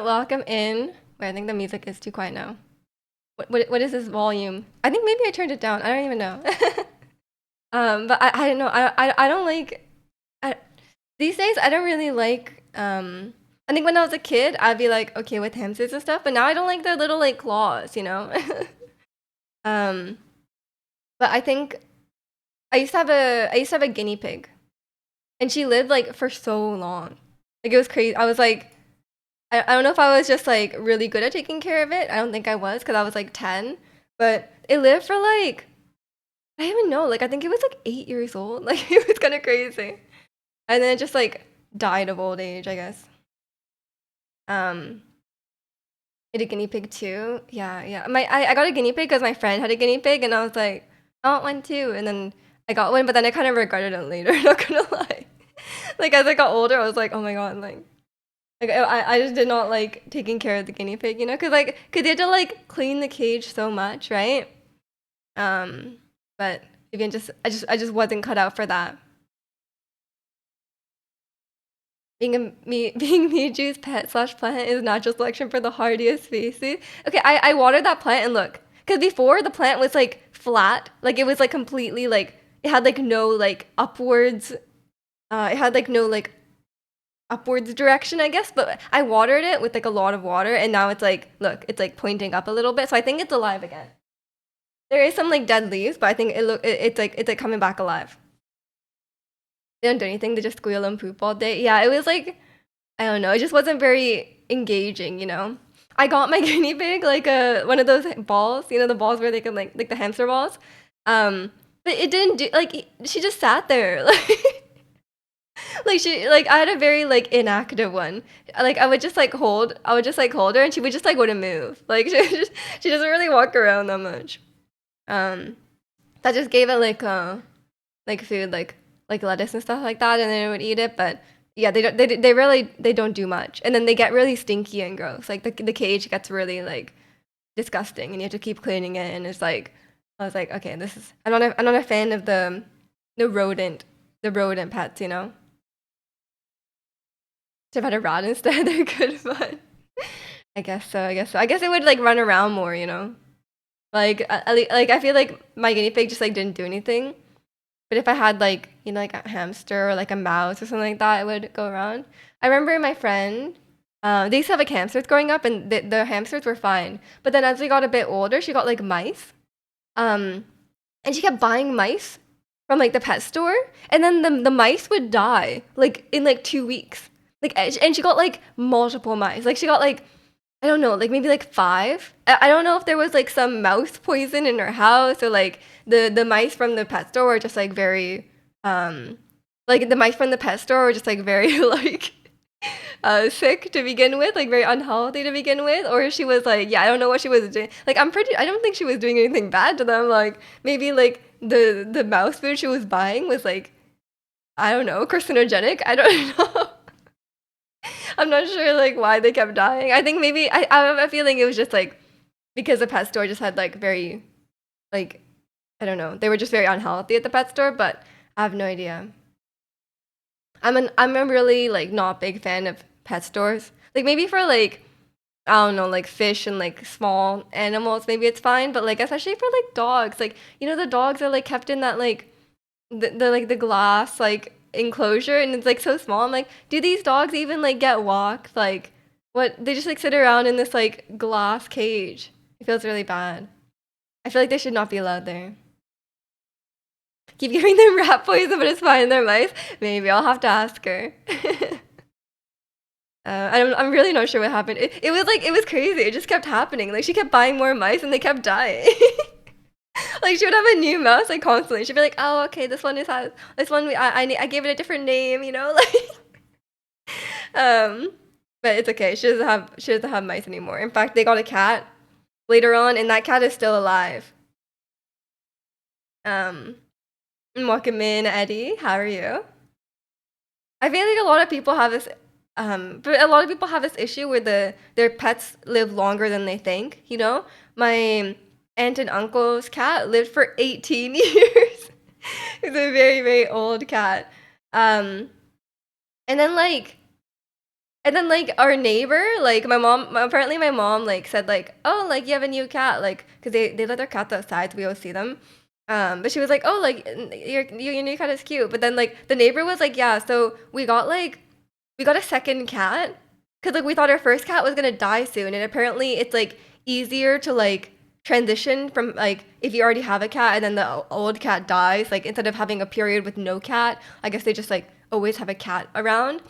welcome in. Wait, I think the music is too quiet now. What is this volume? I think maybe I turned it down. I don't even know. But I don't know. I don't like. I, these days I don't really like. I think when I was a kid, I'd be like okay with hamsters and stuff, but now I don't like their little like claws, you know. um, but I think I used to have a guinea pig, and she lived like for so long. Like it was crazy. I was like I don't know if I was just like really good at taking care of it. I don't think I was because I was like 10, but it lived for like I don't even know. Like I think it was like 8 years old. Like it was kind of crazy, and then it just like died of old age, I guess. Um, I had a guinea pig too. Yeah, yeah. I got a guinea pig because my friend had a guinea pig, and I was like, I want one too. And then I got one, but then I kind of regretted it later. Not gonna lie. Like as I got older, I was like, oh my god, like I just did not like taking care of the guinea pig, you know, cause you had to like clean the cage so much, right? Um, but again, I just wasn't cut out for that. Being Miju's pet slash plant is natural selection for the hardiest species. Okay, I watered that plant and look, cause before the plant was like flat, like it was like completely like it had like no like upwards, it had like no like upwards direction, I guess. But I watered it with like a lot of water, and now it's like, look, it's like pointing up a little bit. So I think it's alive again. There is some like dead leaves, but I think it's like coming back alive. They don't do anything. They just squeal and poop all day. Yeah, it was like I don't know. It just wasn't very engaging, you know. I got my guinea pig like a one of those balls, you know, the balls where they can like the hamster balls. But it didn't do like she just sat there like she like I had a very like inactive one. Like I would just like hold her and she would just like wouldn't move. Like she doesn't really walk around that much. Um that just gave it like food like lettuce and stuff like that and then it would eat it, but yeah, they really they don't do much. And then they get really stinky and gross. Like the cage gets really like disgusting and you have to keep cleaning it and it's like I was like, okay, this is I'm not a fan of the rodent the rodent pets, you know? If I had a rat instead, they're good fun. I guess so. I guess so. I guess it would like run around more, you know. Like I feel like my guinea pig just like didn't do anything. But if I had like you know like a hamster or like a mouse or something like that, it would go around. I remember my friend. They used to have like hamsters growing up, and the hamsters were fine. But then as we got a bit older, she got like mice. Um, and she kept buying mice from like the pet store, and then the mice would die like in like 2 weeks. Like and she got like multiple mice. Like she got like I don't know, like maybe like five. I don't know if there was like some mouse poison in her house or like the mice from the pet store were just like very like the mice from the pet store were just like very like sick to begin with, like very unhealthy to begin with, or she was like, yeah, I don't know what she was doing. Like I don't think she was doing anything bad to them. Like maybe like the mouse food she was buying was like I don't know carcinogenic. I don't know. I'm not sure like why they kept dying. I think maybe I have a feeling it was just like because the pet store just had like very like I don't know. They were just very unhealthy at the pet store, but I have no idea. I'm a really like not big fan of pet stores. Like maybe for like I don't know, like fish and like small animals, maybe it's fine. But like especially for like dogs, like you know the dogs are like kept in that like the like the glass like enclosure and it's like so small. I'm like, do these dogs even like get walked? Like what they just like sit around in this like glass cage. It feels really bad. I feel like they should not be allowed there. Keep giving them rat poison, but it's fine. They're mice. Maybe I'll have to ask her. I'm really not sure what happened. It was like it was crazy. It just kept happening. Like she kept buying more mice, and they kept dying. Like she would have a new mouse like constantly. She'd be like, "Oh, okay, this one is has this one. I gave it a different name, you know." Like, but it's okay. She doesn't have mice anymore. In fact, they got a cat later on, and that cat is still alive. Um, welcome in, Eddie. How are you? I feel like a lot of people have this but a lot of people have this issue where their pets live longer than they think, you know? My aunt and uncle's cat lived for 18 years. It's a very, very old cat. Um and then like And then like our neighbor, like apparently my mom like said like, oh, like you have a new cat, like because they let their cats outside, so we always see them. But she was like, oh, like your new cat is cute. But then like the neighbor was like, yeah, so we got a second cat because like we thought our first cat was gonna die soon, and apparently it's like easier to like transition from like if you already have a cat and then the old cat dies, like instead of having a period with no cat, I guess they just like always have a cat around.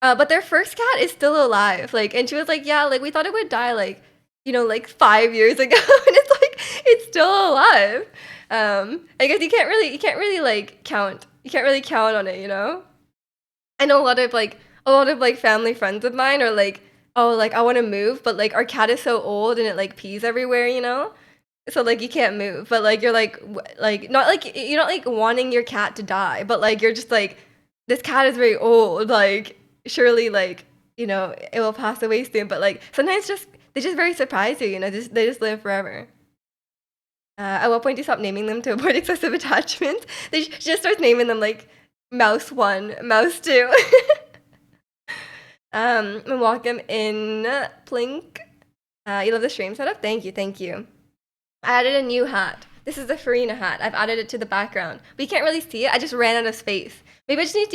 But their first cat is still alive. Like, and she was like, yeah, like we thought it would die like, like 5 years ago, and it's like it's still alive. I guess you can't really like count. You can't really count on it. I know a lot of like family friends of mine are like, oh, like I want to move, but like our cat is so old and it like pees everywhere. So like you can't move, but like you're like like not like you're not like wanting your cat to die, but like you're just like this cat is very old, like surely like it will pass away soon. But like sometimes just they just very surprise you, they just live forever. At what point do you stop naming them to avoid excessive attachment? She just starts naming them like Mouse One, Mouse Two. And welcome in, Plink. You love the stream setup? Thank you, thank you. I added a new hat. This is the Farina hat. I've added it to the background. But you can't really see it. I just ran out of space. Maybe I just need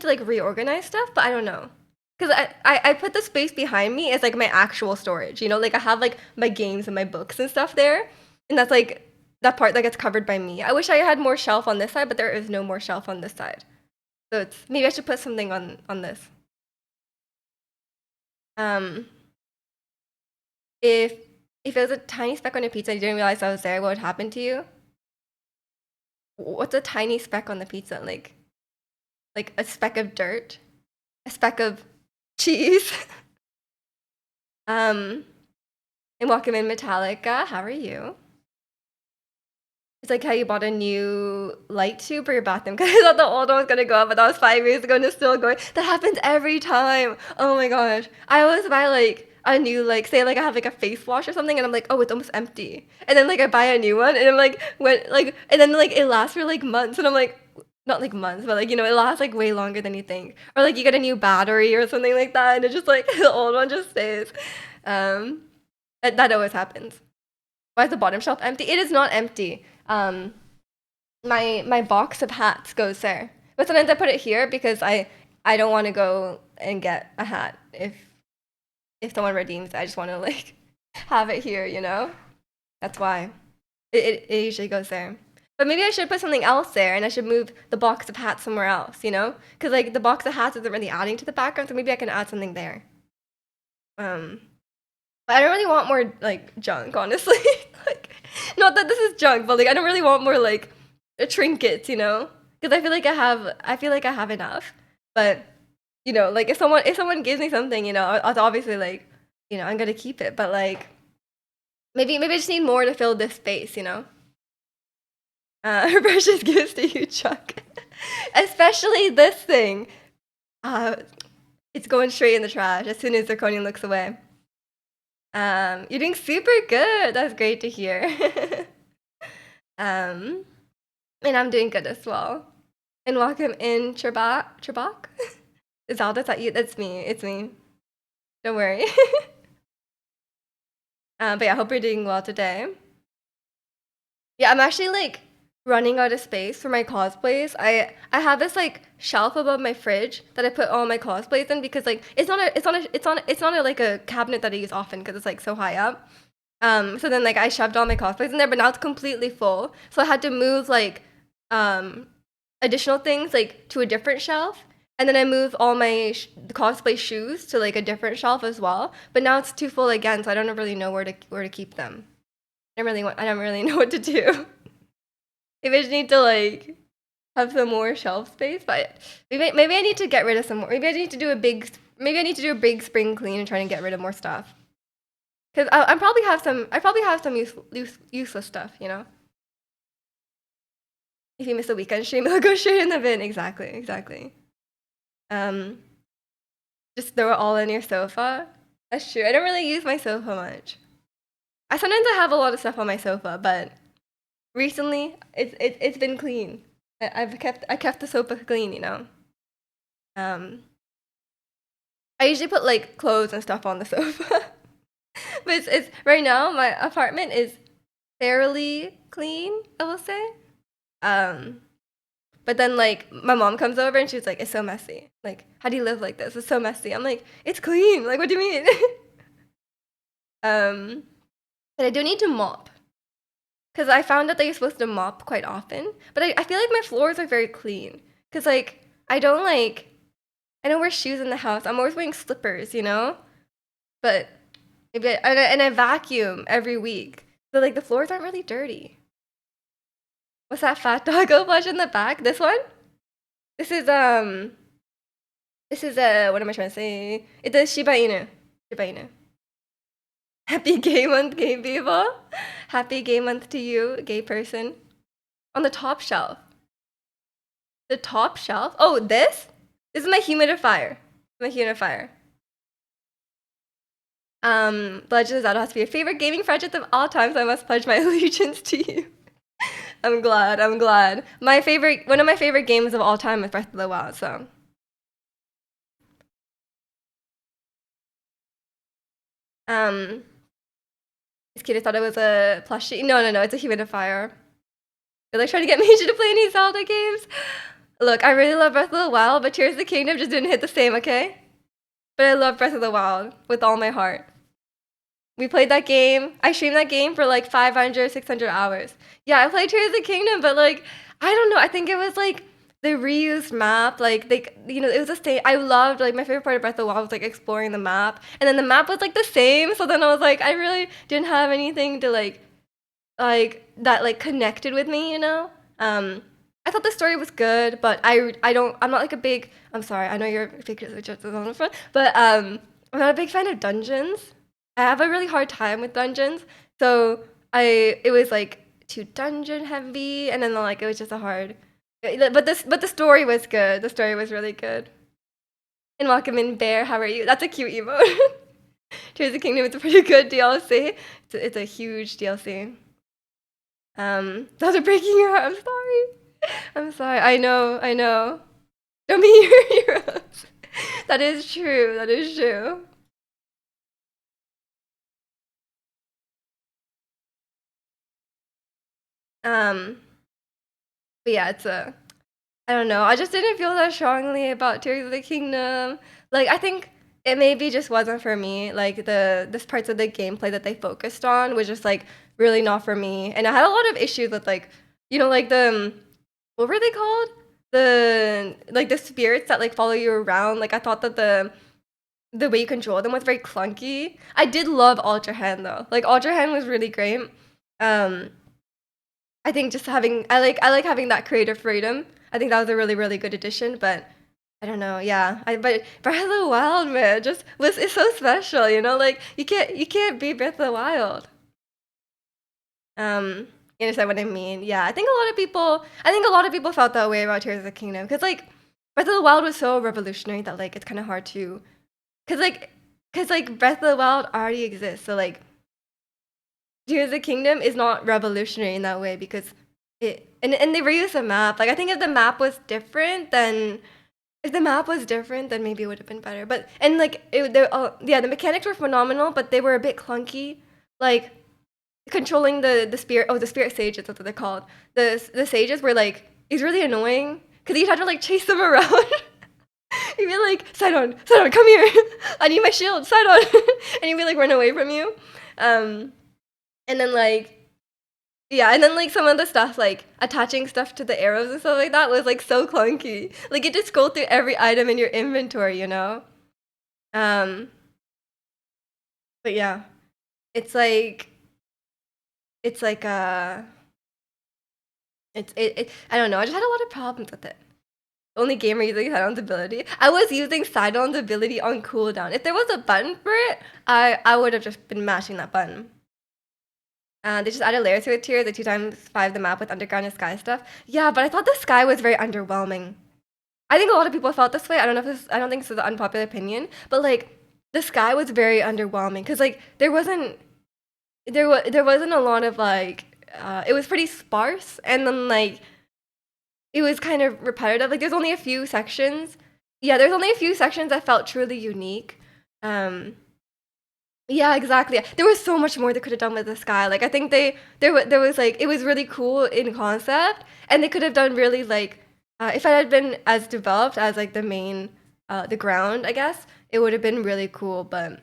to like reorganize stuff, but I don't know. Because I put the space behind me as like my actual storage. Like I have like my games and my books and stuff there. And that's like that part that gets covered by me. I wish I had more shelf on this side, but there is no more shelf on this side. So maybe I should put something on this. If there was a tiny speck on your pizza and you didn't realize I was there, what would happen to you? What's a tiny speck on the pizza? Like a speck of dirt? A speck of cheese? And welcome in, Metallica. How are you? It's like how you bought a new light tube for your bathroom because I thought the old one was gonna go up, but that was 5 years ago and it's still going. That happens every time. Oh my gosh. I always buy like a new like say like I have like a face wash or something and I'm like, oh, it's almost empty. And then like I buy a new one and I'm like and then like it lasts for like months and I'm like not like months, but like it lasts like way longer than you think. Or like you get a new battery or something like that and it's just like the old one just stays. That always happens. Why is the bottom shelf empty? It is not empty. My box of hats goes there, but sometimes I put it here because I don't want to go and get a hat if someone redeems it. I just want to like have it here. That's why it usually goes there. But maybe I should put something else there, and I should move the box of hats somewhere else. Because like the box of hats isn't really adding to the background, so maybe I can add something there. But I don't really want more like junk, honestly. Like, not that this is junk, but like I don't really want more like trinkets. Because I feel like I have enough. But like if someone gives me something, I'll obviously like, I'm gonna keep it. But like, maybe I just need more to fill this space. Precious gifts to you, Chuck. Especially this thing. It's going straight in the trash as soon as Zirconian looks away. You're doing super good. That's great to hear. And I'm doing good as well. And welcome in, Trebak. Is that you? That's me. It's me. Don't worry. But yeah, I hope you're doing well today. Yeah, I'm actually like running out of space for my cosplays. I have this like shelf above my fridge that I put all my cosplays in because like it's not a like a cabinet that I use often because it's like so high up. So then like I shoved all my cosplays in there, but now it's completely full. So I had to move like additional things like to a different shelf. And then I moved all my cosplay shoes to like a different shelf as well. But now it's too full again, so I don't really know where to keep them. I don't really know what to do. Maybe I just need to like have some more shelf space, but maybe I need to get rid of some more. Maybe I need to do a big spring clean and try and get rid of more stuff. Cause I probably have some useless stuff. If you miss a weekend stream, it'll go straight in the bin. Exactly. Just throw it all in your sofa. That's true. I don't really use my sofa much. Sometimes I have a lot of stuff on my sofa, but recently it's been clean. I kept the sofa clean. I usually put like clothes and stuff on the sofa. But it's right now my apartment is fairly clean, I will say. Um, but then like my mom comes over and she's like, "It's so messy. Like, how do you live like this? It's so messy." I'm like, "It's clean. Like, what do you mean?" um, but I do need to mop because I found out that you're supposed to mop quite often. But I feel like my floors are very clean because like I don't wear shoes in the house. I'm always wearing slippers, you know. But maybe and I vacuum every week, so like the floors aren't really dirty. What's that fat doggo plush in the back? This one? This is what am I trying to say? It's a Shiba Inu. Shiba Inu. Happy gay month, gay people. Happy gay month to you, gay person. On the top shelf. The top shelf? Oh, this? This is my humidifier. My humidifier. Legend of Zelda has to be your favorite gaming franchise of all time, so I must pledge my allegiance to you. I'm glad. I'm glad. One of my favorite games of all time is Breath of the Wild. So, um, this kid thought it was a plushie. No, no, no. It's a humidifier. They're like trying to get me to play any Zelda games. Look, I really love Breath of the Wild, but Tears of the Kingdom just didn't hit the same. Okay, but I love Breath of the Wild with all my heart. We played that game. I streamed that game for like 500, 600 hours. Yeah, I played Tears of the Kingdom, but like, I don't know. I think it was like the reused map. Like, it was the same. I loved, like, my favorite part of Breath of the Wild was like exploring the map. And then the map was like the same. So then I was like, I really didn't have anything to that like connected with me, you know? I thought the story was good, but I'm not like a big, I'm sorry, I know you're a big on the front, but I'm not a big fan of dungeons. I have a really hard time with dungeons. So it was like too dungeon heavy, and then like it was just a hard. But the story was good. The story was really good. And welcome in, Bear. How are you? That's a cute emote. Tears of the Kingdom is a pretty good DLC. It's a huge DLC. Those are breaking your heart. I'm sorry. I'm sorry. I know. I know. Don't be your heroes. That is true. That is true. Um, but yeah, I don't know. I just didn't feel that strongly about Tears of the Kingdom. Like, I think it maybe just wasn't for me. Like this parts of the gameplay that they focused on was just like really not for me. And I had a lot of issues with like, like what were they called? The spirits that like follow you around. Like I thought that the way you control them was very clunky. I did love Ultra Hand though. Like Ultra Hand was really great. Um, I think just I like having that creative freedom. I think that was a really really good addition. But I don't know, yeah. But Breath of the Wild, man, just was it's so special. Like you can't beat Breath of the Wild. Um, you understand what I mean? Yeah, I think a lot of people felt that way about Tears of the Kingdom because like Breath of the Wild was so revolutionary that like it's kind of hard to, because like Breath of the Wild already exists, so like Tears of the Kingdom is not revolutionary in that way because and they reuse the map. Like I think if the map was different, then maybe it would have been better. But and like yeah, the mechanics were phenomenal, but they were a bit clunky. Like controlling the spirit sages, that's what they're called. The sages were like it's really annoying because you'd have to like chase them around. You'd be like, Sidon, come here. I need my shield, Sidon. And you'd be like run away from you. Um, and then like yeah, and then like some of the stuff like attaching stuff to the arrows and stuff like that was like so clunky. Like you just go through every item in your inventory, you know? Um, but yeah, it's like it's like I don't know. I just had a lot of problems with it. Only gamer using Sidon's ability. I was using Sidon's ability on cooldown. If there was a button for it, I would have just been mashing that button. They just added layers to it here, the 2x5 the map with underground and sky stuff. Yeah, but I thought the sky was very underwhelming. I think a lot of people felt this way. I don't think this is an unpopular opinion, but like the sky was very underwhelming because like there wasn't a lot of like it was pretty sparse and then like it was kind of repetitive. Like there's only a few sections Yeah, there's only a few sections that felt truly unique. Um, yeah, exactly. There was so much more they could have done with the sky. Like I think there was like it was really cool in concept, and they could have done really like if it had been as developed as like the main the ground, I guess it would have been really cool. But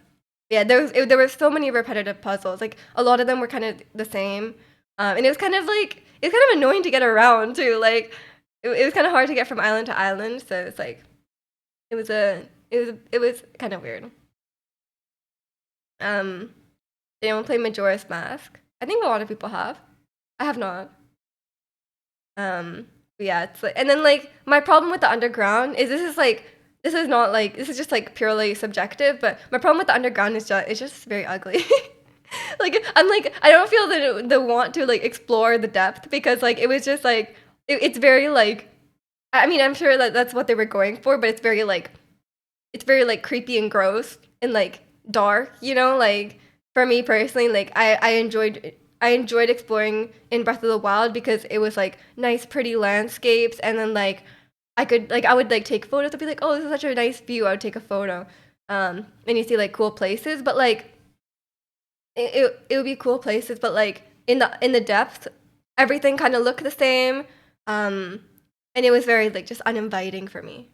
yeah, there was so many repetitive puzzles. Like a lot of them were kind of the same, and it was kind of like it's kind of annoying to get around too. Like it was kind of hard to get from island to island, so it's like it was kind of weird. Um, they don't play Majora's Mask. I think a lot of people have. I have not. Yeah, it's like, and then like my problem with the underground is this is not like this is just like purely subjective, but my problem with the underground is just it's just very ugly. Like I'm like I don't feel the want to like explore the depth because like it was just like it's very like I mean I'm sure that that's what they were going for, but it's very like creepy and gross and like dark, you know, like for me personally, like I enjoyed exploring in Breath of the Wild because it was like nice pretty landscapes and then like I would like take photos. I'd be like, oh, this is such a nice view. I would take a photo. And you see like cool places, but like it would be cool places, but like in the depth, everything kind of looked the same. Um, and it was very like just uninviting for me.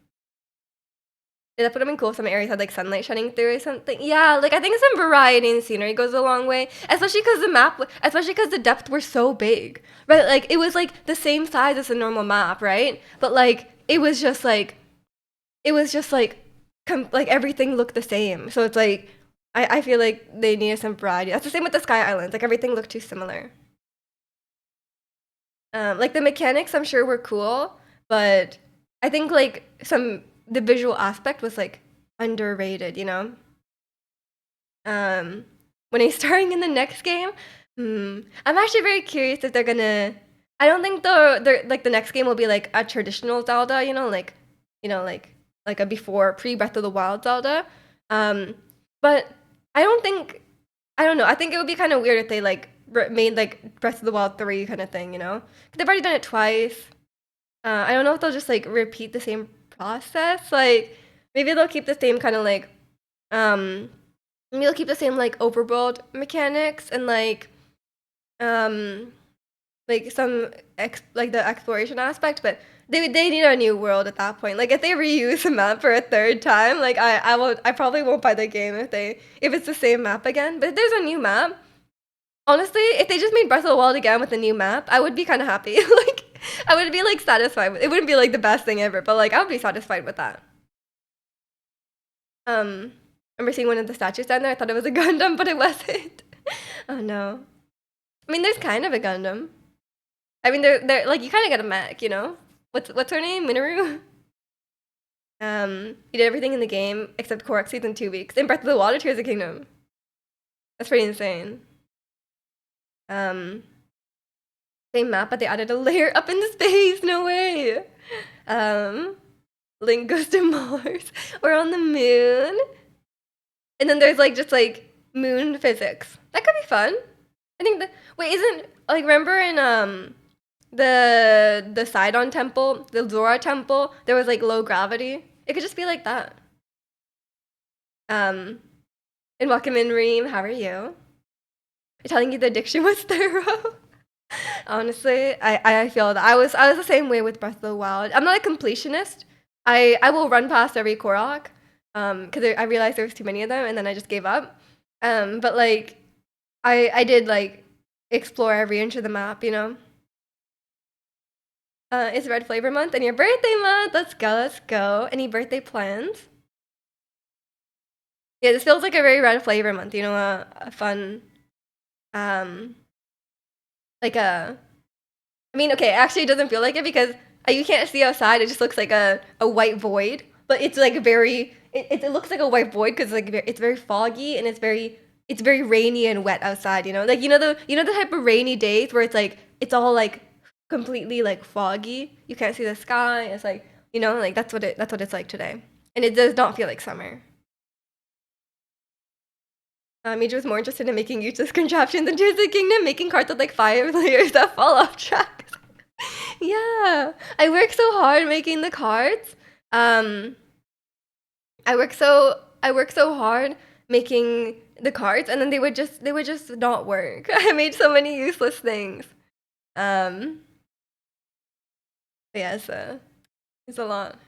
Yeah, that would have been cool if some areas had like sunlight shining through or something. Yeah, like I think some variety in scenery goes a long way, especially because especially because the depth were so big, right? Like it was like the same size as a normal map, right? But like it was just like like everything looked the same. So it's like I feel like they needed some variety. That's the same with the Sky Islands. Like everything looked too similar. Like the mechanics, I'm sure were cool, but I think like some the visual aspect was like underrated. You know, um, when he's starring in the next game, I'm actually very curious if they're gonna. I don't think the like the next game will be like a traditional Zelda. You know, like a before pre Breath of the Wild Zelda. Um, but I don't think I don't know. I think it would be kind of weird if they like made like Breath of the Wild 3 kind of thing, you know? 'Cause they've already done it twice. I don't know if they'll just like repeat the same process. Like maybe they'll keep the same kind of um maybe they'll keep the same like overworld mechanics and um like like the exploration aspect, but they need a new world at that point. Like if they reuse a map for a third time, like I probably won't buy the game if it's the same map again. But if there's a new map, honestly, if they just made Breath of the Wild again with a new map, I would be kind of happy. Like I would be like satisfied. It wouldn't be like the best thing ever, but like I would be satisfied with that. Um, remember seeing one of the statues down there? I thought it was a Gundam, but it wasn't. Oh no. I mean, there's kind of a Gundam. I mean, they're like you kind of get a mech, you know. What's her name? Minoru. He did everything in the game except Korok seeds in 2 weeks. In Breath of the Wild, or Tears of the Kingdom. That's pretty insane. Um, Same map, but they added a layer up into space. No way. Um, Link goes to Mars. We're on the moon, and then there's like just like moon physics. That could be fun. I think that wait isn't like remember in the Sidon temple, the Zora temple, there was like low gravity. It could just be like that. Um, and welcome in Reem. How are you? I'm telling you the addiction was thorough. Honestly, I feel that I was the same way with Breath of the Wild. I'm not a completionist. I will run past every Korok, because I realized there was too many of them, and then I just gave up. But like I did like explore every inch of the map, you know. It's Red Flavor Month and your birthday month. Let's go, let's go. Any birthday plans? Yeah, this feels like a very Red Flavor Month. You know, a fun, um, like a. I mean, okay, actually, it doesn't feel like it because you can't see outside. It just looks like a white void. But it's like very. It looks like a white void because like it's very foggy and it's very rainy and wet outside. You know, like you know the type of rainy days where it's like it's all like completely like foggy. You can't see the sky. It's like you know, like that's what it's like today, and it does not feel like summer. Mija was more interested in making useless contraptions than Tears of the Kingdom, making cards with like 5 layers that fall off track. Yeah, I worked so hard making the cards. Um, I work so hard making the cards, and then they would just not work. I made so many useless things. Um, but yeah, it's a lot.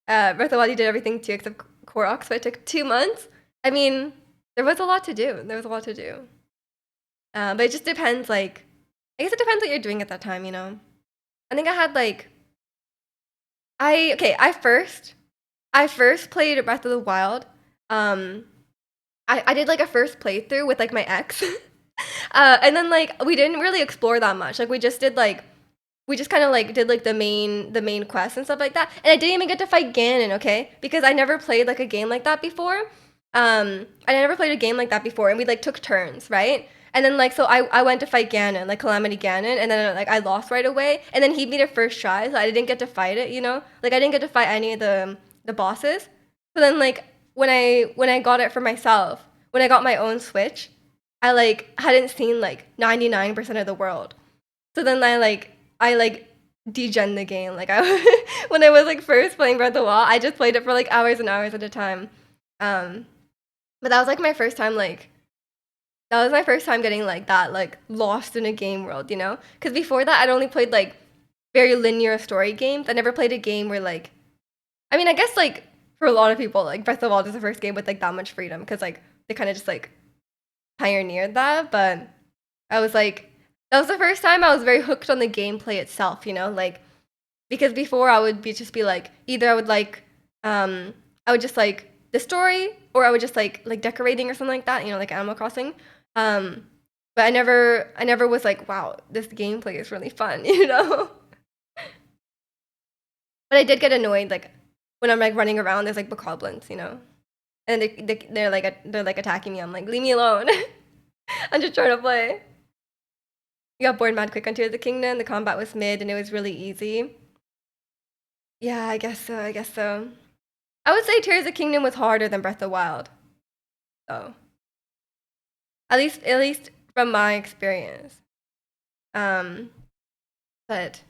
Breath of the Wild, you did everything too except Korok, so it took 2 months. I mean, there was a lot to do. There was a lot to do. But it just depends. Like, I guess it depends what you're doing at that time. You know. I think I had like I okay. I first played Breath of the Wild. Um, I did like a first playthrough with like my ex. And then like we didn't really explore that much. Like we just kind of like did like the main quest and stuff like that. And I didn't even get to fight Ganon, okay? Because I never played like a game like that before. I never played a game like that before, and we like took turns, right? And then like so I went to fight Ganon, like Calamity Ganon, and then like I lost right away. And then he beat it first try, so I didn't get to fight it, you know? Like I didn't get to fight any of the bosses. So then like when I got it for myself, when I got my own Switch, I like hadn't seen like 99% of the world. So then I like degen the game. Like I when I was like first playing Breath of the Wild, I just played it for like hours and hours at a time. Um, but that was like my first time like that was my first time getting like that like lost in a game world, you know? Because before that, I'd only played like very linear story games. I never played a game where like I mean, I guess like for a lot of people, like Breath of the Wild is the first game with like that much freedom because like they kind of just like pioneered that. But I was like, that was the first time I was very hooked on the gameplay itself, you know, like because before I would be just be like either I would just like the story or I would just like decorating or something like that, you know, like Animal Crossing. Um, but I never was like, wow, this gameplay is really fun, you know. But I did get annoyed like when I'm like running around. There's like bokoblins, you know, and they're like attacking me. I'm like, leave me alone. I'm just trying to play. You got bored mad quick on Tears of the Kingdom. The combat was mid and it was really easy. Yeah, I guess so. I guess so. I would say Tears of the Kingdom was harder than Breath of the Wild. So at least from my experience. Um, but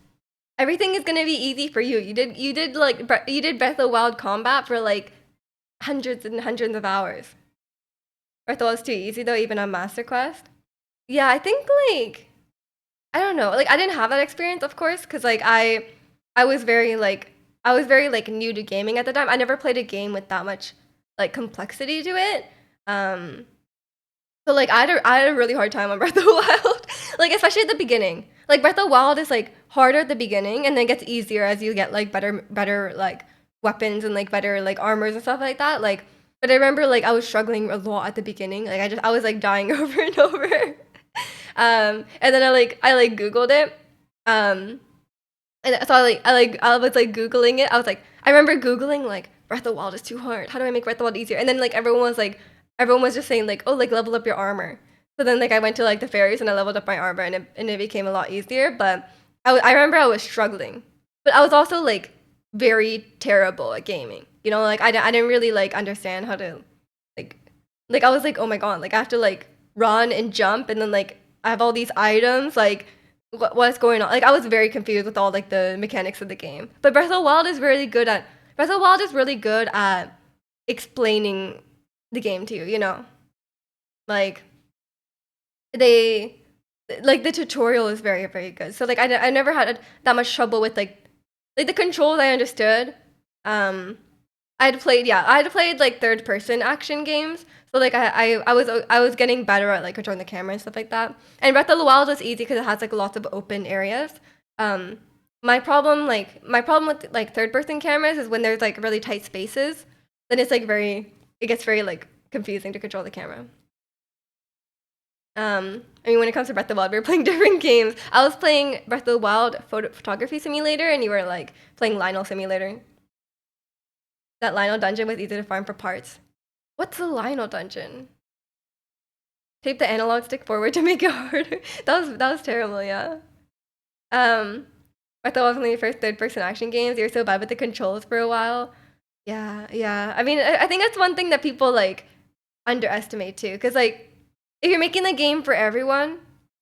everything is gonna be easy for you. You did Breath of the Wild combat for like hundreds and hundreds of hours. Breath of the Wild was too easy though, even on Master Quest. Yeah, I think like I don't know. Like I didn't have that experience, of course, because like I was very like I was very like new to gaming at the time. I never played a game with that much like complexity to it. Um, so like I had a really hard time on Breath of the Wild, like especially at the beginning. Like Breath of the Wild is like harder at the beginning, and then gets easier as you get like better like weapons and like better like armors and stuff like that. Like, but I remember like I was struggling a lot at the beginning. Like I was like dying over and over. And then I like Googled it. Um, and so I was like Googling it. I was like, I remember Googling like Breath of the Wild is too hard. How do I make Breath of the Wild easier? And then like everyone was just saying like, oh, like level up your armor. So then like I went to like the fairies and I leveled up my armor and it became a lot easier. But I remember I was struggling, but I was also like very terrible at gaming. You know, like I didn't really like understand how to like I was like, oh my god, like I have to like run and jump and then like I have all these items like what's going on? Like I was very confused with all like the mechanics of the game. But Breath of the Wild is really good at explaining the game to you, you know? Like they like the tutorial is very very good. So like I never had that much trouble with like the controls I understood. Um I had played like third person action games. So like I was getting better at like controlling the camera and stuff like that. And Breath of the Wild was easy because it has like lots of open areas. Um, my problem with like third person cameras is when there's like really tight spaces, then it's like it gets very like confusing to control the camera. I mean, when it comes to Breath of the Wild, we were playing different games. I was playing Breath of the Wild photography simulator, and you were like playing Lionel simulator. That Lionel dungeon was easy to farm for parts. What's the Lionel dungeon? Tape the analog stick forward to make it harder. That was terrible, yeah. Um, I thought it was one of your first third person action games. You were so bad with the controls for a while. Yeah, yeah. I mean, I think that's one thing that people like underestimate too. Cause like if you're making the game for everyone,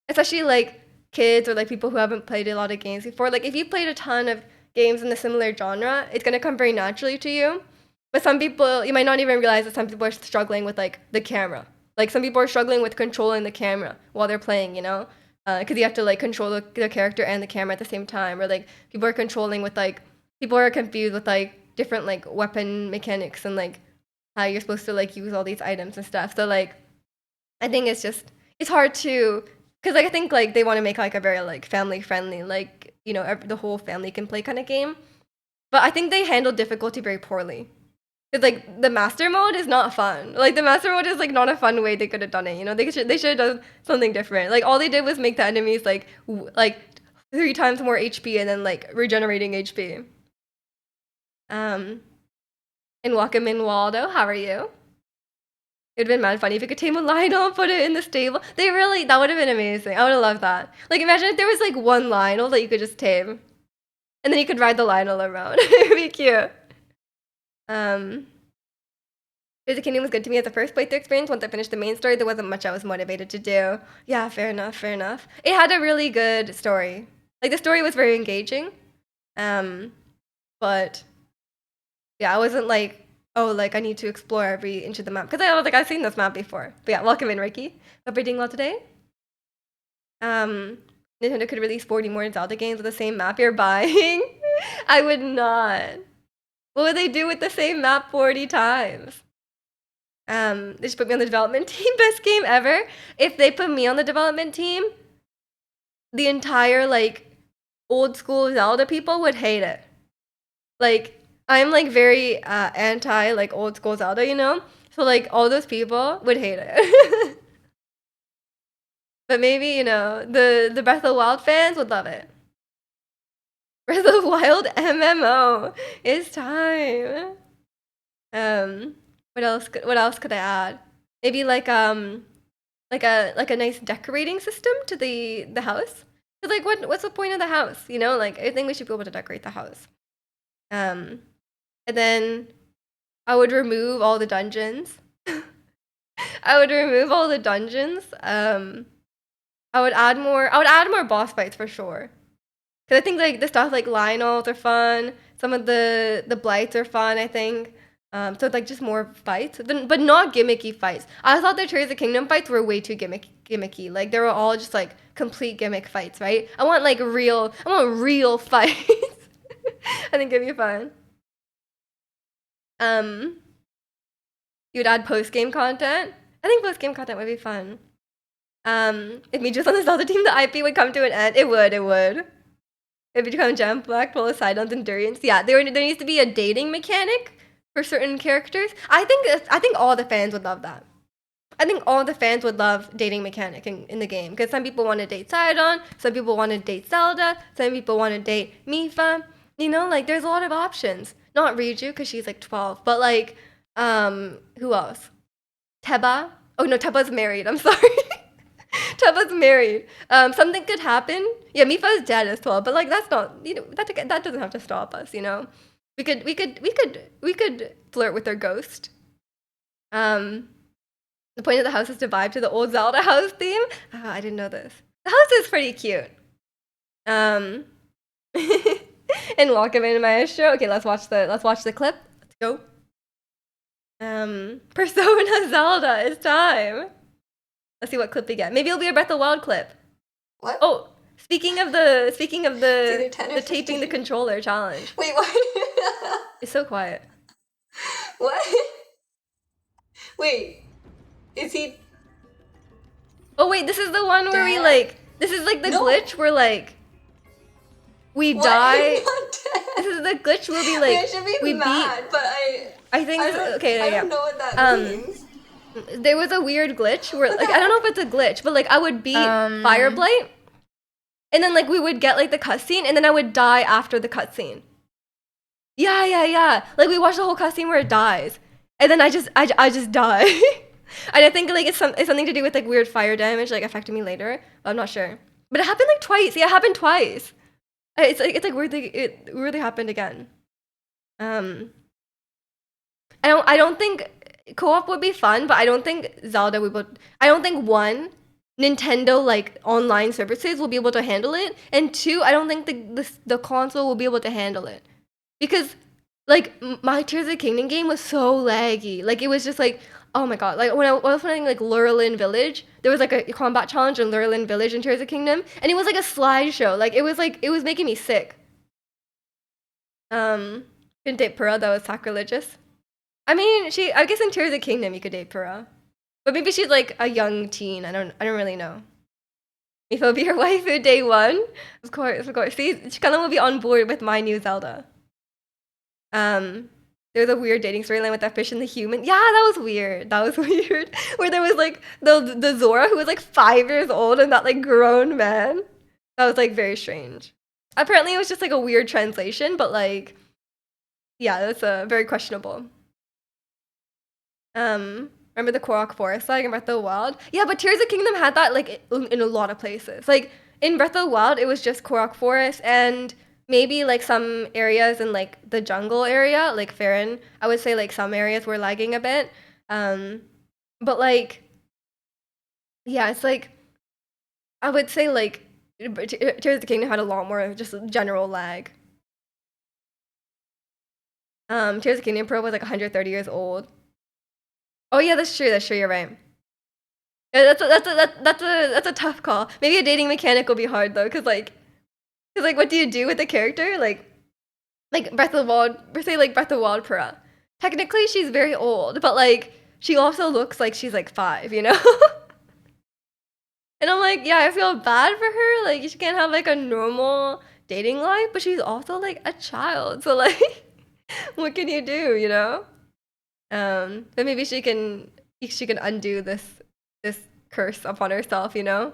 especially like kids or like people who haven't played a lot of games before, like if you played a ton of games in the similar genre, it's gonna come very naturally to you. But some people, you might not even realize that some people are struggling with like the camera. Like some people are struggling with controlling the camera while they're playing, you know? Because you have to like control the character and the camera at the same time. Or like people are controlling with like, people are confused with like different like weapon mechanics and like how you're supposed to like use all these items and stuff. So like, I think it's just, it's hard to, because like I think like they want to make like a very like family friendly, like, you know, the whole family can play kind of game. But I think they handle difficulty very poorly. It's like the master mode is not fun. Like the master mode is like not a fun way they could have done it. You know, they should have done something different. Like all they did was make the enemies like like 3 times more HP and then like regenerating HP. And welcome in Waldo. How are you? It'd been mad funny if you could tame a Lionel, put it in the stable. That would have been amazing. I would have loved that. Like imagine if there was like one Lionel that you could just tame, and then you could ride the Lionel around. It'd be cute. Basic Kingdom was good to me as a first playthrough experience. Once I finished the main story, there wasn't much I was motivated to do. Yeah, fair enough, fair enough. It had a really good story. Like, the story was very engaging. But, yeah, I wasn't like, oh, like, I need to explore every inch of the map. Because I was like, I've seen this map before. But yeah, welcome in, Ricky. Hope you're doing well today. Nintendo could release 40 more Zelda games with the same map you're buying. I would not. What would they do with the same map 40 times? They just put me on the development team. Best game ever. If they put me on the development team, the entire like old school Zelda people would hate it. Like I'm like very anti like old school Zelda, you know? So like all those people would hate it. But maybe, you know, the Breath of the Wild fans would love it. Breath of the Wild MMO. It's time. What else could I add? Maybe like a nice decorating system to the house. 'Cause like what's the point of the house? You know, like I think we should be able to decorate the house. And then I would remove all the dungeons. I would remove all the dungeons. I would add more boss fights for sure. Cause I think like the stuff like Lionels are fun. Some of the blights are fun, I think. So it's like just more fights, but not gimmicky fights. I thought the Tears of Kingdom fights were way too gimmicky. Like they were all just like complete gimmick fights, right? I want real fights. I think it'd be fun. You'd add post-game content. I think post-game content would be fun. If me just on the Zelda team, the IP would come to an end. It would. It would become jam-packed full of Sidon's endurance. Yeah, there needs to be a dating mechanic for certain characters. I think all the fans would love that. I think all the fans would love dating mechanic in the game because some people want to date Sidon, some people want to date Zelda, some people want to date Mifa. You know, like there's a lot of options. Not Riju because she's like 12, but like who else? Teba. Oh no, Teba's married. I'm sorry. Teba's married. Something could happen. Yeah, Mifa's dead as well, but like that's not, you know, that doesn't have to stop us, you know. We could flirt with their ghost. The point of the house is to vibe to the old Zelda house theme. Oh, I didn't know this. The house is pretty cute. And welcome into my show. Okay, let's watch the clip. Let's go. Persona Zelda, it's time. Let's see what clip we get. Maybe it'll be a Breath of the Wild clip. What? Oh, speaking of the taping the controller challenge. Wait, what? It's so quiet. What? Wait, is he? Oh wait, this is the one where we like. This is like the glitch where like we What? die. He's not dead. This is the glitch where we like. Wait, I should be mad, but I think okay. I don't know what that means. There was a weird glitch where like I don't know if it's a glitch, but like I would beat Fireblight, and then like we would get like the cutscene, and then I would die after the cutscene. Yeah. Like we watched the whole cutscene where it dies, and then I just die. And I think like it's something to do with like weird fire damage like affecting me later. But I'm not sure. But it happened like twice. Yeah, it happened twice. It's like weirdly it really happened again. I don't think co-op would be fun, but I don't think Zelda would. I don't think one, Nintendo like online services will be able to handle it, and two, I don't think the console will be able to handle it, because Like my Tears of the Kingdom game was so laggy. Like it was just like, oh my god. Like when I was playing like Lurelin Village, there was like a combat challenge in Lurelin Village in Tears of the Kingdom, and it was like a slideshow. Like it was making me sick. Couldn't date Pura, that was sacrilegious. I mean, I guess in Tears of the Kingdom you could date Pura, but maybe she's like a young teen. I don't really know. If I'll be your waifu day one, of course, of course. See, Chikana will be on board with my new Zelda. Um, there's a weird dating storyline with that fish and the human. Yeah, that was weird. That was weird. Where there was like the Zora who was like 5 years old and that like grown man. That was like very strange. Apparently, it was just like a weird translation, but like, yeah, that's very questionable. Remember the Korok Forest like in Breath of the Wild? Yeah, but Tears of the Kingdom had that like in a lot of places. Like in Breath of the Wild, it was just Korok Forest and maybe like some areas in like the jungle area, like Farron. I would say like some areas were lagging a bit. But like, yeah, it's like I would say like Tears of the Kingdom had a lot more just general lag. Tears of the Kingdom Pro was like 130 years old. Oh yeah, that's true. That's true. You're right. Yeah, that's a tough call. Maybe a dating mechanic will be hard though, cause like what do you do with the character? Like Breath of the Wild, per se like Breath of the Wild Pura. Technically, she's very old, but like she also looks like she's like 5, you know. And I'm like, yeah, I feel bad for her. Like she can't have like a normal dating life, but she's also like a child. So like, what can you do? You know. But maybe she can undo this curse upon herself, you know?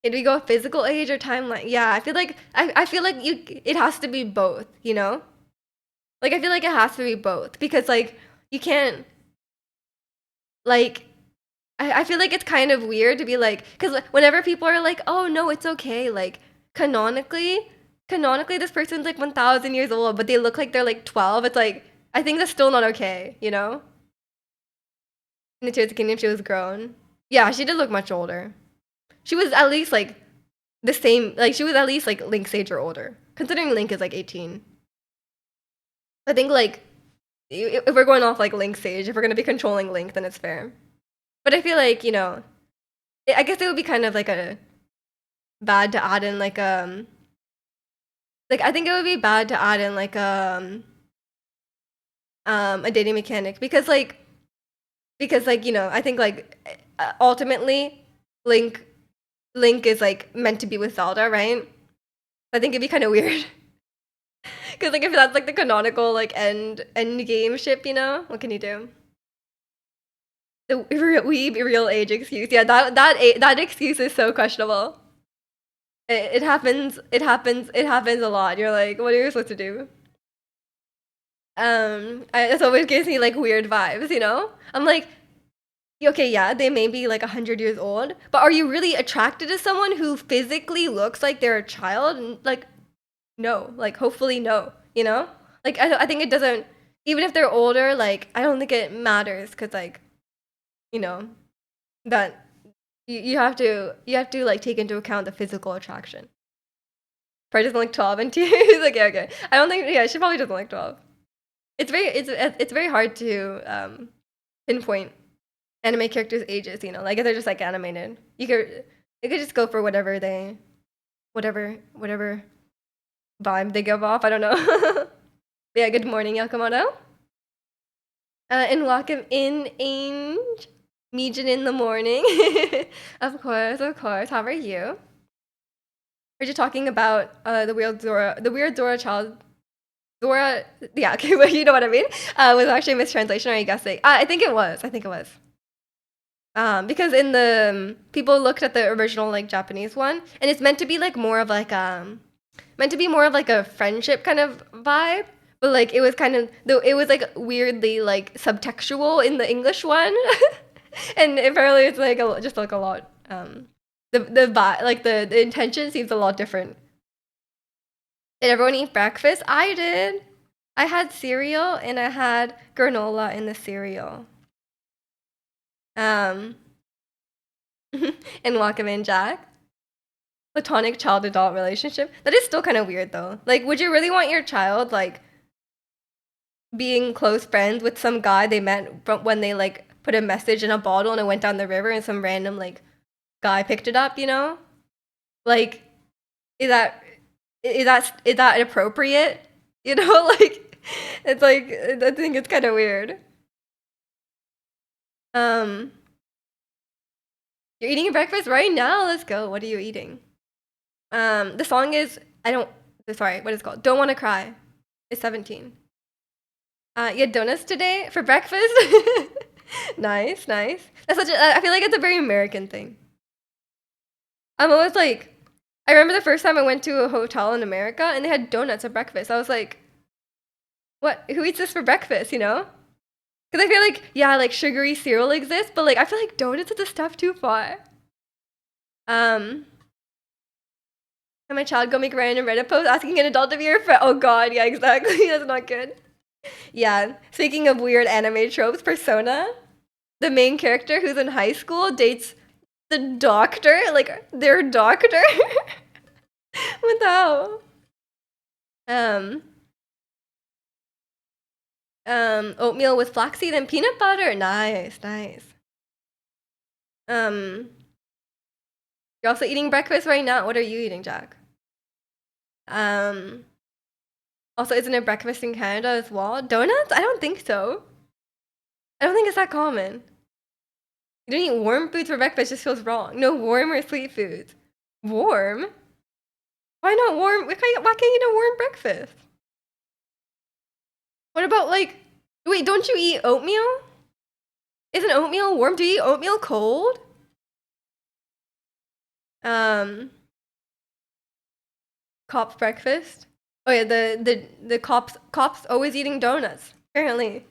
Did we go physical age or timeline? Yeah, I feel like it has to be both, you know? Like I feel like it has to be both because like you can't like I feel like it's kind of weird to be like because whenever people are like, oh no, it's okay, like canonically this person's like 1,000 years old, but they look like they're like 12. It's like I think that's still not okay, you know? In the Tears of the Kingdom, she was grown. Yeah, she did look much older. She was at least like the same. Like she was at least like Link's age or older, considering Link is like 18. I think like if we're going off like Link's age, if we're gonna be controlling Link, then it's fair. But I feel like I guess it would be kind of like a bad to add in like I think it would be bad to add in like a dating mechanic because like I think like ultimately Link Link is like meant to be with Zelda, right? I think it'd be kind of weird because like if that's like the canonical like end game ship, what can you do? The real age excuse, yeah, that excuse is so questionable. It happens. It happens. It happens a lot. You're like, what are you supposed to do? It always gives me like weird vibes. I'm like, okay, yeah, they may be like 100 years old, but are you really attracted to someone who physically looks like they're a child? And like, no, like hopefully no, like I think it doesn't, even if they're older, like I don't think it matters because like, you know, that you have to like take into account the physical attraction. Probably doesn't like 12 and he's like, yeah, okay. I don't think, yeah, she probably doesn't like 12. It's very hard to pinpoint anime characters' ages, like if they're just like animated. You could just go for whatever vibe they give off. I don't know. Yeah, good morning, Yakamoto. And welcome in, Ange. Mijin in the morning. Of course, of course. How are you? We're just talking about the weird Dora child. Dora, yeah, okay, well, you know what I mean? Was actually a mistranslation, or are you guessing? I think it was. I think it was. Because in the people looked at the original like Japanese one, and it's meant to be like more of like meant to be more of like a friendship kind of vibe, but like it was kind of though it was like weirdly like subtextual in the English one, and apparently it's like just like a lot like the intention seems a lot different. Did everyone eat breakfast? I did. I had cereal and I had granola in the cereal. Um, and welcome in, Jack. Platonic child-adult relationship. That is still kind of weird though. Like, would you really want your child like being close friends with some guy they met from when they like put a message in a bottle and it went down the river and some random like guy picked it up, you know? Like, is that is that appropriate? You know, like it's like I think it's kind of weird. Um, you're eating breakfast right now. Let's go. What are you eating? The song is I don't. Sorry, what is it called? Don't want to cry. It's 17. You had donuts today for breakfast. Nice, nice. That's such a. I feel like it's a very American thing. I'm always like, I remember the first time I went to a hotel in America and they had donuts at breakfast. I was like, what? Who eats this for breakfast? You know? Because I feel like, yeah, like sugary cereal exists, but like I feel like donuts is a step too far. Can my child go make a random Reddit post asking an adult to be your friend? Oh god, yeah, exactly. That's not good. Yeah. Speaking of weird anime tropes, Persona, the main character who's in high school dates the doctor, like their doctor. What the hell? Um, Oatmeal with flaxseed and peanut butter. Nice, nice. Um, you're also eating breakfast right now. What are you eating, Jack? Um, also, isn't it breakfast in Canada as well? Donuts? I don't think so. I don't think it's that common. You don't eat warm foods for breakfast, just feels wrong. No warm or sweet foods. Warm? Why not warm? Why can't you eat a warm breakfast? What about like, wait, don't you eat oatmeal? Isn't oatmeal warm? Do you eat oatmeal cold? Um, Cop breakfast. Oh yeah, the cops always eating donuts. Apparently,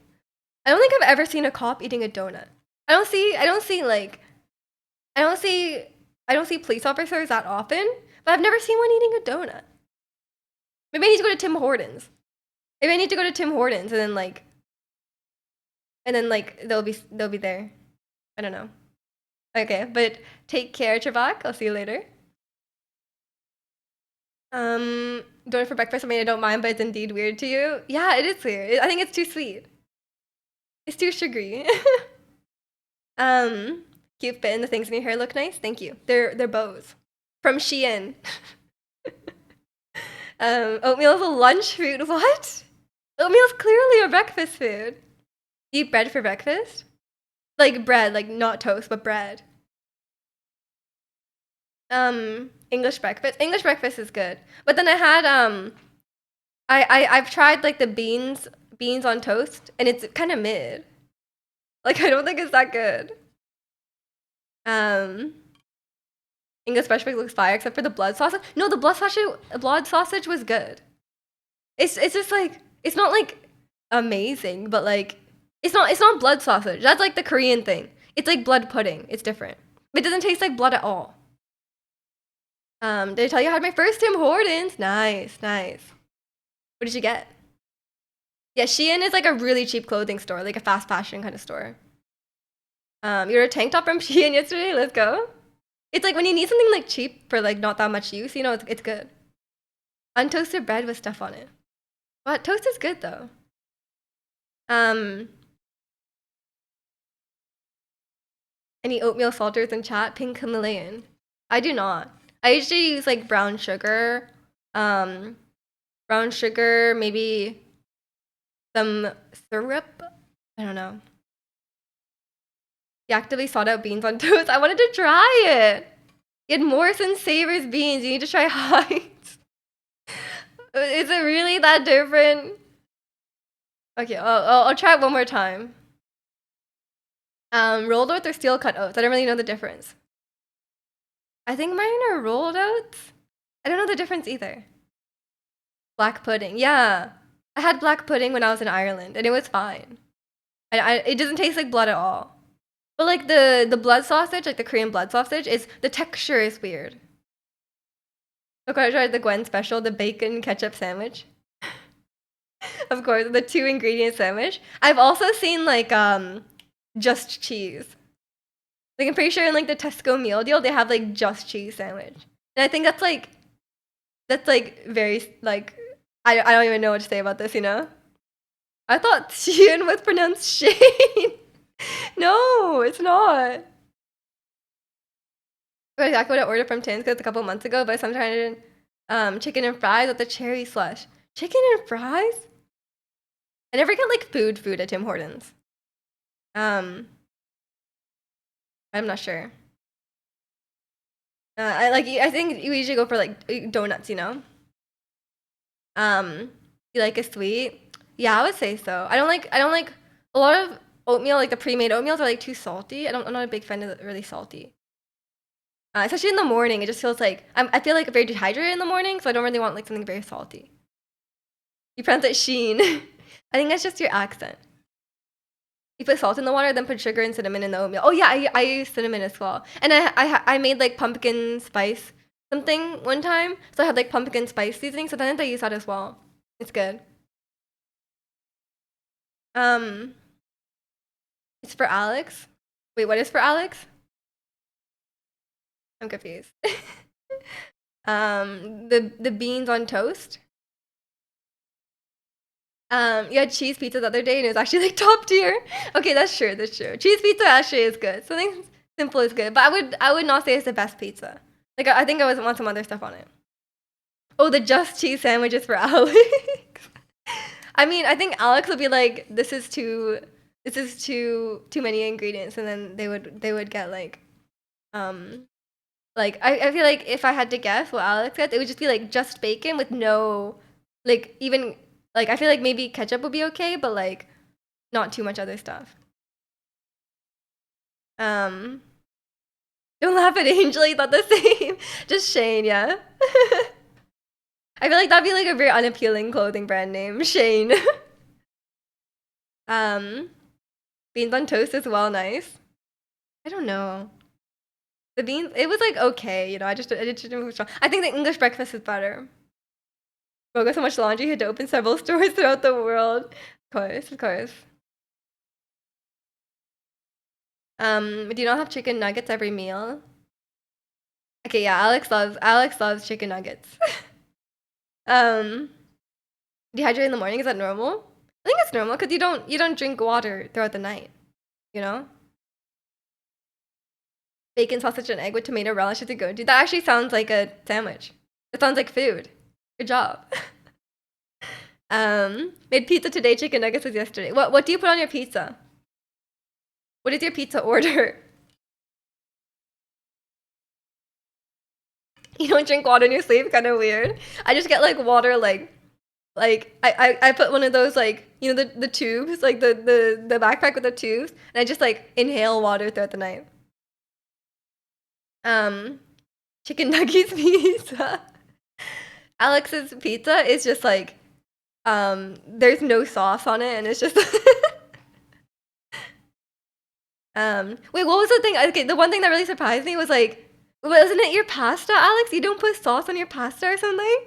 I don't think I've ever seen a cop eating a donut. I don't see like I don't see I don't see police officers that often, but I've never seen one eating a donut. Maybe I need to go to Tim Hortons. Maybe I need to go to Tim Hortons and then like they'll be there. I don't know. Okay, but take care, Trebek. I'll see you later. Donut for breakfast. I mean, I don't mind, but it's indeed weird to you. Yeah, it is weird. I think it's too sweet. It's too sugary. Cute fit and the things in your hair look nice. Thank you. They're bows from Shein. Oatmeal is a lunch food. What? Oatmeal is clearly a breakfast food. You eat bread for breakfast? Like bread, like not toast, but bread. English breakfast. English breakfast is good. But then I had I've tried like the beans on toast and it's kind of mid. Like I don't think it's that good. English breakfast looks fire except for the blood sausage. No, the blood sausage was good. It's just like it's not like amazing, but like it's not blood sausage. That's like the Korean thing. It's like blood pudding. It's different. It doesn't taste like blood at all. Did I tell you I had my first Tim Hortons? Nice, nice. What did you get? Yeah, Shein is like a really cheap clothing store, like a fast fashion kind of store. You were a tank top from Shein yesterday? Let's go. It's like when you need something like cheap for like not that much use, you know, it's good. Untoasted bread with stuff on it. What? Toast is good though. Any oatmeal salters in chat? Pink Himalayan. I do not. I usually use like brown sugar, maybe some syrup. I don't know. You actively sought out beans on toast. I wanted to try it. You had Morrison Savers beans. You need to try Heinz. Is it really that different? Okay, I'll try it one more time. Rolled oats or steel cut oats? I don't really know the difference. I think mine are rolled oats. I don't know the difference either. Black pudding. Yeah. I had black pudding when I was in Ireland and it was fine. It doesn't taste like blood at all. But like the blood sausage, like the Korean blood sausage, the texture is weird. Look, I tried the Gwen special, the bacon ketchup sandwich. Of course, the 2-ingredient sandwich. I've also seen like just cheese. Like I'm pretty sure in like the Tesco meal deal they have like just cheese sandwich. And I think that's like very like I don't even know what to say about this, you know? I thought Shein was pronounced Shane. No, it's not. But exactly what I ordered from Tim's a couple months ago, but sometimes chicken and fries with the cherry slush. Chicken and fries? I never get like food at Tim Hortons. Um, I'm not sure. I think you usually go for like donuts, you know. You like a sweet? Yeah, I would say so. I don't like a lot of oatmeal. Like the pre-made oatmeals are like too salty. I'm not a big fan of really salty. Especially in the morning, it just feels like I feel like very dehydrated in the morning, so I don't really want like something very salty. You pronounce it Sheen. I think that's just your accent. You put salt in the water, then put sugar and cinnamon in the oatmeal. Oh yeah, I use cinnamon as well. And I made like pumpkin spice something one time, so I had like pumpkin spice seasoning. So then I use that as well. It's good. Um, it's for Alex. Wait, what is for Alex? I'm confused. The beans on toast. You had cheese pizza the other day and it was actually like top tier. Okay, that's true. That's true. Cheese pizza actually is good. Something simple is good, but I would not say it's the best pizza. Like I think I would want some other stuff on it. Oh, the just cheese sandwiches for Alex. I mean, I think Alex would be like, this is too many ingredients, and then they would get um like I feel like if I had to guess what Alex gets, it would just be like just bacon with no like even like I feel like maybe ketchup would be okay, but like not too much other stuff. Um, don't laugh at Angel. You thought the same. Just Shane, yeah. I feel like that'd be like a very unappealing clothing brand name, Shane. um, beans on toast is well nice. I don't know. The beans, it was like okay, you know. I just didn't move strong. I think the English breakfast is better. Bro got so much laundry, he had to open several stores throughout the world. Of course, of course. Do you not have chicken nuggets every meal? Okay, yeah, Alex loves chicken nuggets. um, dehydrate in the morning, is that normal? I think it's normal because you don't drink water throughout the night, you know? Bacon, sausage, and egg with tomato relish is a go-to. That actually sounds like a sandwich. It sounds like food. Good job. Made pizza today, chicken nuggets was yesterday. What do you put on your pizza? What is your pizza order? You don't drink water in your sleep? Kind of weird. I just get like water like I put one of those like you know the tubes like the backpack with the tubes and I just like inhale water throughout the night. Um, chicken nuggets pizza. Alex's pizza is just like there's no sauce on it and it's just wait, what was the thing? Okay, the one thing that really surprised me was like wasn't it your pasta, Alex? You don't put sauce on your pasta or something?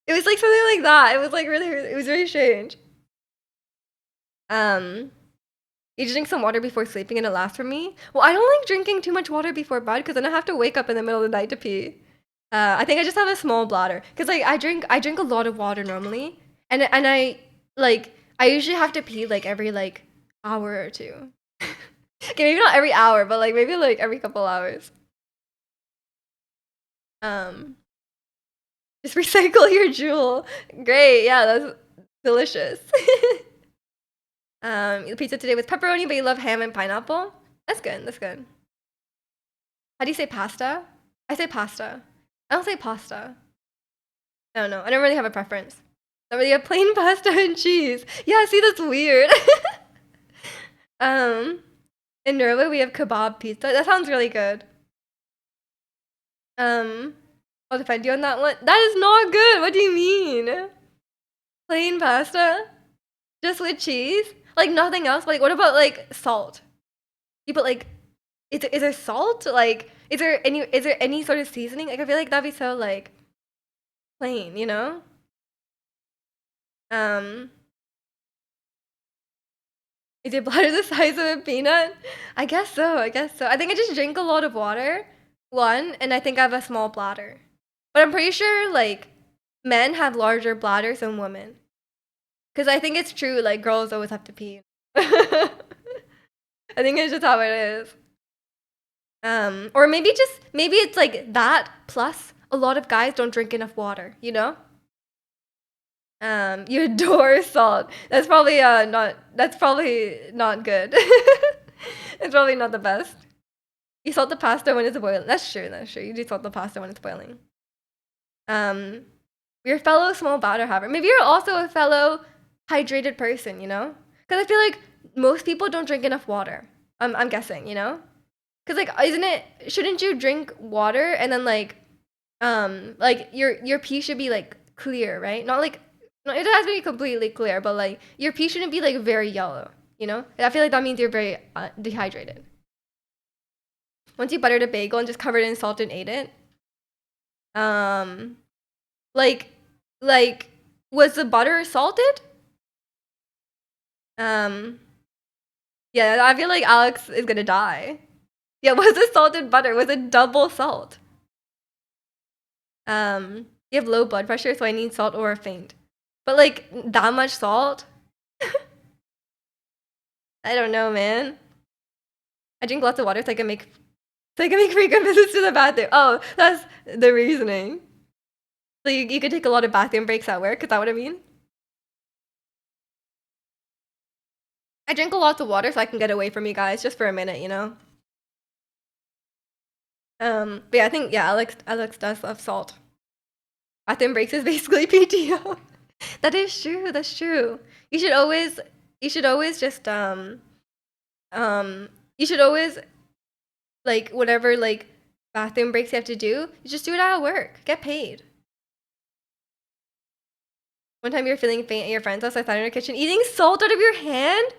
It was like something like that. It was like really, it was very strange. Um, you drink some water before sleeping and it lasts for me. Well, I don't like drinking too much water before bed because then I have to wake up in the middle of the night to pee. I think I just have a small bladder because like I drink a lot of water normally, and I usually have to pee like every like hour or two. Okay, maybe not every hour, but like maybe like every couple hours. Um, just recycle your jewel. Great, yeah, that's delicious. The pizza today with pepperoni, but you love ham and pineapple. That's good. That's good. How do you say pasta? I say pasta. I don't say pasta. I don't know. I don't really have a preference. I really have plain pasta and cheese. Yeah, see, that's weird. um, in Norway we have kebab pizza. That sounds really good. Um, I'll defend you on that one. That is not good. What do you mean? Plain pasta, just with cheese, like nothing else. Like, what about like salt? You put like is there salt? Like, is there any sort of seasoning? Like, I feel like that'd be so like plain, you know? Um, is your bladder the size of a peanut? I guess so. I guess so. I think I just drink a lot of water, one, and I think I have a small bladder. But I'm pretty sure like men have larger bladders than women. Because I think it's true, like girls always have to pee. I think it's just how it is. Or maybe it's like that plus a lot of guys don't drink enough water, you know? You adore salt. That's probably not good. It's probably not the best. You salt the pasta when it's boiling. That's true. You do salt the pasta when it's boiling. You're a fellow small bladder haver. Maybe you're also a fellow hydrated person, you know? Because I feel like most people don't drink enough water. I'm guessing, you know? Because shouldn't you drink water and then like your pee should be like clear, right? Not like, no, it has to be completely clear, but like your pee shouldn't be like very yellow, you know? I feel like that means you're very dehydrated. Once you buttered a bagel and just covered it in salt and ate it, like was the butter salted? Yeah, I feel like Alex is gonna die. Yeah, was it salted butter? Was it double salt? You have low blood pressure, so I need salt or a faint. But like that much salt? I don't know, man. I drink lots of water so I can make frequent visits to the bathroom. Oh, that's the reasoning. So you could take a lot of bathroom breaks at work. Is that what I mean? I drink a lot of water so I can get away from you guys just for a minute, you know? But yeah, I think Alex does love salt. Bathroom breaks is basically PTO. That is true. That's true. You should always just you should always like whatever like bathroom breaks you have to do, you just do it at work. Get paid. One time you were feeling faint at your friend's house, I found in your kitchen eating salt out of your hand.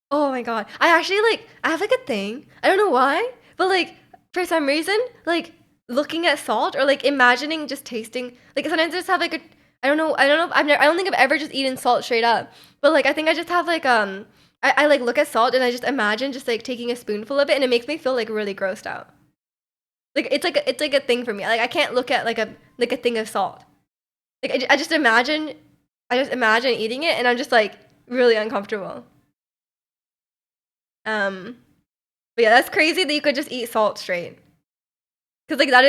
Oh my god. I have like a thing. I don't know why, but like for some reason, like looking at salt or like imagining just tasting, like sometimes I just have like a, I don't know, I don't think I've ever just eaten salt straight up, but like I think I just have like I like look at salt and I just imagine just like taking a spoonful of it and it makes me feel like really grossed out. Like it's like a thing for me. Like I can't look at like a thing of salt. Like I just imagine eating it and I'm just like really uncomfortable. But yeah, that's crazy that you could just eat salt straight. Cause like that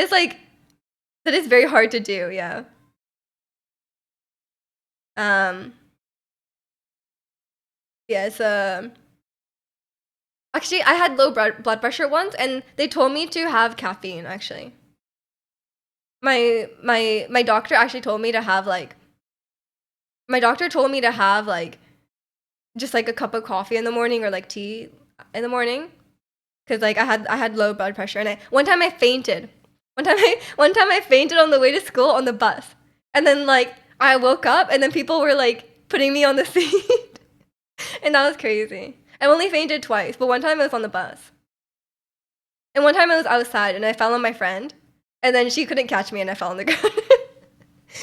is very hard to do, yeah. Yes, actually I had low blood pressure once and they told me to have caffeine actually. My doctor actually told me to have like just like a cup of coffee in the morning or like tea in the morning because like I had low blood pressure and one time I fainted on the way to school on the bus and then like I woke up and then people were like putting me on the seat and that was crazy. I only fainted twice, but one time I was on the bus and one time I was outside and I fell on my friend and then she couldn't catch me and I fell on the ground.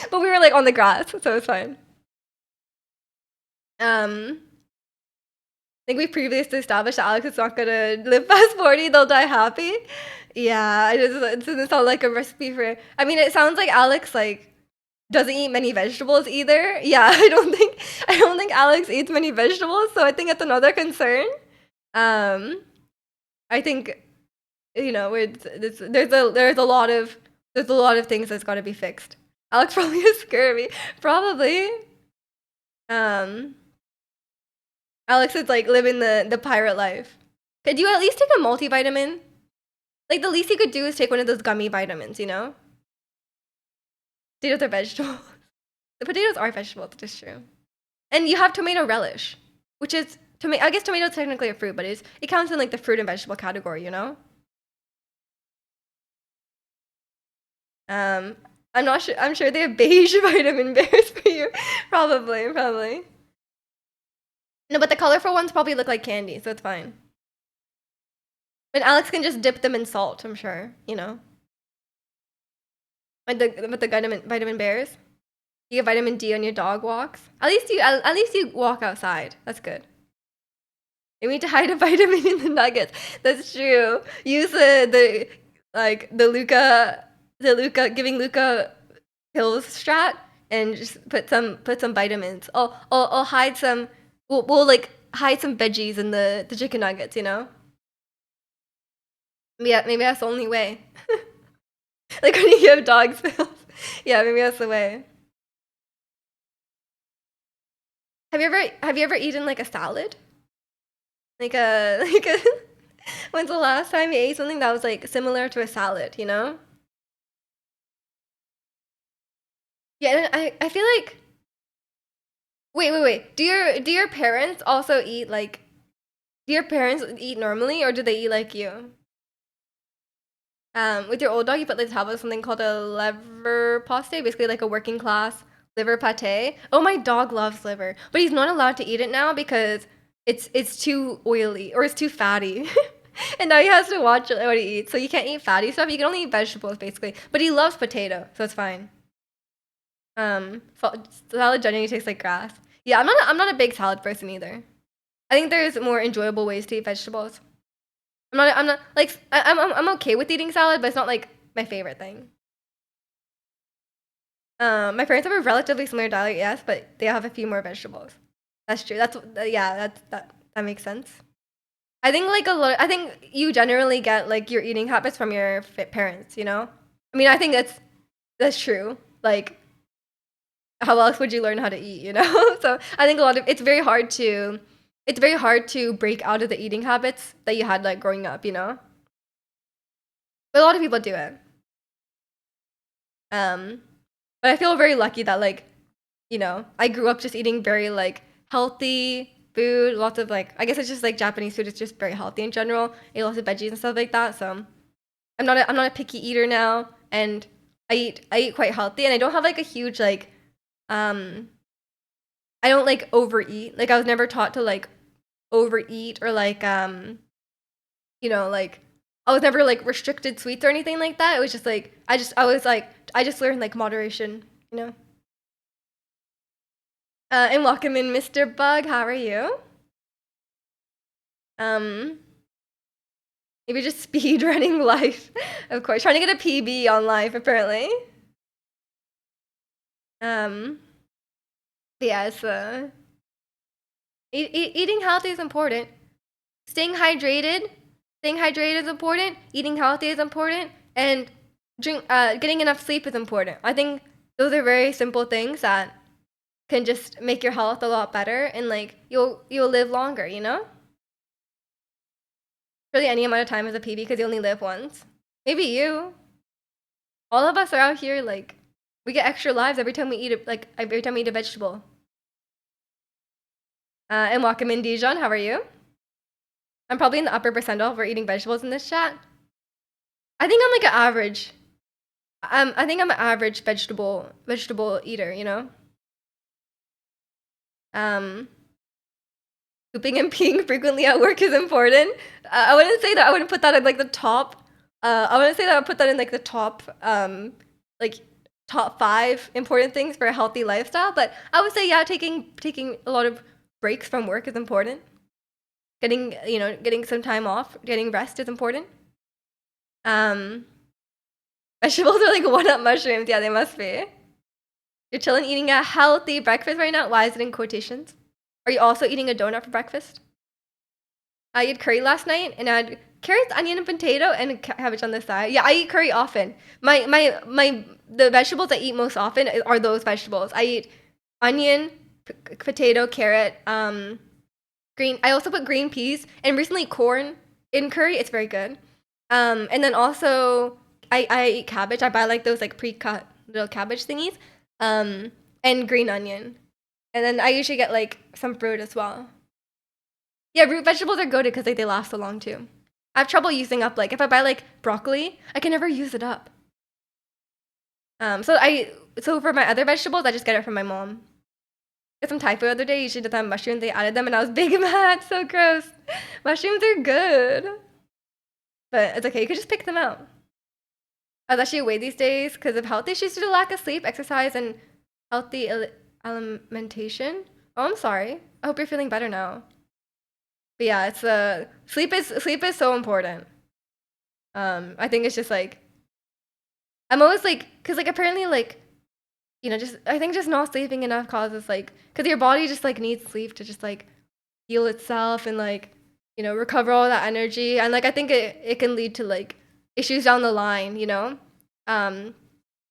But we were like on the grass, so it was fine. I think we previously established that Alex is not gonna live past 40, they'll die happy. Yeah, it doesn't sound like a recipe for, I mean, it sounds like Alex like doesn't eat many vegetables either. Yeah, I don't think Alex eats many vegetables, so I think it's another concern. I think, you know, there's a lot of things that's got to be fixed. Alex probably has scurvy, probably. Alex is like living the pirate life. Could you at least take a multivitamin? Like the least you could do is take one of those gummy vitamins, you know? Potatoes are vegetables. The potatoes are vegetables, that is true. And you have tomato relish, which is I guess tomato is technically a fruit, but it counts in like the fruit and vegetable category, you know? I'm not sure. I'm sure they have beige vitamin bears for you. Probably. No, but the colorful ones probably look like candy, so it's fine. And Alex can just dip them in salt, I'm sure, you know? With the vitamin bears. You get vitamin D on your dog walks. At least you walk outside. That's good. You need to hide a vitamin in the nuggets. That's true. Use the Luca the Luca giving Luca pills strat and just put some vitamins. I'll hide some. We'll like hide some veggies in the chicken nuggets. You know. Yeah, maybe that's the only way. Like when you give dogs pills. Yeah, maybe that's the way. Have you ever eaten like a salad? Like a like a when's the last time you ate something that was like similar to a salad, you know? Yeah, and I feel like wait. Do your parents also eat like do your parents eat normally or do they eat like you? With your old dog, you put like top of something called a liver paste, basically like a working class liver pate. Oh, my dog loves liver, but he's not allowed to eat it now because it's too oily or it's too fatty. And now he has to watch what he eats. So you can't eat fatty stuff. You can only eat vegetables basically. But he loves potato, so it's fine. Salad generally tastes like grass. Yeah, I'm not a big salad person either. I think there's more enjoyable ways to eat vegetables. I'm not like I'm okay with eating salad, but it's not like my favorite thing. My parents have a relatively similar diet, yes, but they have a few more vegetables. That's true. Yeah, that makes sense. I think like a lot. I think you generally get like your eating habits from your parents. You know. I mean, I think that's true. Like, how else would you learn how to eat? You know. So I think a lot of it's very hard to break out of the eating habits that you had like growing up. You know. But a lot of people do it. Um, but I feel very lucky that like, I grew up just eating very like healthy food, lots of like I guess it's just like Japanese food is just very healthy in general. Eat lots of veggies and stuff like that. So I'm not a picky eater now and I eat quite healthy and I don't have like a huge like um I don't like overeat. Like I was never taught to like overeat or like like I was never like restricted sweets or anything like that. It was just like I just learned like moderation, you know. And welcome in, Mr. Bug. How are you? Um, Maybe just speed running life, of course. Trying to get a PB on life, apparently. Um, but yeah, eating healthy is important. Staying hydrated, staying hydrated is important. Eating healthy is important, and getting enough sleep is important. I think those are very simple things that can just make your health a lot better, and like you'll live longer. You know. Really any amount of time as a PB because you only live once. Maybe you. All of us are out here like we get extra lives every time we eat every time we eat a vegetable. And welcome in, Dijon. How are you? I'm probably in the upper percentile for eating vegetables in this chat. I think I'm like an average. I think I'm an average vegetable eater. You know. Um, Pooping and peeing frequently at work is important. I wouldn't say that. I wouldn't put that in like the top. I wouldn't say that. I would put that in like the top. Like top 5 important things for a healthy lifestyle. But I would say yeah, taking a lot of breaks from work is important. Getting some time off, getting rest is important. Um, Vegetables are like one-up mushrooms. Yeah, they must be. You're chilling eating a healthy breakfast right now. Why is it in quotations? Are you also eating a donut for breakfast? I ate curry last night and I had carrots, onion, and potato and cabbage on the side. Yeah, I eat curry often. The vegetables I eat most often are those vegetables. I eat onion, potato, carrot, green. I also put green peas and recently corn in curry. It's very good. And then also I eat cabbage. I buy like those like pre-cut little cabbage thingies. Um, and green onion. And then I usually get like some fruit as well. Yeah, root vegetables are good because like they last so long too. I have trouble using up like if I buy like broccoli, I can never use it up. So for my other vegetables, I just get it from my mom. Got some Thai food the other day. She did that mushrooms. They added them, and I was big mad. So gross. Mushrooms are good, but it's okay. You could just pick them out. I was actually away these days because of health issues due to lack of sleep, exercise, and healthy alimentation. Oh, I'm sorry. I hope you're feeling better now. But yeah, it's sleep is so important. I think it's just like I'm always like, because like apparently like, just I think just not sleeping enough causes like, because your body just like needs sleep to just like heal itself and like, recover all that energy. And like I think it can lead to like issues down the line. Um,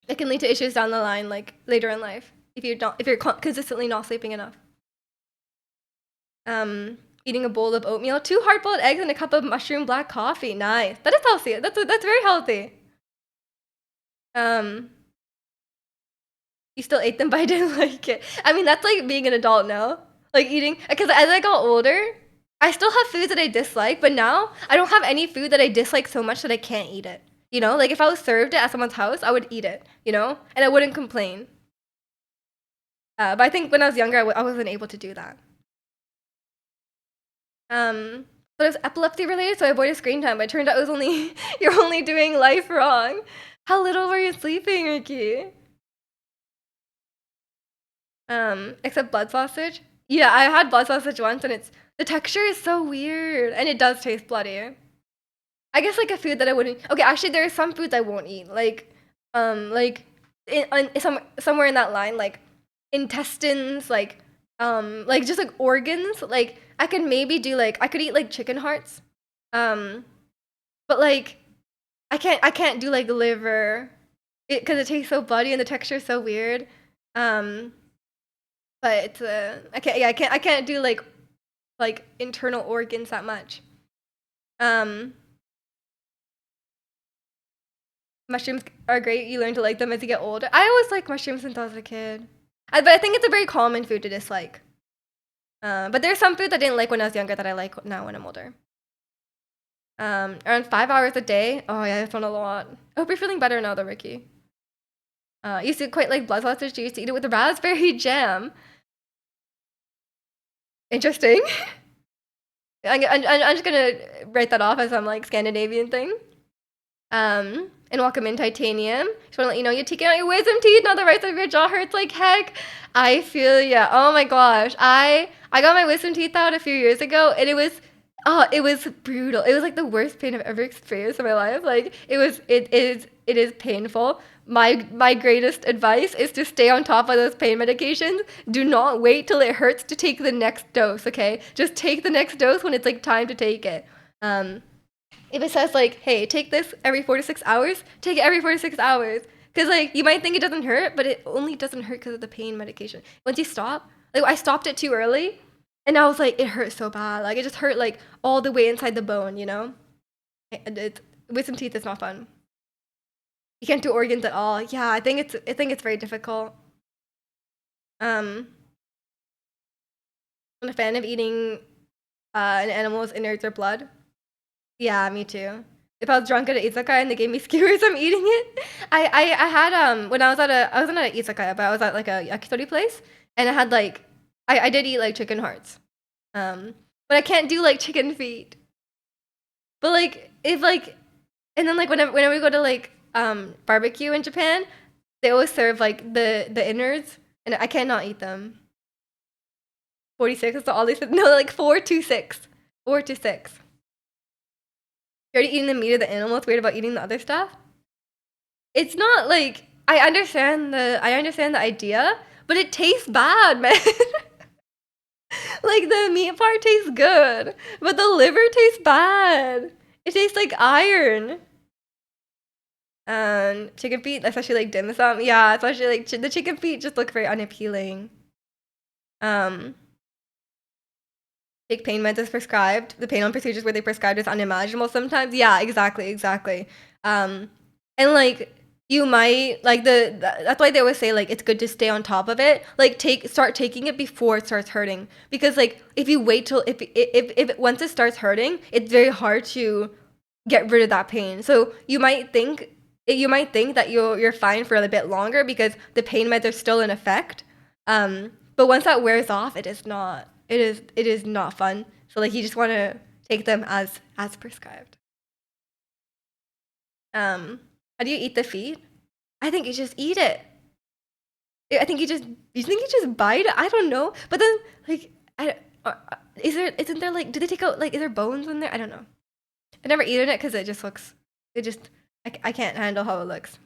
it can lead to issues down the line like later in life if you're consistently not sleeping enough. Eating a bowl of oatmeal, 2 hard-boiled eggs, and a cup of mushroom black coffee. Nice. That is healthy. That's very healthy. Um, you still ate them, but I didn't like it. I mean, that's like being an adult now. Like eating, because as I got older, I still have foods that I dislike, but now I don't have any food that I dislike so much that I can't eat it. Like if I was served it at someone's house, I would eat it. And I wouldn't complain. But I think when I was younger, I wasn't able to do that. But it was epilepsy related, so I avoided screen time. But it turned out it was only you're only doing life wrong. How little were you sleeping, Ricky? Except blood sausage. Yeah, I had blood sausage once, and the texture is so weird, and it does taste bloody. I guess like a food that I wouldn't. Okay, actually, there are some foods I won't eat, like somewhere in that line, like intestines, like just like organs. Like I could maybe do I could eat like chicken hearts, but like I can't do like liver, because it tastes so bloody and the texture is so weird. Um, but I can't do like internal organs that much. Um, Mushrooms are great. You learn to like them as you get older. I always liked mushrooms since I was a kid. But I think it's a very common food to dislike. But there's some foods I didn't like when I was younger that I like now when I'm older. Around 5 hours a day. Oh yeah, that's not a lot. I hope you're feeling better now though, Ricky. You used to quite like blood sausage. You used to eat it with raspberry jam. Interesting. I'm just gonna write that off as some like Scandinavian thing. And welcome in titanium. Just want to let you know you're taking out your wisdom teeth. Now the right side of your jaw hurts like heck. I feel ya. Oh my gosh. I got my wisdom teeth out a few years ago, and it was brutal. It was like the worst pain I've ever experienced in my life. Like it is painful. My greatest advice is to stay on top of those pain medications. Do not wait till it hurts to take the next dose, okay? Just take the next dose when it's like time to take it. If it says like, hey, take this every 4 to 6 hours, take it every 4 to 6 hours. Because like you might think it doesn't hurt, but it only doesn't hurt because of the pain medication. Once you stop, like I stopped it too early, and I was like, it hurt so bad. Like it just hurt like all the way inside the bone. With some teeth, it's not fun. You can't do organs at all. Yeah, I think it's very difficult. Um, I'm a fan of eating an animal's innards or blood. Yeah, me too. If I was drunk at an izakaya and they gave me skewers, I'm eating it. I had when I wasn't at an izakaya, but I was at like a yakitori place, and I had like I did eat like chicken hearts, but I can't do like chicken feet. But like if like and then like whenever we go to like barbecue in Japan, they always serve like the innards, and I cannot eat them. 46 is all they said. No, like 4 to 6, 4 to 6. You're already eating the meat of the animal. It's weird about eating the other stuff. It's not like I understand the idea, but it tastes bad, man. Like the meat part tastes good, but the liver tastes bad. It tastes like iron. Chicken feet, especially like dim sum. Yeah, especially like the chicken feet just look very unappealing. Um, Take pain meds as prescribed. The pain on procedures where they prescribed is unimaginable sometimes. Yeah, exactly. And like you might like that's why they always say like it's good to stay on top of it. Like start taking it before it starts hurting, because like if you wait till if once it starts hurting, it's very hard to get rid of that pain. So you might think that you're fine for a bit longer because the pain meds are still in effect. But once that wears off, it is not. It is not fun. So like you just want to take them as prescribed. How do you eat the feet? I think you just eat it. I think you just bite it. I don't know. But then like isn't there like do they take out like is there bones in there? I don't know. I've never eaten it because it just looks I can't handle how it looks.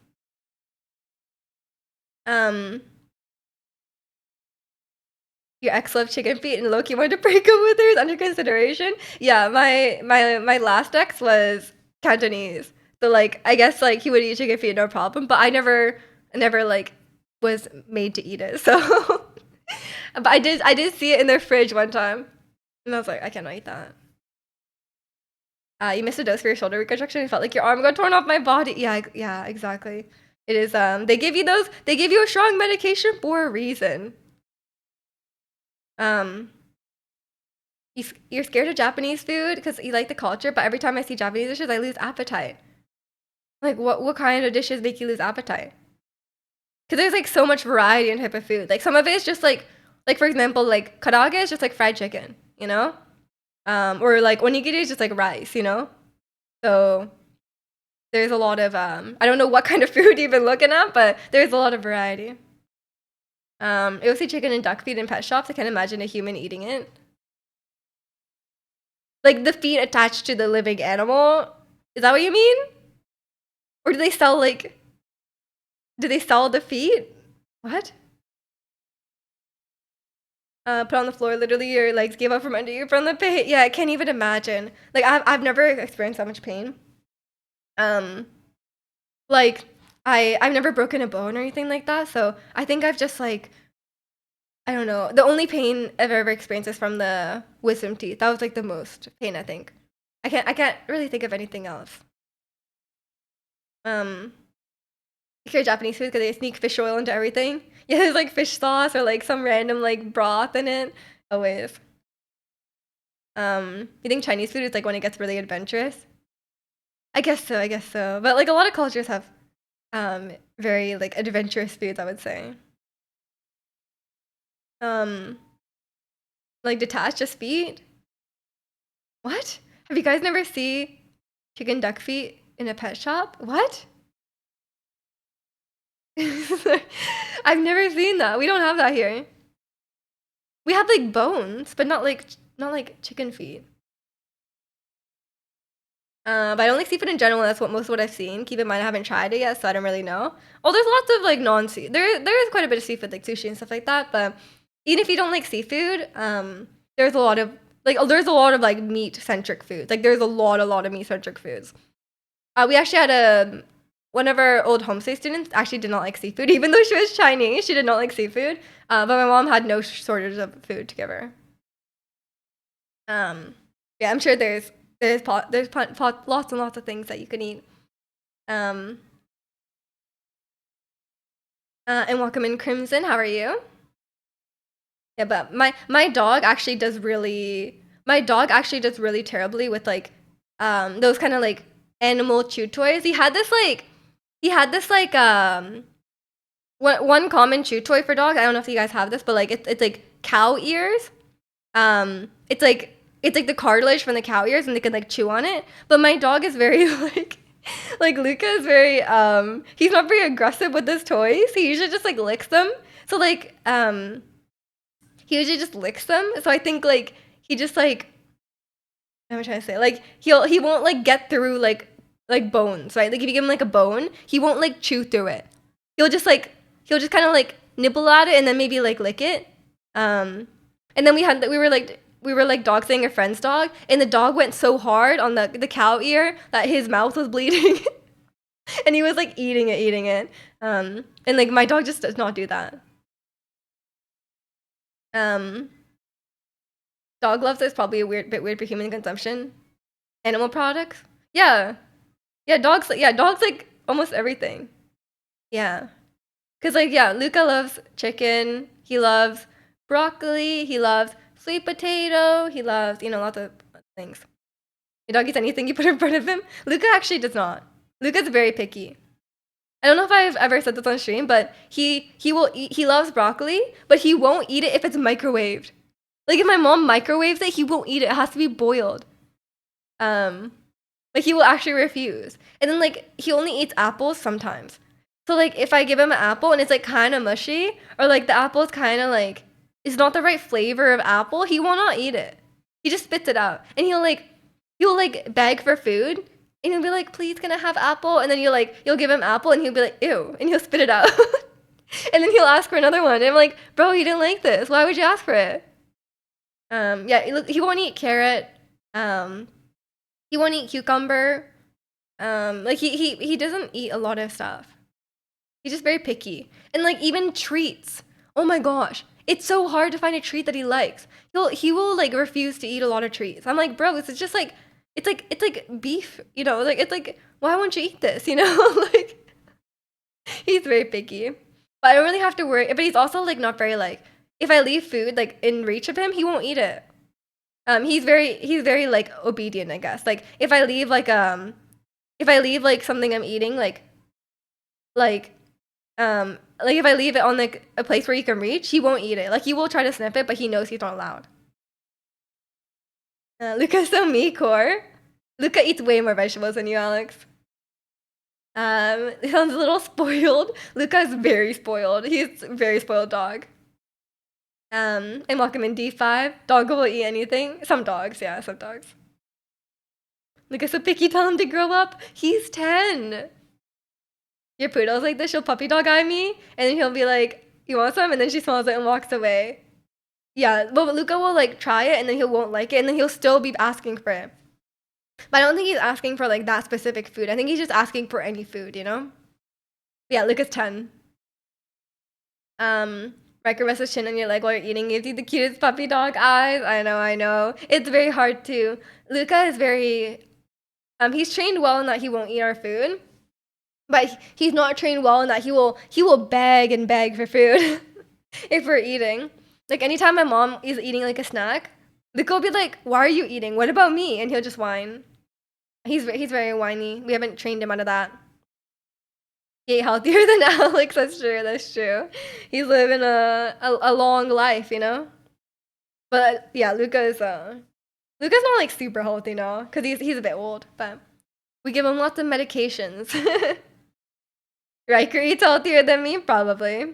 Um, your ex loved chicken feet and Loki wanted to break up with her is under consideration. Yeah, my last ex was Cantonese. So like I guess like he would eat chicken feet no problem, but I never like was made to eat it. So but I did see it in their fridge one time. And I was like, I cannot eat that. You missed a dose for your shoulder reconstruction. It felt like your arm got torn off my body. Yeah, yeah, exactly. It is they give you those, they give you a strong medication for a reason. Um you're scared of Japanese food because you like the culture, but every time I see Japanese dishes, I lose appetite. Like, what kind of dishes make you lose appetite? Because there's like so much variety in type of food. Like some of it is just like for example, like karaage is just like fried chicken, you know, or like onigiri is just like rice, you know. So there's a lot of I don't know what kind of food you've been looking at, but there's a lot of variety. You'll see chicken and duck feet in pet shops. I can't imagine a human eating it. Like the feet attached to the living animal. Is that what you mean? Or do they sell like? Do they sell the feet? What? Put on the floor. Literally, your legs gave up from under you from the pain. Yeah, I can't even imagine. Like I've never experienced that much pain. Um, like I've never broken a bone or anything like that. So I think I've just like I don't know. The only pain I've ever experienced is from the wisdom teeth. That was like the most pain I think. I can't really think of anything else. Um, if you're Japanese food because they sneak fish oil into everything. Yeah, there's like fish sauce or like some random like broth in it. Always. You think Chinese food is like when it gets really adventurous? I guess so. I guess so. But like a lot of cultures have very like adventurous foods. I would say. Um, like detached just feet. What? Have you guys never see chicken duck feet in a pet shop? What? I've never seen that. We don't have that here. We have like bones, but not like chicken feet. But I don't like seafood in general. That's what I've seen. Keep in mind, I haven't tried it yet, so I don't really know. Oh, there's lots of like non-sea. There is quite a bit of seafood, like sushi and stuff like that. But even if you don't like seafood, there's a lot of there's a lot of like meat centric foods. Like there's a lot of meat centric foods. We actually had one of our old homestay students actually did not like seafood, even though she was Chinese. She did not like seafood. But my mom had no shortage of food to give her. Um, yeah, I'm sure lots and lots of things that you can eat. Um, and welcome in Crimson. How are you? Yeah, but my dog actually does really terribly with like those kind of like animal chew toys. He had this like one common chew toy for dogs. I don't know if you guys have this, but like it's like cow ears. It's like the cartilage from the cow ears, and they can like chew on it. But my dog is very like Luca is very he's not very aggressive with his toys. He usually just like licks them. So like he usually just licks them. So I think like he just like what am I trying to say? Like he won't like get through like bones, right? Like if you give him like a bone, he won't like chew through it. He'll just kind of like nibble at it and then maybe like lick it. And then we were like dog sitting a friend's dog, and the dog went so hard on the cow ear that his mouth was bleeding, and he was like eating it. And like my dog just does not do that. Um, dog gloves is probably a bit weird for human consumption. Animal products, yeah, yeah, dogs like almost everything. Yeah, cause like yeah, Luca loves chicken. He loves broccoli. He loves sweet potato. He loves lots of things. Your dog eats anything you put in front of him. Luca actually does not. Luca's very picky. I don't know if I've ever said this on stream, but he loves broccoli, but he won't eat it if it's microwaved. Like if my mom microwaves it, he won't eat it. It has to be boiled. Um, like he will actually refuse. And then like he only eats apples sometimes. So like if I give him an apple and it's like kind of mushy, or like the apple is kind of like it's not the right flavor of apple, he will not eat it. He just spits it out, and he'll beg for food, and he'll be like, "Please, can I have apple?" And then you'll give him apple, and he'll be like, "Ew," and he'll spit it out. And then he'll ask for another one. And I'm like, bro, you didn't like this. Why would you ask for it? Yeah, look, he won't eat carrot. Um, he won't eat cucumber. Like he doesn't eat a lot of stuff. He's just very picky. And like even treats. Oh my gosh. It's so hard to find a treat that he likes. He will like refuse to eat a lot of treats. I'm like, bro, this is just like it's like beef, you know, like it's like why won't you eat this, you know? Like he's very picky. But I don't really have to worry. But he's also like not very like if I leave food like in reach of him, he won't eat it. He's very like obedient, I guess. Like if I leave like something I'm eating like like if I leave it on like a place where he can reach, he won't eat it. Like he will try to sniff it, but he knows he's not allowed. Luca's so me core. Luca eats way more vegetables than you, Alex. He sounds a little spoiled. Luca's very spoiled. He's a very spoiled dog. And welcome in D5. Dog will eat anything. Some dogs, yeah, some dogs. Luca's so picky. Tell him to grow up. He's 10. Your poodle's like this. She'll puppy dog eye me, and then he'll be like, "You want some?" And then she smells it and walks away. Yeah, but Luca will like try it, and then he won't like it, and then he'll still be asking for it. But I don't think he's asking for like that specific food. I think he's just asking for any food, you know? Yeah, Luca's 10. Riker rests his chin on your leg while you're eating. Gives you the cutest puppy dog eyes. I know. It's very hard to. Luca is very. He's trained well in that he won't eat our food, but he's not trained well in that he will beg and beg for food if we're eating. Like anytime my mom is eating like a snack, Luca will be like, "Why are you eating? What about me?" And he'll just whine. He's very whiny. We haven't trained him out of that. He ate healthier than Alex. That's true. That's true. He's living a long life, you know. But yeah, Luca's not like super healthy now because he's a bit old. But we give him lots of medications. Riker eats healthier than me, probably.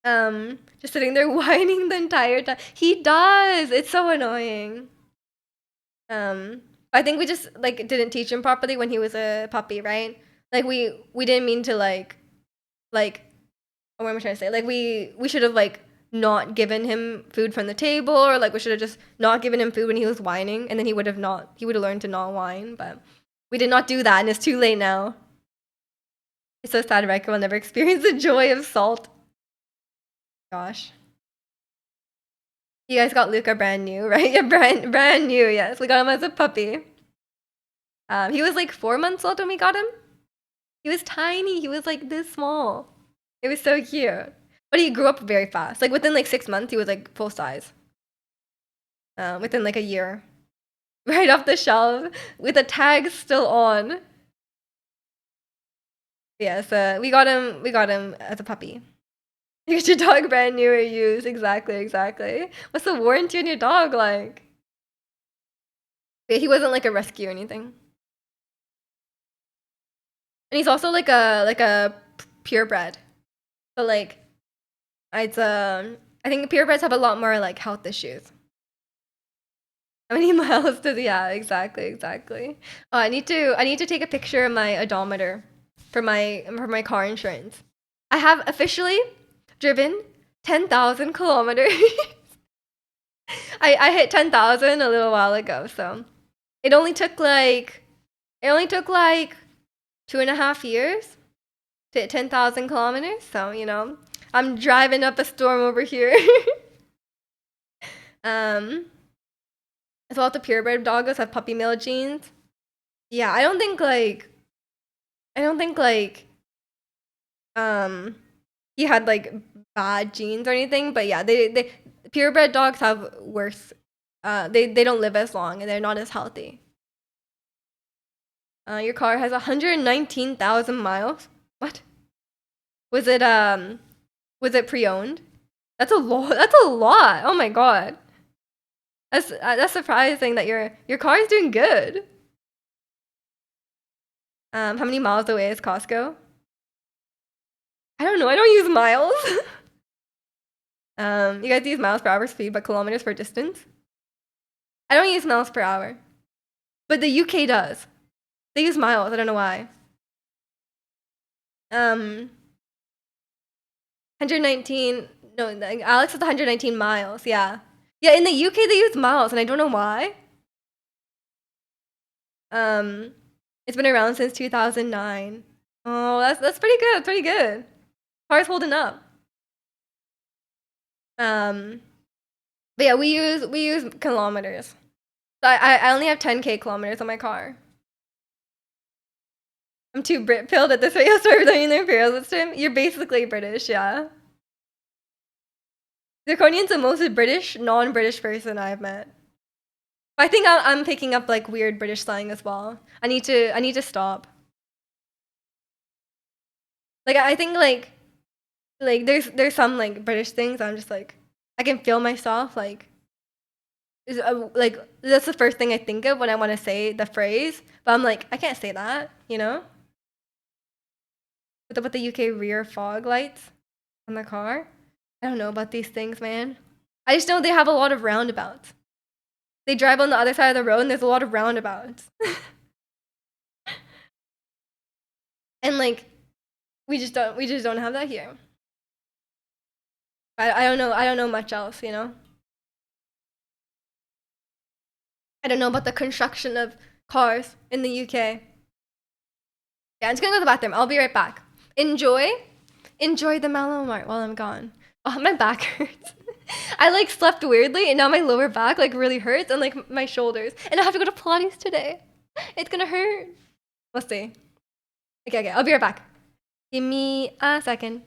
Just sitting there whining the entire time. He does. It's so annoying. I think we just like didn't teach him properly when he was a puppy, right? Like we didn't mean to like what am I trying to say? Like we should have like not given him food from the table, or like we should have just not given him food when he was whining, and then he would have learned to not whine. But we did not do that, and it's too late now. It's so sad Riker will never experience the joy of salt. Gosh. You guys got Luca brand new, right? Yeah, brand new, yes. We got him as a puppy. He was like 4 months old when we got him. He was tiny. He was like this small. It was so cute. But he grew up very fast. Like within like 6 months, he was like full size. Within like a year. Right off the shelf with the tag still on. Yes, we got him as a puppy. You get your dog brand new or used. Exactly. What's the warranty on your dog like? Yeah, he wasn't like a rescue or anything. And he's also like a purebred. But like it's I think purebreds have a lot more like health issues. How many miles does he have? Exactly. Oh, I need to take a picture of my odometer for my car insurance. I have officially driven 10,000 kilometers. I hit 10,000 a little while ago, so it only took like 2.5 years to hit 10,000 kilometers. So you know, I'm driving up a storm over here. As well, the purebred doggos have puppy mill genes. Yeah, I don't think he had like bad genes or anything, but yeah, they purebred dogs have worse. They don't live as long and they're not as healthy. Your car has 119,000 miles. What? Was it pre-owned? That's a lot. That's a lot. Oh my god. That's surprising that your car is doing good. How many miles away is Costco? I don't know. I don't use miles. You guys use miles per hour speed, but kilometers for distance. I don't use miles per hour, but the UK does. They use miles. I don't know why. 119. No, like, Alex is 119 miles. Yeah. Yeah, in the UK they use miles, and I don't know why. Um, it's been around since 2009. Oh, that's pretty good. Pretty good. Car's holding up. Um, but yeah, we use kilometers. So I only have 10K kilometers on my car. I'm too Brit pilled at this radio store playing the Imperial system. You're basically British, yeah. Zirconian's the most British, non-British person I've met. I think I'm picking up like weird British slang as well. I need to stop. Like I think like there's some like British things I'm just like I can feel myself like that's the first thing I think of when I want to say the phrase, but I'm like I can't say that, you know? With the UK rear fog lights on the car. I don't know about these things, man. I just know they have a lot of roundabouts. They drive on the other side of the road and there's a lot of roundabouts. And like we just don't have that here. I don't know much else, you know? I don't know about the construction of cars in the UK. Yeah, I'm just gonna go to the bathroom. I'll be right back. Enjoy the Mallow Mart while I'm gone. Oh, my back hurts. I like slept weirdly and now my lower back like really hurts and like my shoulders. And I have to go to Pilates today. It's gonna hurt. Let's see. Okay, I'll be right back. Give me a second.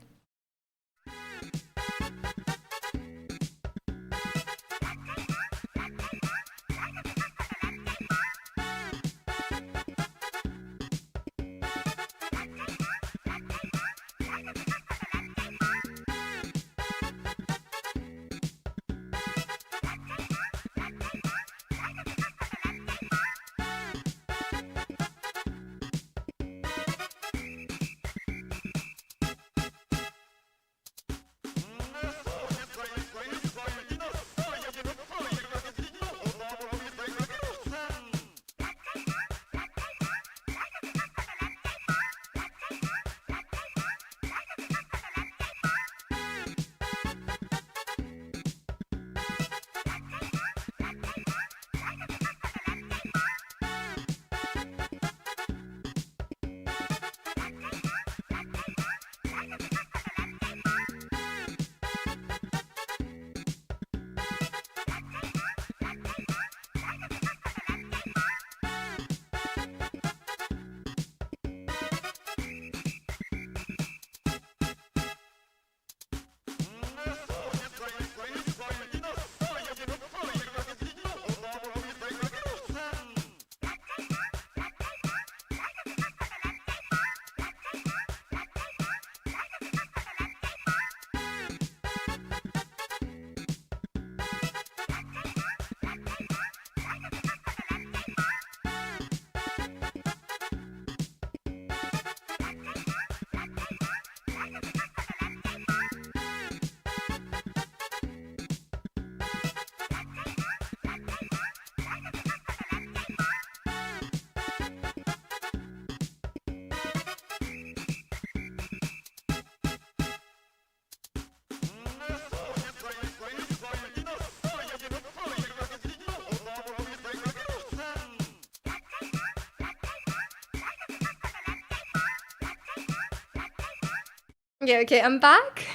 Yeah, okay, I'm back.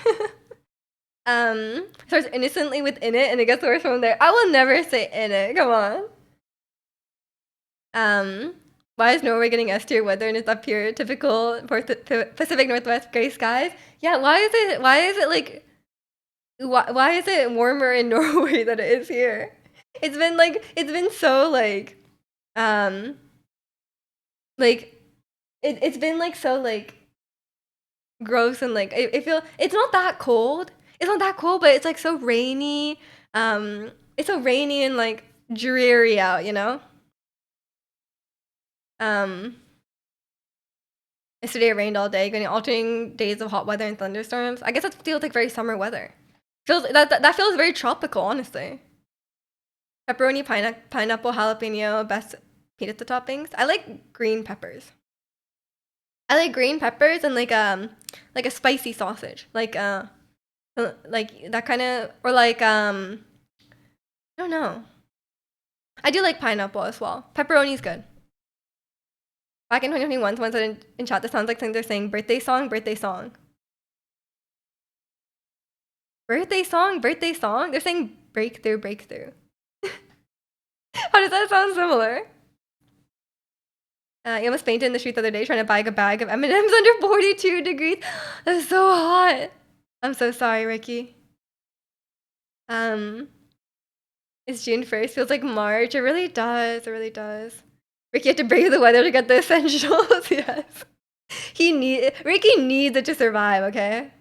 Starts innocently with in it and it gets worse from there. I will never say in it. Come on. Why is Norway getting S tier weather and it's up here typical for Pacific Northwest gray skies? Yeah, why is it like why is it warmer in Norway than it is here? It's been so um like it's been like so like gross and like I feel it's not that cold. It's not that cold, but it's like so rainy. It's so rainy and like dreary out, you know? Um Yesterday it rained all day, getting alternating days of hot weather and thunderstorms. I guess that feels like very summer weather. That feels very tropical, honestly. Pepperoni, pineapple, jalapeno, best pizza toppings. I like green peppers. I like green peppers and like a spicy sausage. Like Like that kind of, or like I don't know. I do like pineapple as well. Pepperoni's good. Back in 2021, someone said in chat, this sounds like something they're saying birthday song, birthday song. Birthday song, birthday song? They're saying breakthrough, breakthrough. How does that sound similar? You almost fainted in the street the other day trying to buy a bag of M&Ms under 42 degrees. That's so hot. I'm so sorry, Ricky. It's June 1st. Feels like March. It really does. It really does. Ricky had to brave the weather to get the essentials. Yes. Ricky needs it to survive, okay?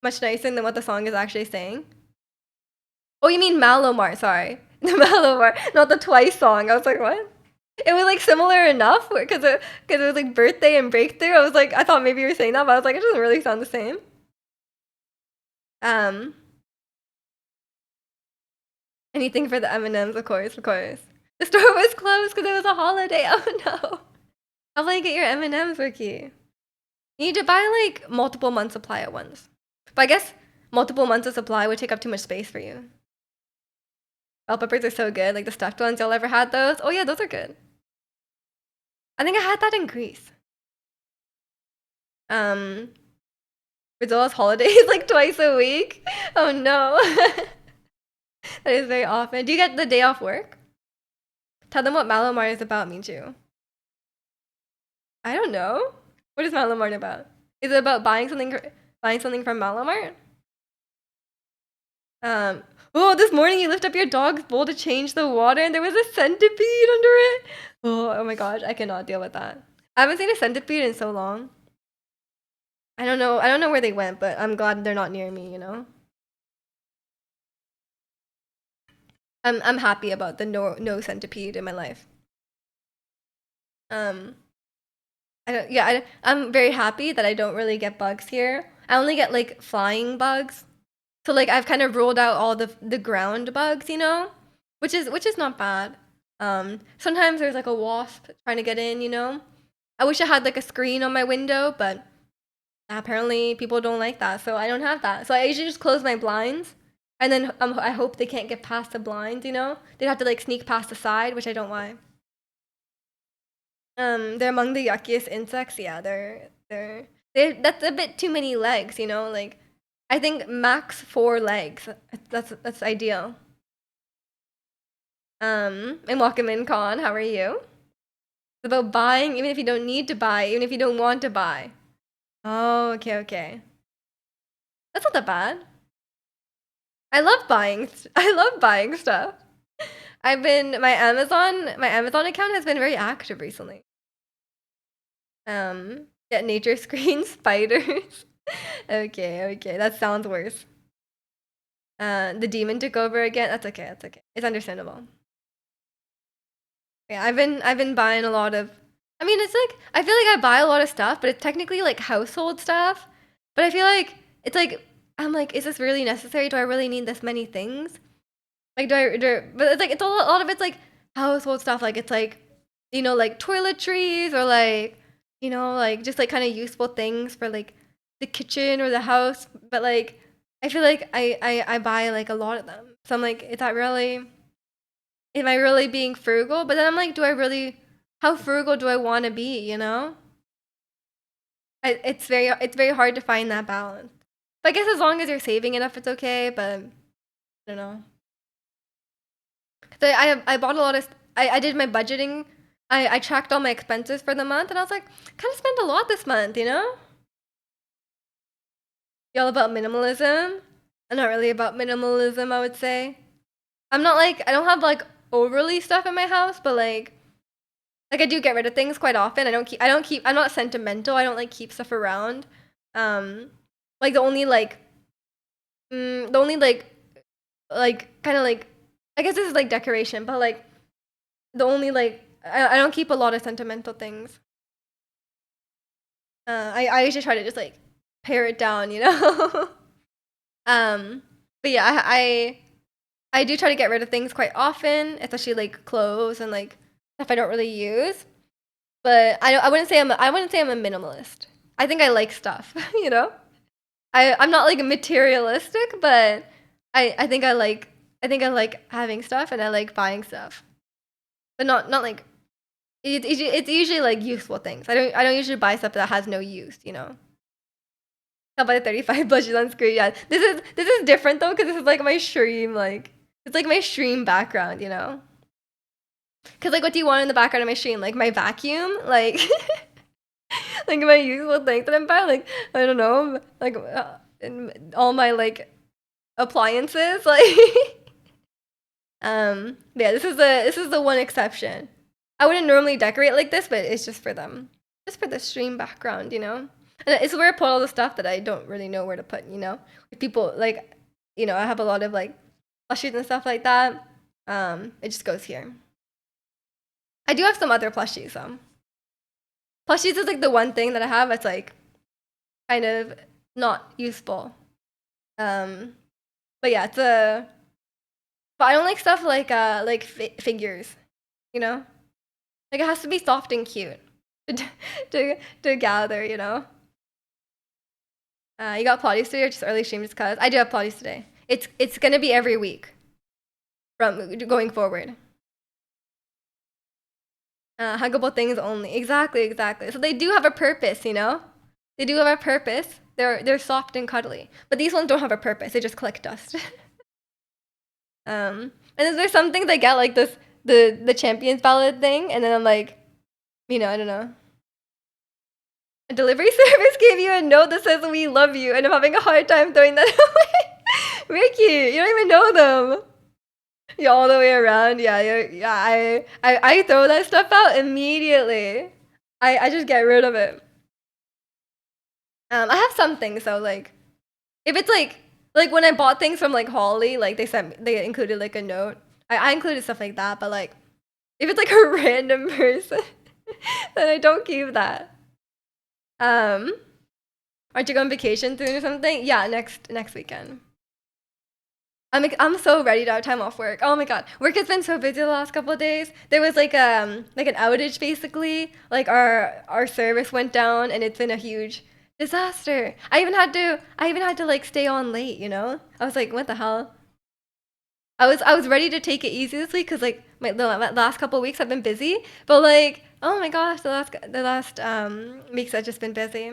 Much nicer than what the song is actually saying. Oh, you mean Malomar, sorry. The Malomar, not the Twice song. I was like, what? It was like similar enough because it was like birthday and breakthrough. I was like, I thought maybe you were saying that, but I was like, it doesn't really sound the same. Anything for the M&Ms, of course, of course. The store was closed because it was a holiday. Oh no. How will you get your M&Ms, Ricky? You need to buy like multiple months supply at once. But I guess multiple months of supply would take up too much space for you. Bell peppers are so good, like the stuffed ones. Y'all ever had those? Oh yeah, those are good. I think I had that in Greece. Brazil's holidays like twice a week. Oh no. That is very often. Do you get the day off work? Tell them what Malamar is about, Minju. I don't know. What is Malamart about? Is it about buying something from Malamart? Oh, this morning you lift up your dog's bowl to change the water and there was a centipede under it. Oh my gosh, I cannot deal with that. I haven't seen a centipede in so long. I don't know where they went, but I'm glad they're not near me, you know? I'm happy about the no centipede in my life. I'm very happy that I don't really get bugs here. I only get like flying bugs. So like I've kind of ruled out all the ground bugs, you know? Which is not bad. Sometimes there's like a wasp trying to get in, you know? I wish I had like a screen on my window, but apparently people don't like that, so I don't have that. So I usually just close my blinds, and then I hope they can't get past the blinds, you know? They'd have to like sneak past the side, which I don't want. They're among the yuckiest insects. Yeah, that's a bit too many legs, you know? Like, I think max 4 legs. That's ideal. I'm welcome in, Con. How are you? It's about buying, even if you don't need to buy, even if you don't want to buy. Oh, okay. That's not that bad. I love buying. I love buying stuff. My Amazon account has been very active recently. Get nature screen spiders. Okay, that sounds worse. The demon took over again. That's okay. It's understandable. Yeah, I've been buying a lot of. I mean, it's like I feel like I buy a lot of stuff, but it's technically like household stuff. But I feel like it's like I'm like, is this really necessary? Do I really need this many things? Like, but it's like it's a lot of it's like household stuff. Like it's like, you know, like toiletries or like, you know, like just like kind of useful things for like the kitchen or the house. But like, I feel like I buy like a lot of them. So I'm like, am I really being frugal? But then I'm like, how frugal do I want to be? You know, it's very hard to find that balance. But I guess as long as you're saving enough, it's okay. But I don't know. So I bought a lot of. I did my budgeting. I tracked all my expenses for the month, and I was like, kind of spent a lot this month, you know. You all about minimalism? I'm not really about minimalism, I would say. I'm not like I don't have like overly stuff in my house, but like I do get rid of things quite often. I'm not sentimental. I don't like keep stuff around. Like the only like kind of like I guess this is like decoration, but like the only like I don't keep a lot of sentimental things. I usually try to just like pare it down, you know. But yeah, I do try to get rid of things quite often, especially like clothes and like stuff I don't really use. But I wouldn't say I'm a minimalist. I think I like stuff, you know? I'm not like materialistic, but I think I like having stuff and I like buying stuff. But not like it's usually like useful things. I don't usually buy stuff that has no use, you know. How about the 35 blushes on screen? Yeah, this is different though because this is like my stream, like it's like my stream background, you know. Because like, what do you want in the background of my stream? Like my vacuum, like like my useful things that I'm buying, like I don't know, like all my like appliances, like yeah, this is the one exception. I wouldn't normally decorate like this, but it's just for them. Just for the stream background, you know? And it's where I put all the stuff that I don't really know where to put, you know? If people like, you know, I have a lot of like plushies and stuff like that. It just goes here. I do have some other plushies though. Plushies is like the one thing that I have that's like kind of not useful. But yeah, it's a. But I don't like stuff like figures, you know. Like it has to be soft and cute to gather, you know. You got Pilates today or just early stream just cause? I do have Pilates today. It's gonna be every week from going forward. Huggable things only. Exactly. So they do have a purpose, you know. They do have a purpose. They're soft and cuddly, but these ones don't have a purpose. They just collect dust. And is there some things I get like this the champions ballad thing, and then I'm like, you know, I don't know. A delivery service gave you a note that says "We love you," and I'm having a hard time throwing that away. Ricky, you don't even know them. Yeah, all the way around. Yeah, yeah. I throw that stuff out immediately. I just get rid of it. I have some things though, like if it's like when I bought things from like Holly, like they included like a note. I included stuff like that, but like if it's like a random person, then I don't keep that. Aren't you going on vacation soon or something? Yeah, next weekend. I'm so ready to have time off work. Oh my god, work has been so busy the last couple of days. There was like an outage basically. Like our service went down and it's been a huge disaster. I even had to like stay on late. You know, I was like, what the hell? I was ready to take it easy this week because like the last couple of weeks I've been busy, but like oh my gosh, the last weeks I've just been busy.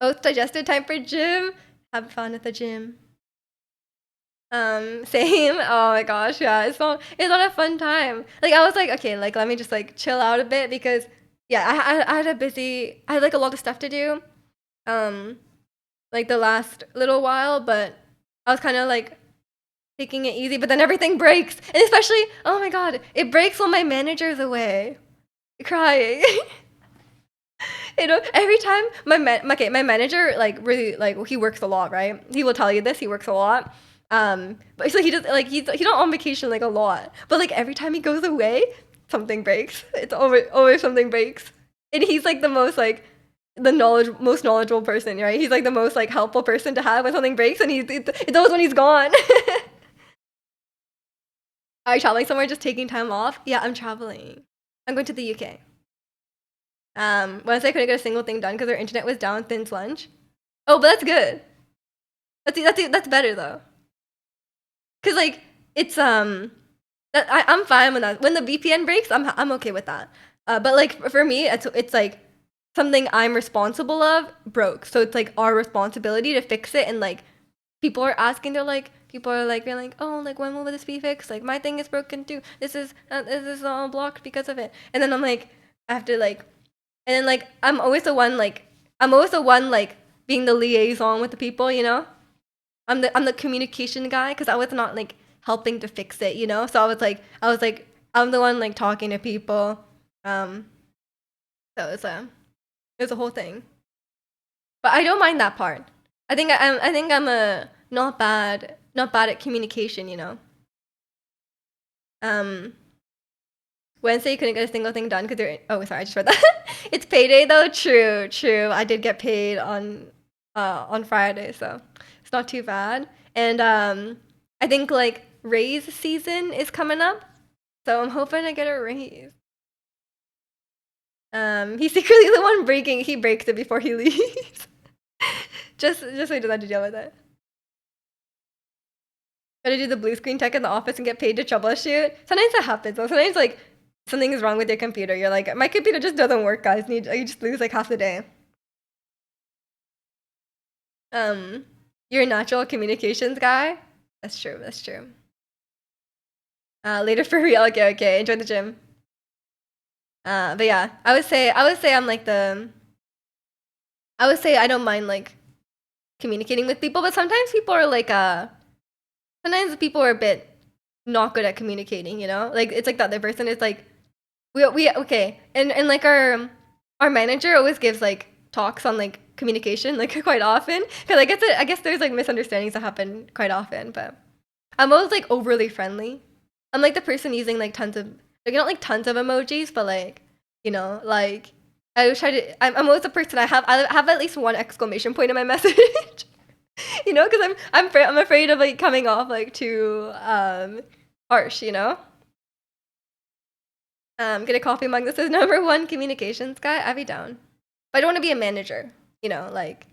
Oh, it's digested time for gym. Have fun at the gym. Same. Oh my gosh, yeah. It's not a fun time. Like I was like, okay, like let me just like chill out a bit because yeah, I had like a lot of stuff to do. Um, like the last little while, but I was kind of like taking it easy, but then everything breaks. And especially, oh my god, it breaks when my manager's away. Crying. You know, every time my manager like really like he works a lot, right? He will tell you this. He works a lot. But so he does like he's not on vacation like a lot, but like every time he goes away, something breaks. It's always something breaks, and he's like the most like the most knowledgeable person, right? He's like the most like helpful person to have when something breaks, and it's always when he's gone. Are you traveling somewhere? Just taking time off? Yeah, I'm traveling. I'm going to the UK. Wednesday I couldn't get a single thing done because our internet was down since lunch. Oh, but that's good. That's better though. Cause like it's I'm fine with that. When the VPN breaks, I'm okay with that. But like for me, it's like something I'm responsible of broke. So it's like our responsibility to fix it. And like people are like being like, oh, like when will this be fixed? Like my thing is broken too. This is all blocked because of it. And then I'm like, I have to like, and then like I'm always the one like being the liaison with the people, you know. I'm the communication guy because I was not like helping to fix it, you know. So I was like I'm the one like talking to people. Um, so it was a whole thing. But I don't mind that part. I think I'm a not bad at communication, you know. Um, Wednesday you couldn't get a single thing done because you're oh sorry I just read that. It's payday though. True. I did get paid on Friday, so it's not too bad. And I think like raise season is coming up, so I'm hoping I get a raise. He's secretly the one breaking. He breaks it before he leaves. just so he doesn't have to deal with it. Gotta do the blue screen tech in the office and get paid to troubleshoot. Sometimes that happens though. Sometimes like something is wrong with your computer. You're like, my computer just doesn't work, guys. You just lose like half the day. You're a natural communications guy. That's true. That's true. Later for real. Okay, okay. Enjoy the gym. But yeah, I would say I'm like the. I would say I don't mind like communicating with people, but sometimes people are like sometimes people are a bit not good at communicating. You know, like it's like the other person is like, we okay, and like our manager always gives like talks on like communication like quite often because I guess there's like misunderstandings that happen quite often, but I'm always like overly friendly. I'm like the person using like tons of like not like tons of emojis, but like you know like I always try to. I'm always the person I have at least one exclamation point in my message. You know, because I'm afraid of like coming off like too harsh. You know. Get a coffee mug that says number one communications guy. I'd be down. But I don't want to be a manager. You know, like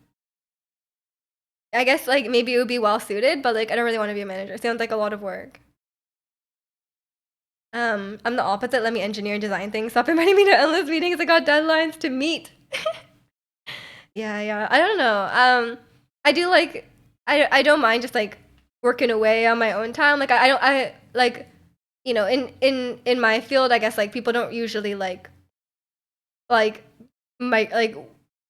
I guess like maybe it would be well suited, but like I don't really want to be a manager. It sounds like a lot of work. I'm the opposite. Let me engineer and design things. Stop inviting me to endless meetings. I got deadlines to meet. Yeah, yeah. I don't know. I do like I don't mind just like working away on my own time. Like I don't I like you know in my field I guess like people don't usually like like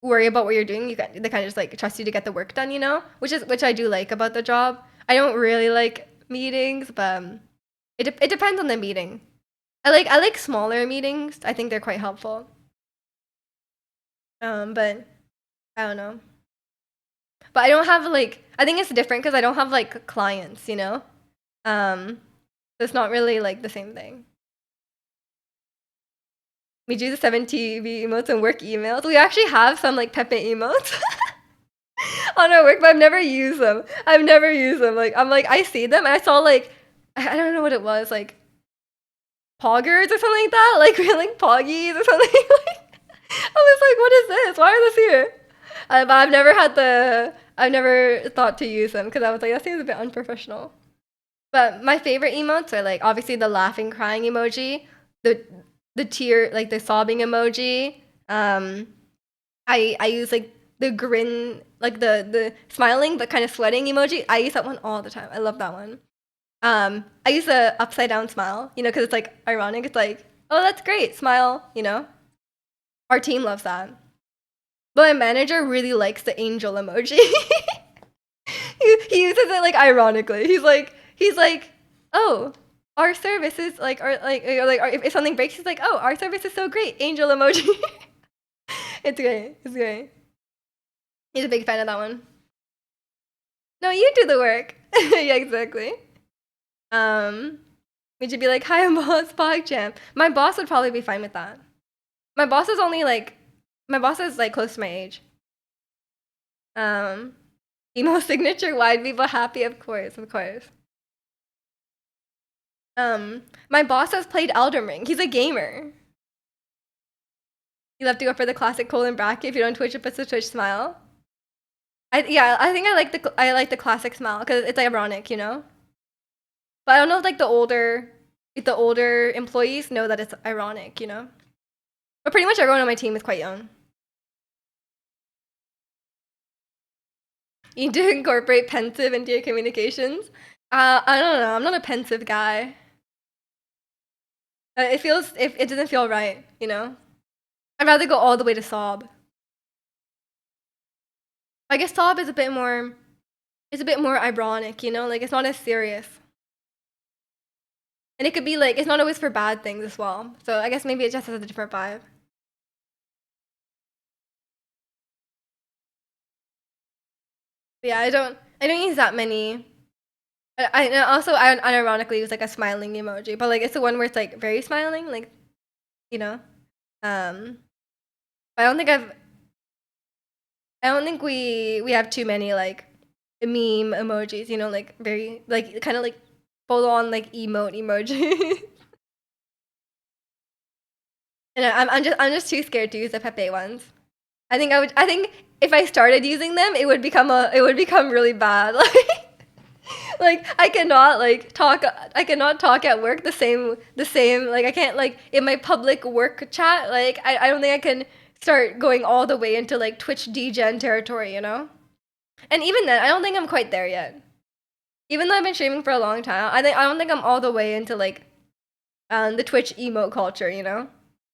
worry about what you're doing. They kind of just like trust you to get the work done. You know, which I do like about the job. I don't really like meetings, but it depends on the meeting. I like smaller meetings. I think they're quite helpful. But I don't know. But I don't have like I think it's different because I don't have like clients, you know. So it's not really like the same thing. We do the 7 TV emotes and work emails. We actually have some like Pepe emotes on our work, but I've never used them. I've never used them. Like I'm like I see them and I saw like I don't know what it was like poggers or something like that. Like like poggies or something. Like I was like, what is this? Why are this here? But I've never thought to use them because I was like, that seems a bit unprofessional. But my favorite emotes are like obviously the laughing, crying emoji, the tear, like the sobbing emoji. I use like the grin, like the smiling but kind of sweating emoji. I use that one all the time. I love that one. I use the upside down smile, you know, because it's like ironic. It's like, oh, that's great, smile, you know. Our team loves that. But my manager really likes the angel emoji. He uses it like ironically. He's like, oh, our service is like, or if something breaks, he's like, oh, our service is so great, angel emoji. It's great. It's great. He's a big fan of that one. No, you do the work. Yeah, exactly. Um, we should be like, hi, boss, PogChamp. My boss would probably be fine with that. My boss is only like, my boss is like close to my age. Emo signature wide people happy, of course, of course. My boss has played Elden Ring. He's a gamer. You have to go for the classic colon bracket. If you don't Twitch, it puts a Twitch smile. Yeah, I think I like the classic smile because it's ironic, you know. But I don't know if the older employees know that it's ironic, you know. But pretty much everyone on my team is quite young. You need to incorporate pensive into your communications. I don't know. I'm not a pensive guy. It doesn't feel right, you know. I'd rather go all the way to sob. I guess sob is a bit more. It's a bit more ironic, you know. Like it's not as serious, and it could be like it's not always for bad things as well. So I guess maybe it just has a different vibe. But yeah, I don't use that many. I also I unironically use like a smiling emoji, but like it's the one where it's like very smiling, like you know. Um, I don't think I don't think we have too many like meme emojis, you know, like very like kind of like full on like emote emoji. And I'm just too scared to use the Pepe ones. I think if I started using them, it would become really bad. Like I cannot talk at work the same like I can't like in my public work chat, like I don't think I can start going all the way into like Twitch degen territory, you know? And even then, I don't think I'm quite there yet. Even though I've been streaming for a long time, I don't think I'm all the way into like the Twitch emote culture, you know?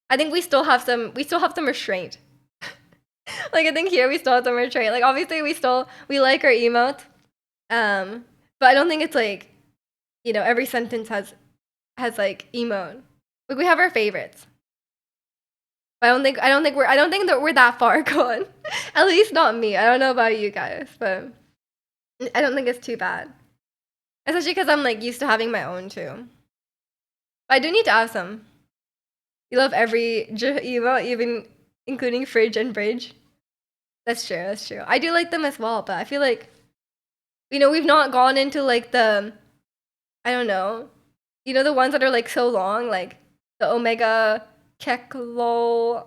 I think we still have some restraint. Like I think here we still have some restraint. Like obviously we like our emotes. But I don't think it's like, you know, every sentence has like emote. Like we have our favorites. But I don't think that we're that far gone. At least not me. I don't know about you guys, but I don't think it's too bad. Especially because I'm like used to having my own too. But I do need to have some. You love every emote, even including fridge and bridge. That's true. That's true. I do like them as well, but I feel like, you know, we've not gone into like the, I don't know, you know, the ones that are like so long, like the Omega Keklo,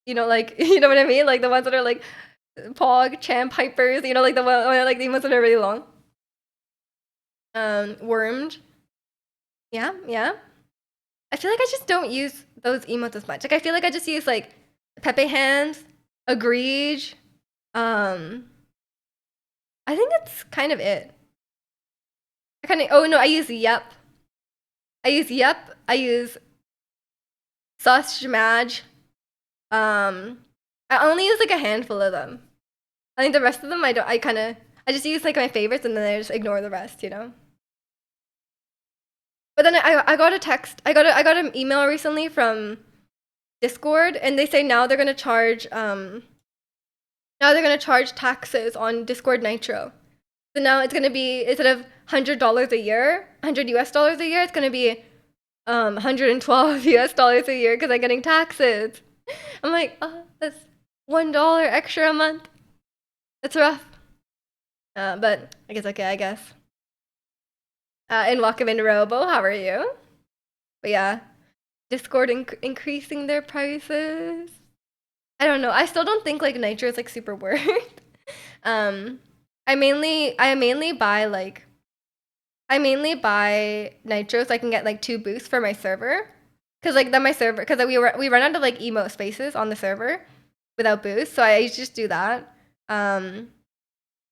you know, like you know what I mean, like the ones that are like Pog Champ Hypers, you know, like the one like the ones that are really long. Wormed, yeah, yeah. I feel like I just don't use those emotes as much. Like I feel like I just use like Pepe hands, agreed. I think that's kind of it. Oh no, I use yep. I use yep. I use sus maj. I only use like a handful of them. I think the rest of them I don't. I just use like my favorites and then I just ignore the rest, you know. But then I got a text. I got an email recently from Discord, and they say now they're gonna charge taxes on Discord Nitro. So now it's gonna be, instead of $100 a year, $100 a year, it's gonna be $112 a year because I'm getting taxes. I'm like, oh, that's $1 extra a month. That's rough. But I guess okay, I guess. And welcome in Robo, how are you? But yeah, Discord increasing their prices. I don't know. I still don't think like Nitro is like super worth. I mainly buy Nitro so I can get like 2 boosts for my server. Cause like then my server, cause we run out of like emote spaces on the server without boosts, so I just do that. And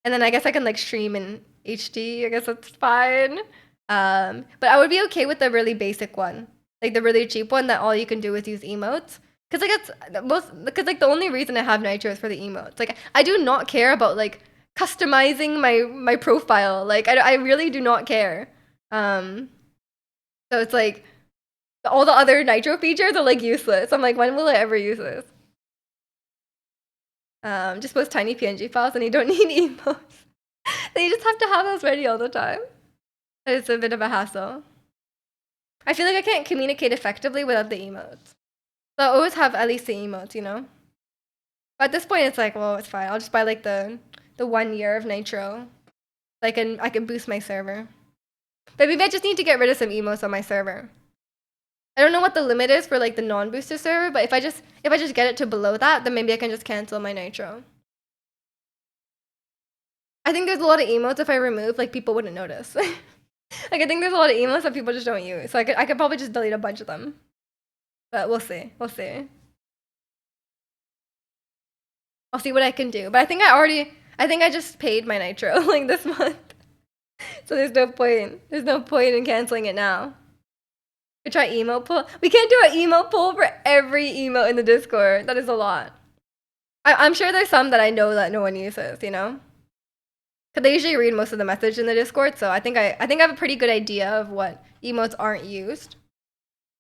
then I guess I can like stream in HD. I guess that's fine. But I would be okay with the really basic one, like the really cheap one that all you can do is use emotes. Cause like because like the only reason I have Nitro is for the emotes. Like I do not care about like customizing my profile. Like I really do not care. So it's like all the other Nitro features are like useless. I'm like, when will I ever use this? Just post tiny PNG files and you don't need emotes. Then you just have to have those ready all the time. It's a bit of a hassle. I feel like I can't communicate effectively without the emotes. So I always have at least the emotes, you know? But at this point, it's like, well, it's fine. I'll just buy like the 1 year of Nitro. So I can boost my server. But maybe I just need to get rid of some emotes on my server. I don't know what the limit is for like the non-booster server, but if I just get it to below that, then maybe I can just cancel my Nitro. I think there's a lot of emotes if I remove, like people wouldn't notice. Like I think there's a lot of emotes that people just don't use. So I could probably just delete a bunch of them. But we'll see. We'll see. I'll see what I can do. But I think I just paid my Nitro like this month. So there's no point. There's no point in canceling it now. We try emote pool. We can't do an emote pool for every emote in the Discord. That is a lot. I'm sure there's some that I know that no one uses, you know? Because they usually read most of the message in the Discord, so I think I have a pretty good idea of what emotes aren't used.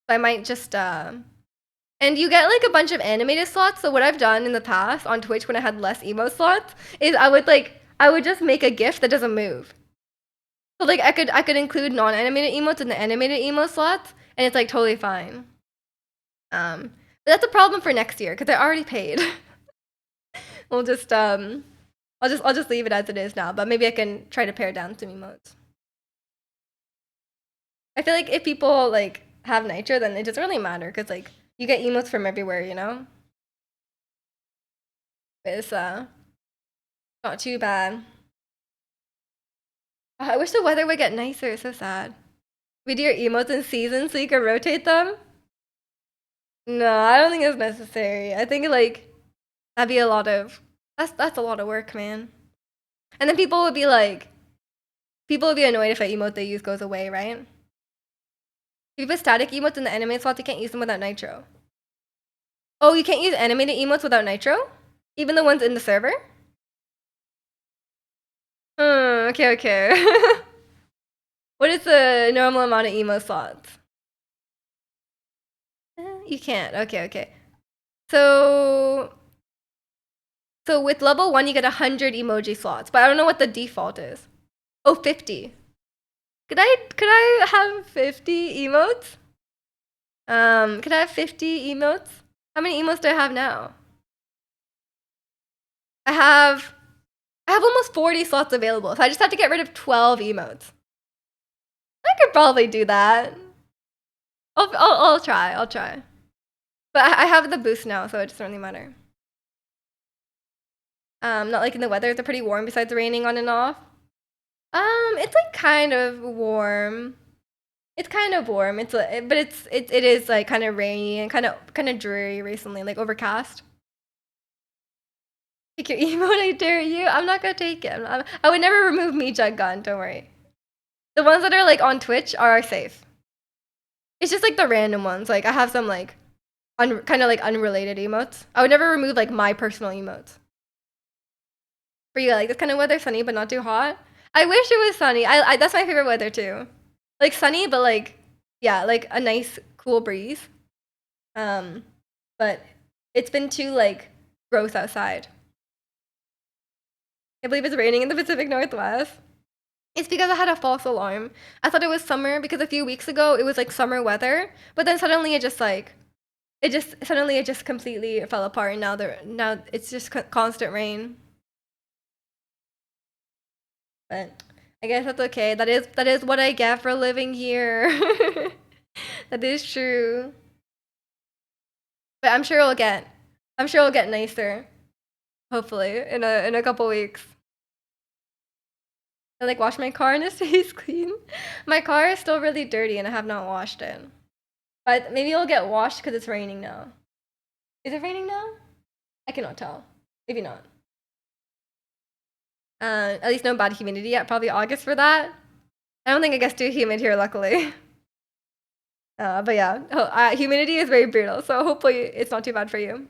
So I might just and you get like a bunch of animated slots. So what I've done in the past on Twitch when I had less emote slots is I would just make a GIF that doesn't move. So like I could include non-animated emotes in the animated emote slots, and it's like totally fine. But that's a problem for next year because I already paid. We'll just I'll just leave it as it is now, but maybe I can try to pare down some emotes. I feel like if people like have Nitro, then it doesn't really matter because like You get emotes from everywhere, you know? It's not too bad. I wish the weather would get nicer. It's so sad. We do your emotes in season so you can rotate them? No, I don't think it's necessary. I think like that'd be a lot of that's a lot of work, man. And then people would be annoyed if an emote they use goes away, right? If you put static emotes in the animated slots, you can't use them without nitro. Oh, you can't use animated emotes without nitro? Even the ones in the server? Okay, okay. What is the normal amount of emote slots? You can't. Okay, okay. So with level 1, you get 100 emoji slots, but I don't know what the default is. Oh, 50. Could I have 50 emotes? Could I have 50 emotes? How many emotes do I have now? I have almost 40 slots available, so I just have to get rid of 12 emotes. I could probably do that. I'll try. But I have the boost now, so it doesn't really matter. Not liking the weather. It's pretty warm besides raining on and off. It's like kind of warm. It's kind of warm. But it is like kind of rainy and kind of dreary recently, like overcast. Take your emote, I dare you. I'm not gonna take it. I would never remove me jug gun. Don't worry. The ones that are like on Twitch are safe. It's just like the random ones. Like I have some like kind of like unrelated emotes. I would never remove like my personal emotes. For you, like this kind of weather, sunny but not too hot. I wish it was sunny. I that's my favorite weather too. Like sunny, but like yeah, like a nice cool breeze. But it's been too like gross outside. I believe it's raining in the Pacific Northwest. It's because I had a false alarm. I thought it was summer because a few weeks ago it was like summer weather, but then suddenly it just completely fell apart, and now it's just constant rain. But I guess that's okay. That is what I get for living here. That is true. But I'm sure it'll get nicer. Hopefully in a couple weeks. I like wash my car and it stays clean. My car is still really dirty and I have not washed it. But maybe it'll get washed because it's raining now. Is it raining now? I cannot tell. Maybe not. At least no bad humidity yet. Probably August for that. I don't think it gets too humid here, luckily. But yeah, humidity is very brutal, so hopefully it's not too bad for you.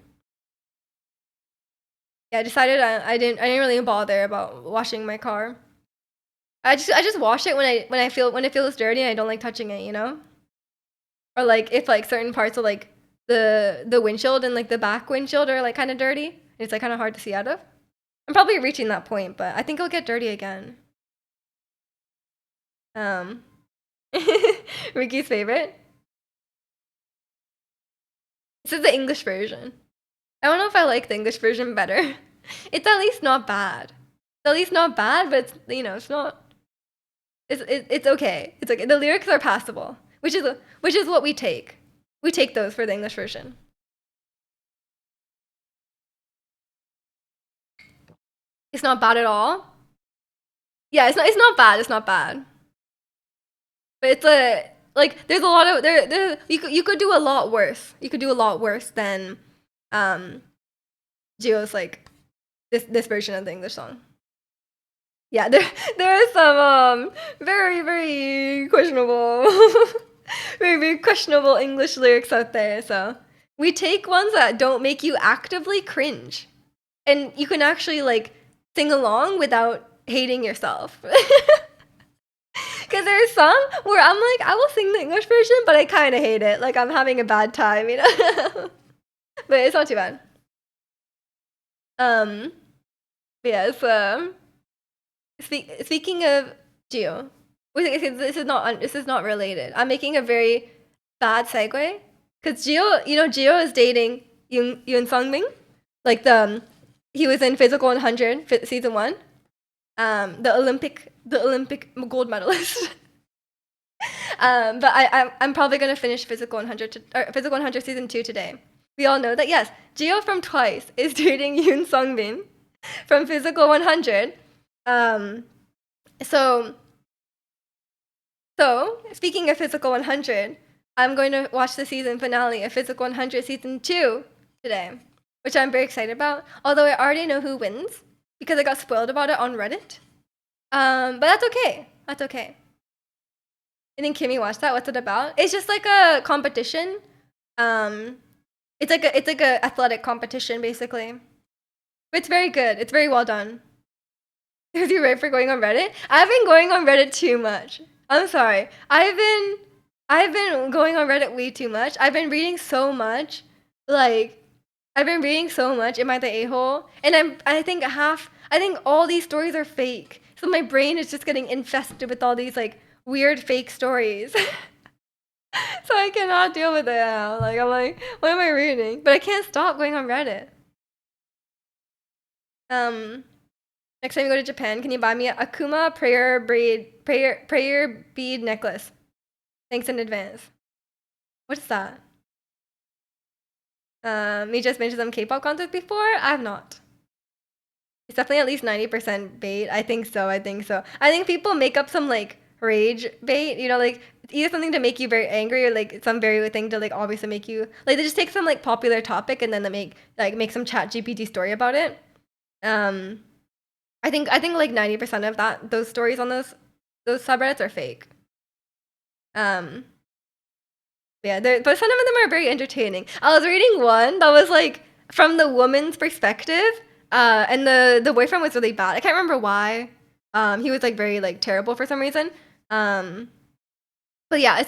Yeah, I decided I didn't really bother about washing my car. I just wash it when it feels dirty and I don't like touching it, you know? Or like if like certain parts of like the windshield and like the back windshield are like kind of dirty. It's like kind of hard to see out of. I'm probably reaching that point, but I think it'll get dirty again. Ricky's favorite. This is the English version. I don't know if I like the English version better. It's at least not bad. It's at least not bad, but it's, you know, it's not. It's okay. It's okay. The lyrics are passable, which is what we take. We take those for the English version. It's not bad at all. Yeah, it's not bad. It's not bad. But it's a like there's a lot of you could do a lot worse. You could do a lot worse than Gio's like this version of the English song. Yeah, there is some very very questionable very questionable English lyrics out there. So we take ones that don't make you actively cringe, and you can actually like sing along without hating yourself. Because there's some where I'm like, I will sing the English version, but I kind of hate it. Like I'm having a bad time, you know. But it's not too bad. But yeah, it's speaking of Geo, this is not related. I'm making a very bad segue because Geo is dating Yoon Sung-min, like he was in Physical 100 season 1, the Olympic gold medalist. But I'm probably gonna finish Physical 100 Physical 100 season 2 today. We all know that yes, Gio from Twice is dating Yoon Sungbin from Physical 100. Um, so speaking of Physical 100, I'm going to watch the season finale of Physical 100 season 2 today, which I'm very excited about. Although I already know who wins because I got spoiled about it on Reddit. But that's okay. That's okay. I think Kimmy watched that. What's it about? It's just like a competition. It's like a athletic competition basically. It's very good. It's very well done. Is you right for going on Reddit? I've been going on Reddit too much. I'm sorry. I've been going on Reddit way too much. I've been reading so much. Like I've been reading so much. Am I the a-hole? And I think all these stories are fake. So my brain is just getting infested with all these like weird fake stories. So I cannot deal with it now. Like I'm like, what am I reading? But I can't stop going on Reddit. Next time you go to Japan, can you buy me a Akuma prayer bead necklace? Thanks in advance. What is that? Me just been to some K-pop concerts before? I have not. It's definitely at least 90% bait. I think so. I think people make up some like rage bait, you know, like either something to make you very angry or like some very thing to like obviously make you like they just take some like popular topic and then they make some chat GPT story about it. I think like 90% of those stories on those subreddits are fake. Yeah, but some of them are very entertaining. I was reading one that was like from the woman's perspective, and the boyfriend was really bad. I can't remember why. He was like very like terrible for some reason. But yeah,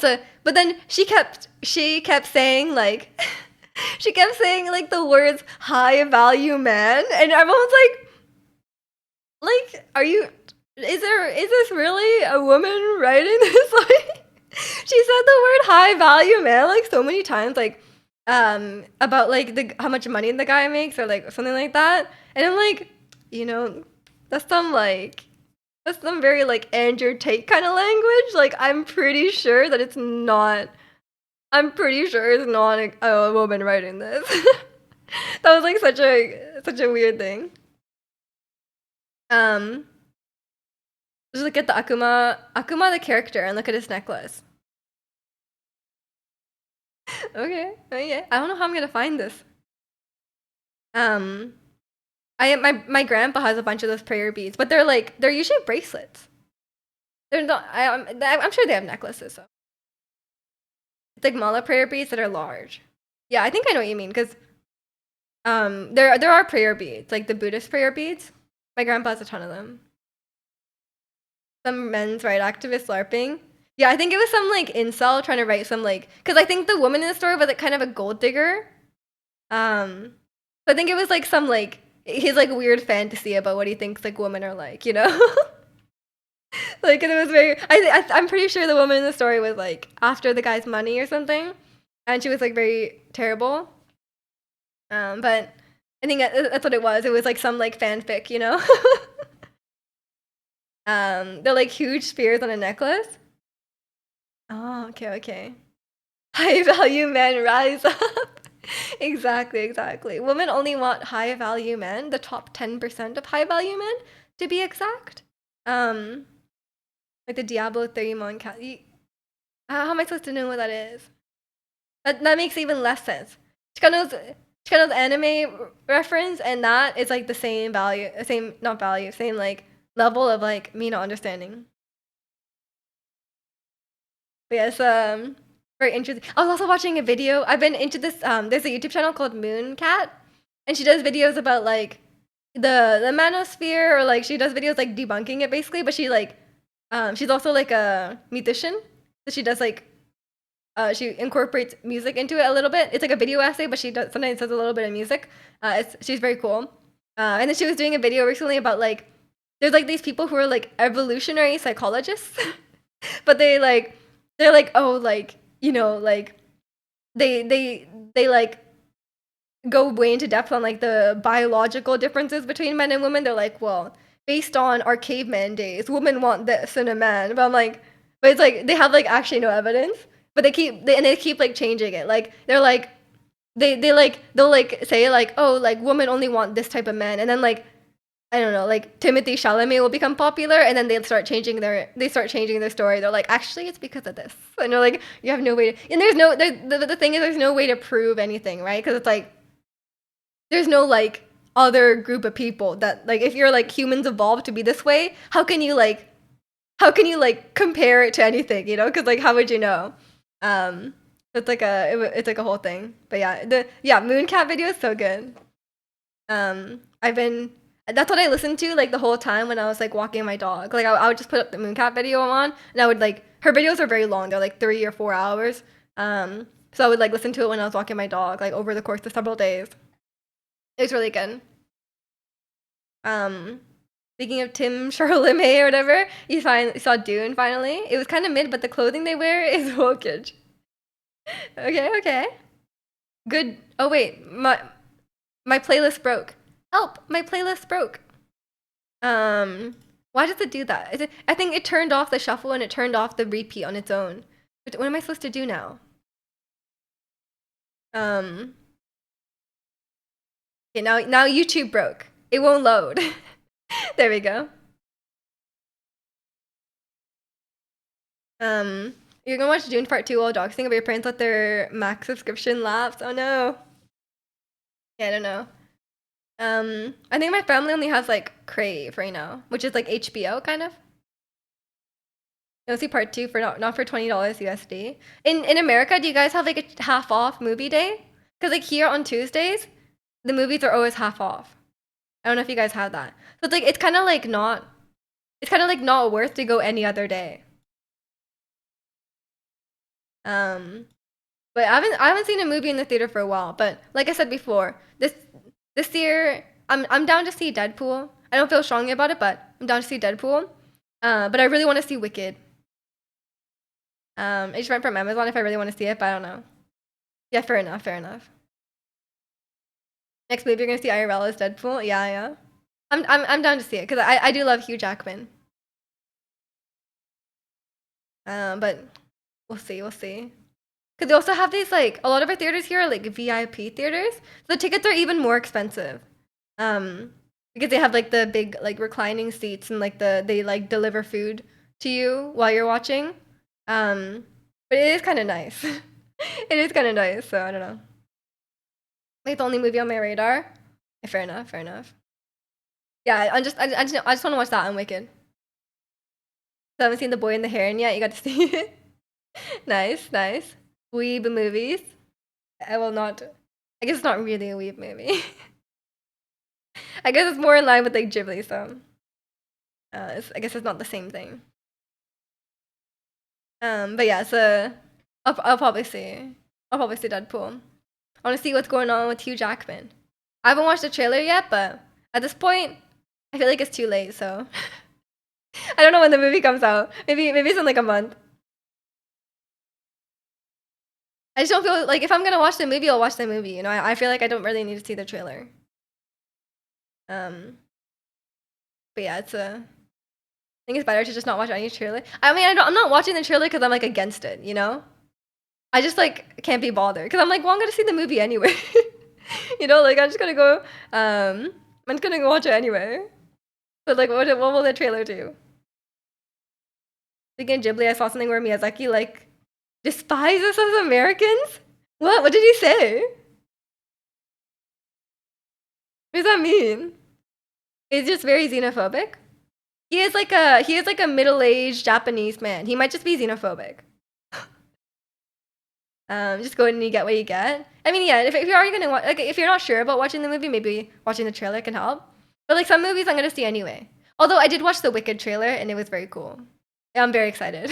but then she kept saying like she kept saying like the words high value man, and everyone's like, are you? Is this really a woman writing this? Like, she said the word high value man like so many times, like about like how much money the guy makes or like something like that, and I'm like, you know, that's some very like Andrew Tate kind of language. Like I'm pretty sure it's not a woman writing this. That was like such a weird thing. Just look at the Akuma the character and look at his necklace. Okay, oh, yeah. I don't know how I'm gonna find this. My grandpa has a bunch of those prayer beads, but they're usually bracelets. They're not. I'm sure they have necklaces. So it's like mala prayer beads that are large. Yeah, I think I know what you mean because there are prayer beads like the Buddhist prayer beads. My grandpa has a ton of them. Some men's right activist LARPing. Yeah, I think it was some like incel trying to write some like because I think the woman in the story was like kind of a gold digger. So I think it was like some like his like weird fantasy about what he thinks like women are like, you know. Like it was very. I'm pretty sure the woman in the story was like after the guy's money or something, and she was like very terrible. But I think that's what it was. It was like some like fanfic, you know. They're like huge spears on a necklace. Oh, okay. High value men rise up. Exactly. Women only want high value men, the top 10% of high value men, to be exact. Like the Diablo 3 Mon cat. How am I supposed to know what that is? That makes even less sense. Chikano's anime reference, and that is like the same value, same like level of like me not understanding. But yes, very interesting. I was also watching a video. I've been into this. There's a YouTube channel called Moon Cat, and she does videos about like the manosphere, or like she does videos like debunking it basically. But she like, she's also like a musician, so she does like, she incorporates music into it a little bit. It's like a video essay, but she sometimes does a little bit of music. She's very cool. And then she was doing a video recently about like, there's like these people who are like evolutionary psychologists, but they're like, oh, like, you know, like they like go way into depth on like the biological differences between men and women. They're like, well, based on our caveman days, women want this in a man. But I'm like, But it's like they have like actually no evidence, but they keep like changing it. Like they're like they'll like say like, oh, like women only want this type of man, and then like I don't know, like Timothy Chalamet will become popular, and then they start changing their story. They're like, actually, it's because of this, and they're like, you have no way to, and there's no the thing is there's no way to prove anything, right? Because it's like there's no like other group of people that like if you're like humans evolved to be this way, how can you like compare it to anything, you know? Because like how would you know? Um, it's like it's like a whole thing. But yeah, the Mooncat video is so good. I've been that's what I listened to like the whole time when I was like walking my dog. Like I would just put up the Mooncat video on, and I would like her videos are very long. They're like 3 or 4 hours. So I would like listen to it when I was walking my dog, like over the course of several days. It was really good. Um, Speaking of Tim Chalamet or whatever, you saw Dune finally. It was kind of mid, but the clothing they wear is wokage. Okay. Good. Oh wait, my playlist broke. Help! My playlist broke. Why does it do that? I think it turned off the shuffle and it turned off the repeat on its own. What am I supposed to do now? Okay, now YouTube broke. It won't load. There we go. You're gonna watch Dune Part 2 while doxing about your parents let their Max subscription lapse. Oh no. Yeah, I don't know. I think my family only has like Crave right now, which is like HBO kind of. You'll see part 2 for not for $20 USD. In America, do you guys have like a half off movie day? Because like here on Tuesdays, the movies are always half off. I don't know if you guys have that. So it's like it's kind of like not worth to go any other day. But I haven't seen a movie in the theater for a while. But like I said before, this year I'm down to see Deadpool. I don't feel strongly about it, but I'm down to see Deadpool. But I really want to see Wicked. I just rent from Amazon if I really want to see it, but I don't know. Yeah, fair enough. Next movie you're gonna see IRL is Deadpool. Yeah. I'm down to see it because I do love Hugh Jackman. But we'll see. Because they also have these like a lot of our theaters here are like VIP theaters. So the tickets are even more expensive. Because they have like the big like reclining seats and like they like deliver food to you while you're watching. But it is kind of nice. It is kind of nice. So I don't know. Like the only movie on my radar. Fair enough. Yeah, I just want to watch that and Wicked. So I haven't seen The Boy and the Heron yet. You got to see it. Nice. Weeb movies. I will not. I guess it's not really a weeb movie. I guess it's more in line with like Ghibli, so I guess it's not the same thing. But yeah, so I'll probably see Deadpool. I want to see what's going on with Hugh Jackman. I haven't watched the trailer yet, but at this point, I feel like it's too late. So I don't know when the movie comes out. Maybe it's in like a month. I just don't feel like if I'm gonna watch the movie, I'll watch the movie. You know, I feel like I don't really need to see the trailer. But yeah, I think it's better to just not watch any trailer. I mean, I'm not watching the trailer because I'm like against it. You know, I just like can't be bothered because I'm like, well, I'm gonna see the movie anyway. You know, like I'm just gonna go. I'm just gonna go watch it anyway. But like, what will the trailer do? Speaking of Ghibli, I saw something where Miyazaki like despises us Americans. What did he say? What does that mean? He's just very xenophobic. He is like a middle-aged Japanese man. He might just be xenophobic. Just go and you get what you get. I mean, yeah, if you're already gonna watch, like, if you're not sure about watching the movie, maybe watching the trailer can help. But like some movies, I'm gonna see anyway. Although I did watch the Wicked trailer and it was very cool. Yeah, I'm very excited.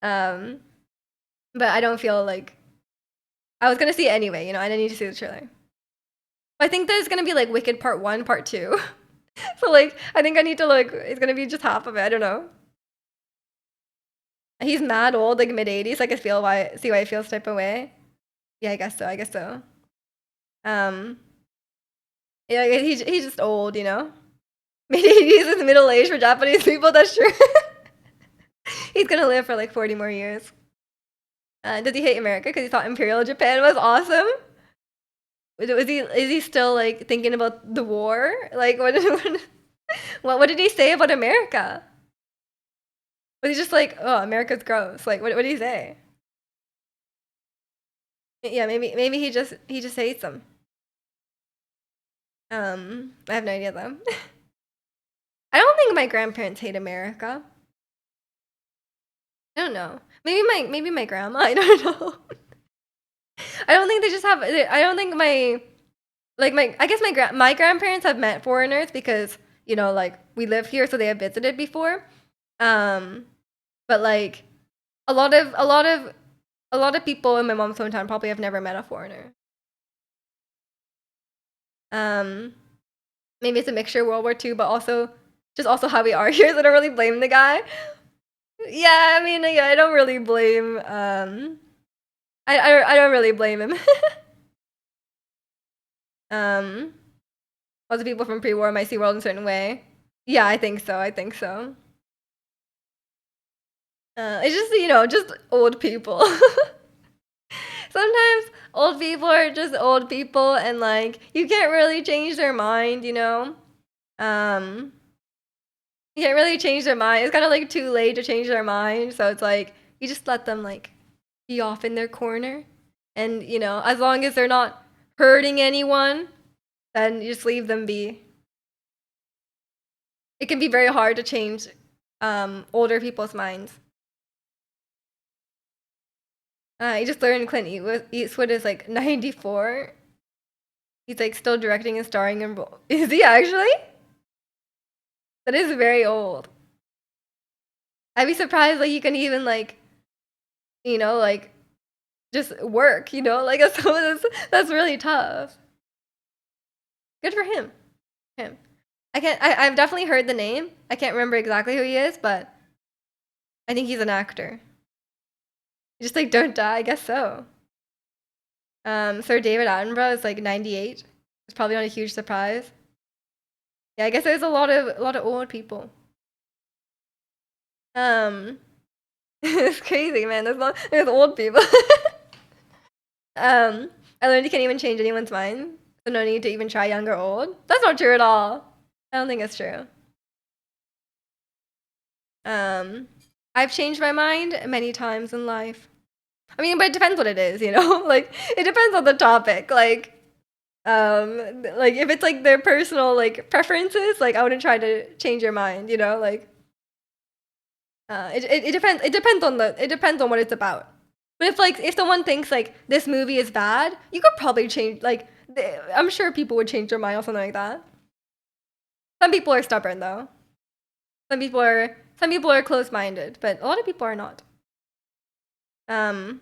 But I don't feel like I was gonna see it anyway. You know, I didn't need to see the trailer. I think there's gonna be like Wicked Part 1, Part 2. So like, I think I need to like, it's gonna be just half of it. I don't know. He's mad old, like mid-80s. I can see why he feels type of way. Yeah, I guess so. Yeah, he's just old, you know. Mid-80s is middle age for Japanese people. That's true. He's gonna live for like 40 more years. Does he hate America because he thought Imperial Japan was awesome? Is he still like thinking about the war? Like what did he say about America? Was he just like, oh, America's gross? Like what did he say? Yeah, maybe he just hates them. I have no idea though. I don't think my grandparents hate America. I don't know. Maybe my grandma. I don't know. I don't think they just have. I don't think my I guess my grandparents have met foreigners because like we live here, so they have visited before. Um, but like a lot of people in my mom's hometown probably have never met a foreigner. Um, Maybe it's a mixture of World War II, but also how we are here. So I don't really blame the guy. Yeah, I mean, yeah, I don't really blame. I don't really blame him. um, Lots of people from pre-war might see world in a certain way. Yeah, I think so. I think so. It's just just old people. Sometimes old people are just old people, and like you can't really change their mind. Um, you can't really change their mind. It's kind of like too late to change their mind. So it's like you just let them like be off in their corner, and as long as they're not hurting anyone, then you just leave them be. It can be very hard to change older people's minds. I just learned Clint Eastwood is like 94. He's like still directing and starring in. Is he actually? That is very old. I'd be surprised like you can even like, like just work. Like that's really tough. Good for him. Him. I've definitely heard the name. I can't remember exactly who he is, but I think he's an actor. Just like don't die. I guess so. Sir David Attenborough is like 98. It's probably not a huge surprise. Yeah, I guess there's a lot of old people. It's crazy, man. There's old people. I learned you can't even change anyone's mind, so no need to even try young or old. That's not true at all. I don't think it's true. I've changed my mind many times in life. I mean, but it depends what it is, like it depends on the topic. Like if it's like their personal like preferences, like I wouldn't try to change your mind, like it depends. It depends on what it's about. But if someone thinks like this movie is bad, you could probably change. Like I'm sure people would change their mind or something like that. Some people are stubborn though. Some people are close-minded, but a lot of people are not. Once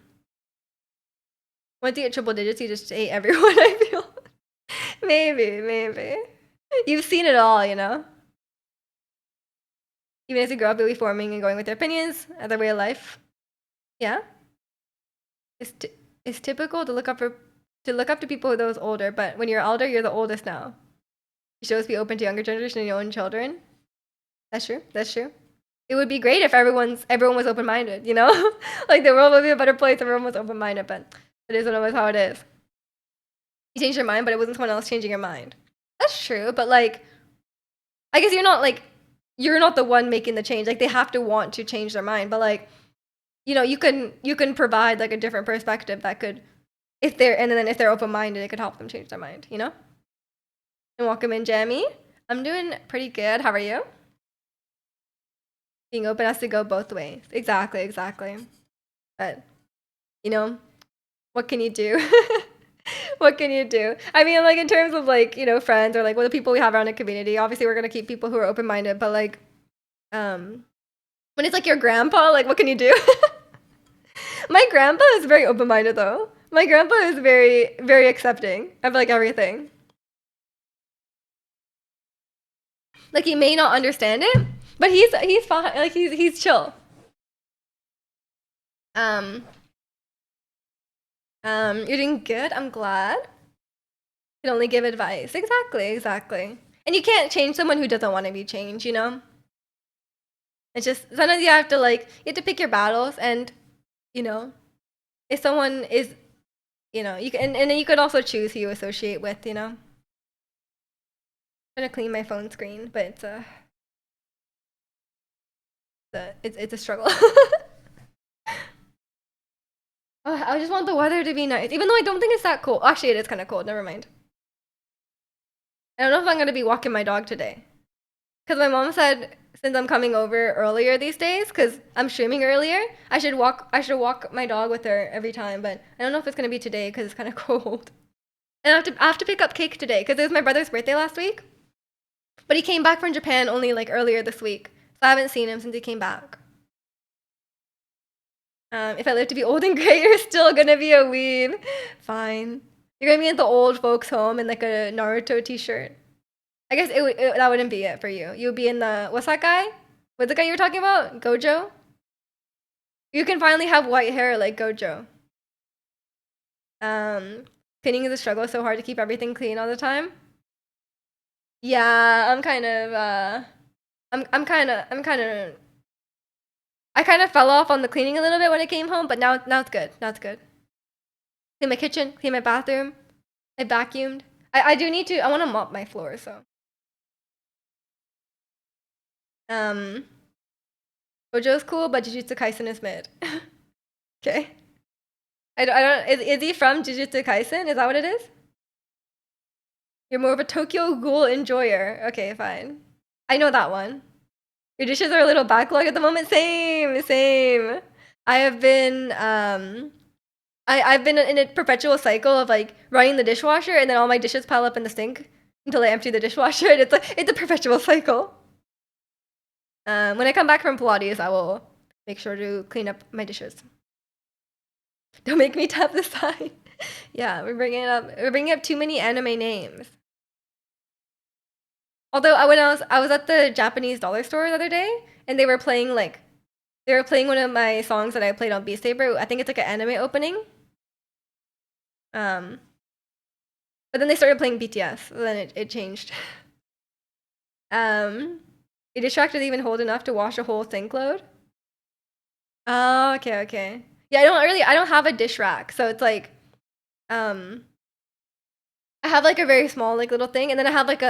you get triple digits, you just hate everyone. I feel maybe you've seen it all, Even as you grow up, you'll be forming and going with their opinions as their way of life. Yeah. It's typical to look up to people who are those older, but when you're older, you're the oldest now. You should always be open to younger generation and your own children. That's true. That's true. It would be great if everyone was open minded, like the world would be a better place if everyone was open minded, but it isn't always how it is. You changed your mind, but it wasn't someone else changing your mind. That's true, but like I guess you're not the one making the change. Like they have to want to change their mind, but like you can provide like a different perspective that could if they're open minded, it could help them change their mind, And welcome in, Jamie. I'm doing pretty good. How are you? Being open has to go both ways. Exactly. But what can you do? What can you do? I mean, like in terms of like friends or like what the people we have around the community. Obviously, we're gonna keep people who are open minded, but like, when it's like your grandpa, like what can you do? My grandpa is very open minded though. My grandpa is very very accepting of like everything. Like he may not understand it, but he's fine. Like he's chill. Um, you're doing good. I'm glad. You can only give advice. Exactly. And you can't change someone who doesn't want to be changed, It's just sometimes you have to pick your battles, and you know, if someone is, you can, and then you could also choose who you associate with. I'm trying to clean my phone screen, but it's a struggle. I just want the weather to be nice, even though I don't think it's that cold. Actually, it is kind of cold. Never mind. I don't know if I'm gonna be walking my dog today, because my mom said since I'm coming over earlier these days, because I'm streaming earlier, I should walk my dog with her every time. But I don't know if it's gonna be today because it's kind of cold. And I have to pick up cake today because it was my brother's birthday last week. But he came back from Japan only like earlier this week, so I haven't seen him since he came back. If I live to be old and gray, you're still gonna be a weeb. Fine. You're gonna be at the old folks' home in like a Naruto t-shirt. I guess that wouldn't be it for you. You'd be in the, what's that guy? What's the guy you were talking about? Gojo? You can finally have white hair like Gojo. Cleaning is a struggle. So hard to keep everything clean all the time. Yeah, I'm kind of I kind of fell off on the cleaning a little bit when I came home, but now it's good. Now it's good. Clean my kitchen, clean my bathroom. I vacuumed. I do need to. I want to mop my floor, so. Gojo's cool, but Jujutsu Kaisen is mid. Okay. I don't. Is he from Jujutsu Kaisen? Is that what it is? You're more of a Tokyo Ghoul enjoyer. Okay, fine. I know that one. Your dishes are a little backlog at the moment. Same. I have been I've been in a perpetual cycle of like running the dishwasher and then all my dishes pile up in the sink until I empty the dishwasher. And it's a perpetual cycle. When I come back from Pilates, I will make sure to clean up my dishes. Don't make me tap the sign. Yeah, we're bringing up too many anime names. Although when I was at the Japanese dollar store the other day, and they were playing one of my songs that I played on Beat Saber. I think it's like an anime opening. But then they started playing BTS. So then it changed. Your dish rack doesn't even hold enough to wash a whole sink load. Oh, okay. Yeah, I don't have a dish rack, so it's like, I have like a very small like little thing, and then I have like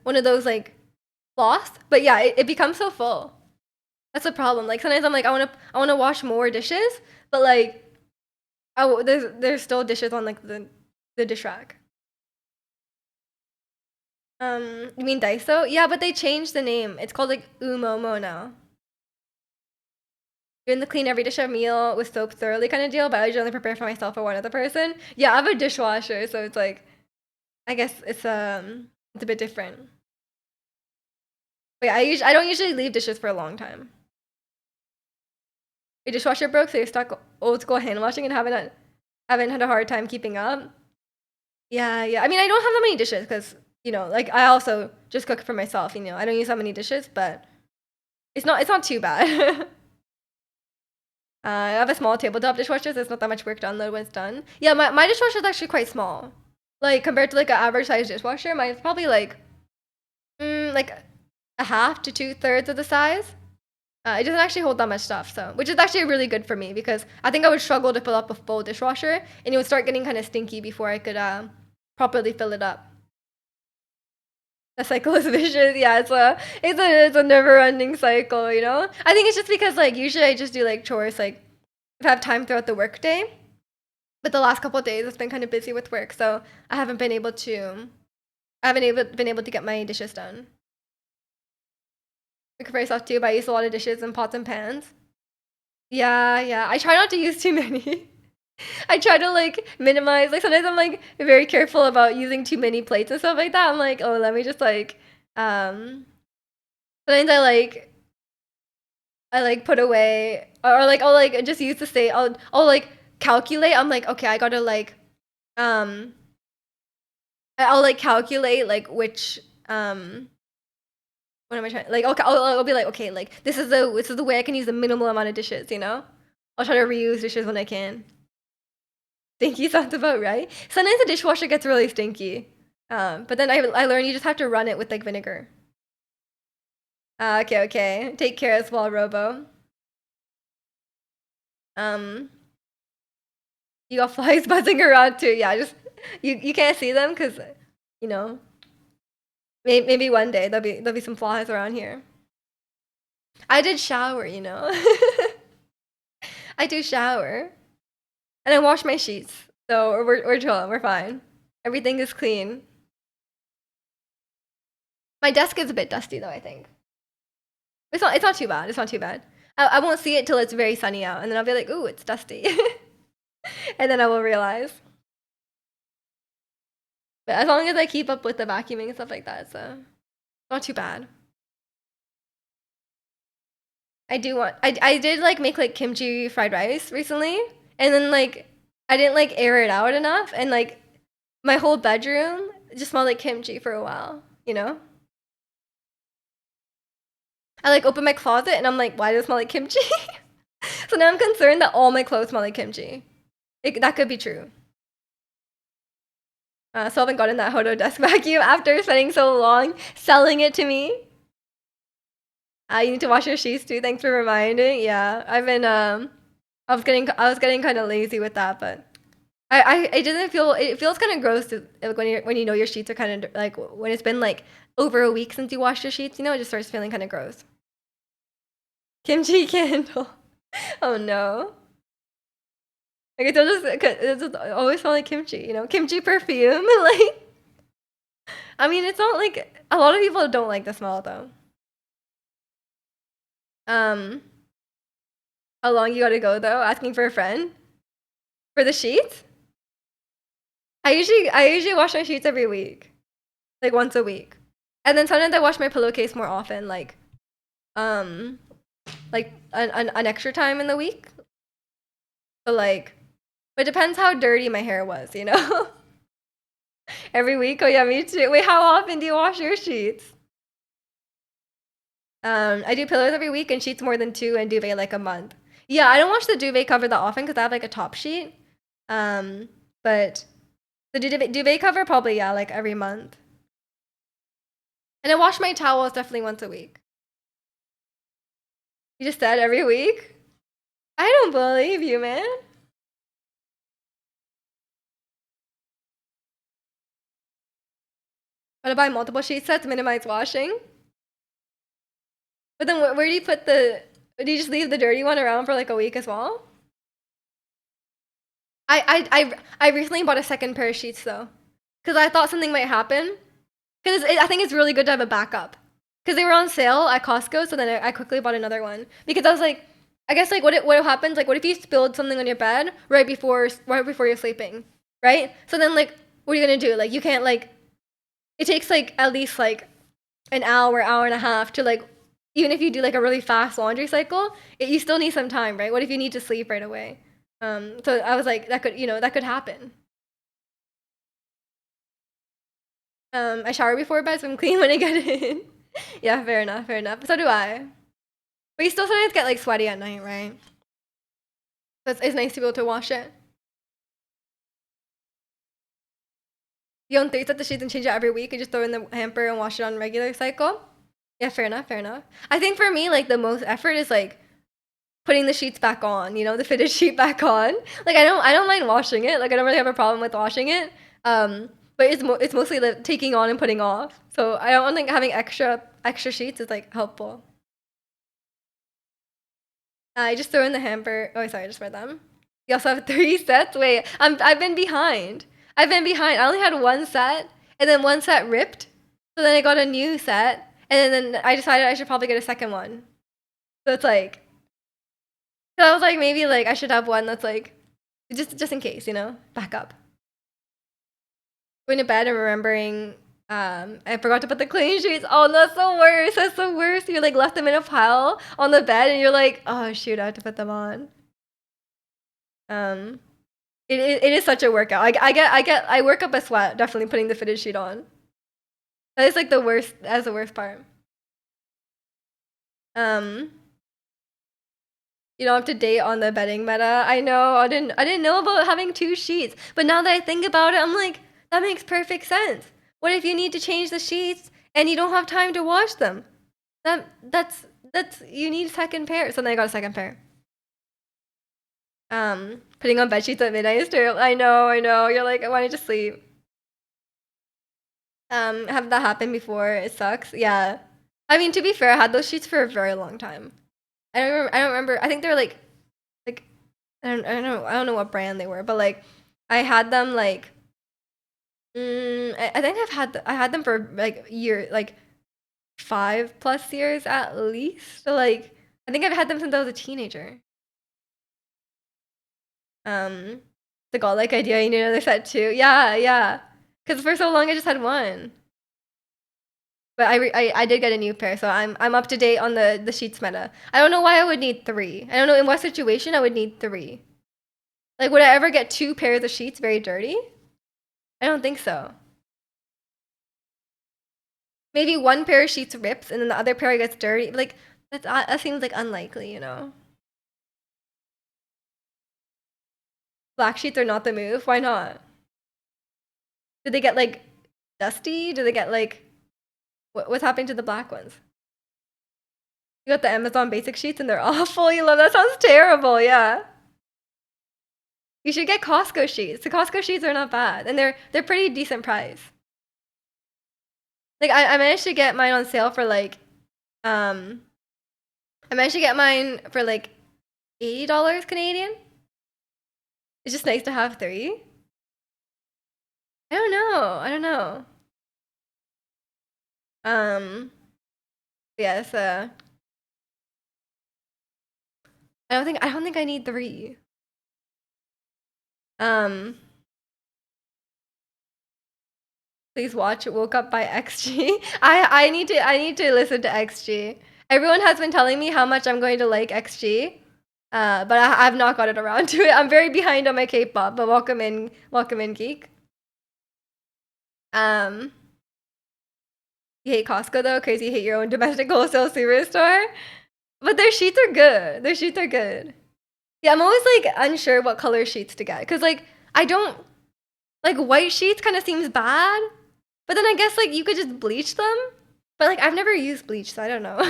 one of those like cloths. But yeah, it becomes so full. That's the problem. Like sometimes I'm like I wanna wash more dishes, but like there's still dishes on like the dish rack. You mean Daiso? Yeah, but they changed the name. It's called like Umomo now. Doing the clean every dish of meal with soap thoroughly kind of deal, but I usually only prepare for myself or one other person. Yeah, I have a dishwasher, so it's like, I guess it's a bit different. But yeah, I don't usually leave dishes for a long time. Your dishwasher broke, so you're stuck old school hand washing and haven't had a hard time keeping up. Yeah. I mean, I don't have that many dishes because like I also just cook for myself. I don't use that many dishes, but it's not too bad. I have a small tabletop dishwasher, so it's not that much work to unload when it's done. Yeah, my dishwasher is actually quite small. Like compared to like an average size dishwasher, mine's probably like a half to 2/3 of the size. It doesn't actually hold that much stuff, so which is actually really good for me because I think I would struggle to fill up a full dishwasher, and it would start getting kind of stinky before I could properly fill it up. The cycle is vicious. Yeah, it's a never-ending cycle. I think it's just because like usually I just do like chores like if I have time throughout the workday, but the last couple of days it's been kind of busy with work, so I haven't been able to get my dishes done. Cook for myself too, but I use a lot of dishes and pots and pans. Yeah. I try not to use too many. I try to like minimize. Like sometimes I'm like very careful about using too many plates and stuff like that. I'm like, oh, let me just like sometimes I like put away or like I'll like just use the state. I'll like calculate. I'm like, okay, I gotta like I'll like calculate like which what am I trying like okay I'll be like okay like this is the way I can use the minimal amount of dishes. I'll try to reuse dishes when I can. Stinky sounds about right. Sometimes the dishwasher gets really stinky. But then I learned you just have to run it with like vinegar. Okay, okay. Take care as well, Robo. Um, you got flies buzzing around too. Yeah, just you can't see them because you know maybe one day there'll be some flies around here. I did shower, you know. I do shower and I wash my sheets, so we're chilling. We're fine. Everything is clean. My desk is a bit dusty though. I think it's not too bad. It's not too bad. I won't see it till it's very sunny out, and then I'll be like, "Ooh, it's dusty," and then I will realize. But as long as I keep up with the vacuuming and stuff like that, so not too bad. I did like make like kimchi fried rice recently, and then like I didn't like air it out enough, and like my whole bedroom just smelled like kimchi for a while. You know, I like opened my closet and I'm like, why does it smell like kimchi? So now I'm concerned that all my clothes smell like kimchi. That could be true. So I haven't gotten that Hodo desk vacuum after spending so long selling it to me. You need to wash your sheets too. Thanks for reminding. Yeah, I've been I was getting kind of lazy with that, but it doesn't feel it feels kind of gross to, like when you know your sheets are kind of like when it's been like over a week since you washed your sheets. You know, it just starts feeling kind of gross. Kimchi candle. Oh no. Like it's just always smell like kimchi. You know, kimchi perfume. Like I mean, it's not like a lot of people don't like the smell though. Um, how long you gotta go though? Asking for a friend for the sheets? I usually wash my sheets every week, like once a week, and then sometimes I wash my pillowcase more often, um, like an extra time in the week. So like, it depends how dirty my hair was, you know. Every week. Oh yeah, me too. Wait, how often do you wash your sheets? I do pillows every week and sheets more than two and duvet like a month. Yeah, I don't wash the duvet cover that often because I have like a top sheet. Um, but the duvet cover probably yeah, like every month. And I wash my towels definitely once a week. You just said every week? I don't believe you, man. Gotta buy multiple sheet sets, minimize washing. But then where do you put the? Do you just leave the dirty one around for like a week as well? I recently bought a second pair of sheets though, because I thought something might happen. Because I think it's really good to have a backup. Because they were on sale at Costco, so then I quickly bought another one. Because I was like, I guess like what happens like what if you spilled something on your bed right before you're sleeping, right? So then like what are you gonna do? Like you can't like it takes like at least like an hour and a half to like even if you do like a really fast laundry cycle, you still need some time, right? What if you need to sleep right away? So I was like that could happen. I shower before bed, so I'm clean when I get in. Yeah, fair enough, fair enough. So do I. But you still sometimes get like sweaty at night, right? So it's nice to be able to wash it. You don't set the sheets and change it every week and just throw it in the hamper and wash it on regular cycle? Yeah, fair enough, fair enough. I think for me, like the most effort is like putting the sheets back on, the fitted sheet back on. Like I don't mind washing it. Like I don't really have a problem with washing it. But it's mostly like taking on and putting off. So I don't think having extra sheets is like helpful. I just throw in the hamper. Oh, sorry, I just read them. You also have three sets. Wait, I've been behind. I've been behind. I only had one set, and then one set ripped. So then I got a new set, and then I decided I should probably get a second one. So it's like, so I was like, maybe like I should have one that's like, just in case, backup. Going to bed and remembering, I forgot to put the clean sheets. Oh, that's the worst. That's the worst. You like left them in a pile on the bed, and you're like, oh shoot, I have to put them on. Um, it is such a workout. I work up a sweat definitely putting the fitted sheet on. That is like the worst. That's the worst part. Um, you don't have to date on the bedding meta. I know. I didn't know about having two sheets, but now that I think about it, I'm like, that makes perfect sense. What if you need to change the sheets and you don't have time to wash them? That's you need second pair. So then I got a second pair. Putting on bed sheets at midnight is terrible. I know. You're like, I want to just sleep. Have that happened before? It sucks. Yeah. I mean, to be fair, I had those sheets for a very long time. I don't remember. I think they're like I don't know what brand they were, but like I had them like I think I had them for like year like 5+ years at least. So like I think I've had them since I was a teenager. The godlike idea you need another set too. Yeah, yeah. Because for so long I just had one. But I did get a new pair, so I'm up to date on the sheets meta. I don't know why I would need three. I don't know in what situation I would need three. Like would I ever get two pairs of sheets very dirty? I don't think so. Maybe one pair of sheets rips and then the other pair gets dirty. Like that seems like unlikely, you know. Black sheets are not the move. Why not? Do they get like dusty? Do they get like what's happening to the black ones? You got the Amazon basic sheets and they're awful. You love that sounds terrible. Yeah. You should get Costco sheets. The Costco sheets are not bad and they're pretty decent price. Like I managed to get mine on sale for like I managed to get mine for like $80 Canadian. It's just nice to have three. I don't know. I don't know. Yes, I don't think I need three. Please watch Woke Up by XG. I need to listen to XG. Everyone has been telling me how much I'm going to like XG. But I've not got it around to it. I'm very behind on my K-pop, but welcome in, geek. You hate Costco though, cause you hate your own domestic wholesale superstore. But their sheets are good. Their sheets are good. Yeah, I'm always like unsure what color sheets to get, cause like I don't like white sheets. Kind of seems bad, but then I guess like you could just bleach them. But like I've never used bleach, so I don't know.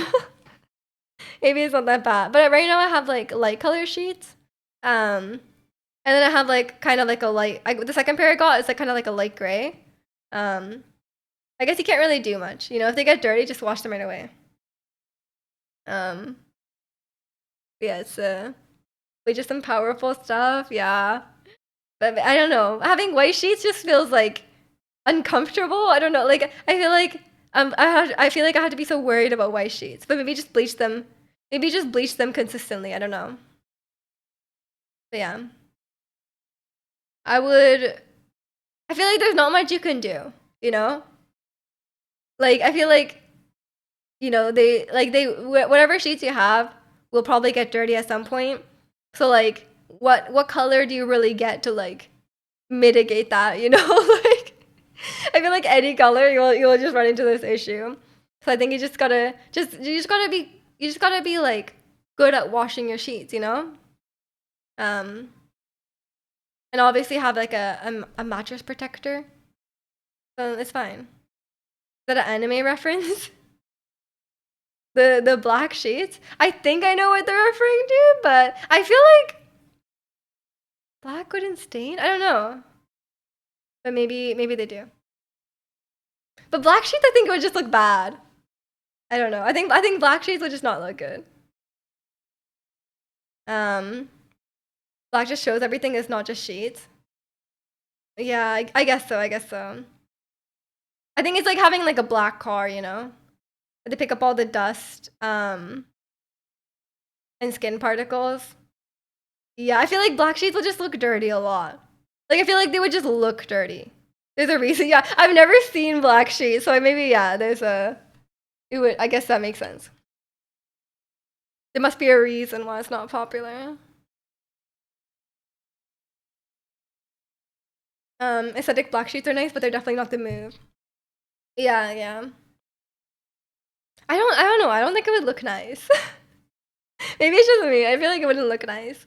Maybe it's not that bad. But right now I have like light color sheets. And then I have like kind of like a light. The second pair I got is like kind of like a light gray. I guess you can't really do much. You know, if they get dirty, just wash them right away. Yeah, it's just some powerful stuff. Yeah, but I don't know. Having white sheets just feels like uncomfortable. I don't know. Like I feel like I feel like I have to be so worried about white sheets. But maybe just bleach them. Maybe just bleach them consistently. I don't know. But yeah, I would. I feel like there's not much you can do. You know, like I feel like you know whatever sheets you have will probably get dirty at some point. So like what color do you really get to like mitigate that, you know? Like I feel like any color you'll just run into this issue. So I think you just gotta be like good at washing your sheets, you know? Um and obviously have like a mattress protector. So it's fine. Is that an anime reference? The black sheets? I think I know what they're referring to, but I feel like black wouldn't stain? I don't know. But maybe they do. But black sheets I think would just look bad. I don't know. I think black sheets would just not look good. Black just shows everything is not just sheets. Yeah, I guess so. I guess so. I think it's like having like a black car, you know? They pick up all the dust and skin particles. Yeah, I feel like black sheets will just look dirty a lot. Like I feel like they would just look dirty. There's a reason. Yeah, I've never seen black sheets, so maybe yeah, there's a. It would. I guess that makes sense. There must be a reason why it's not popular. Aesthetic black sheets are nice, but they're definitely not the move. Yeah, yeah. I don't know. I don't think it would look nice. Maybe it's just me. I feel like it wouldn't look nice.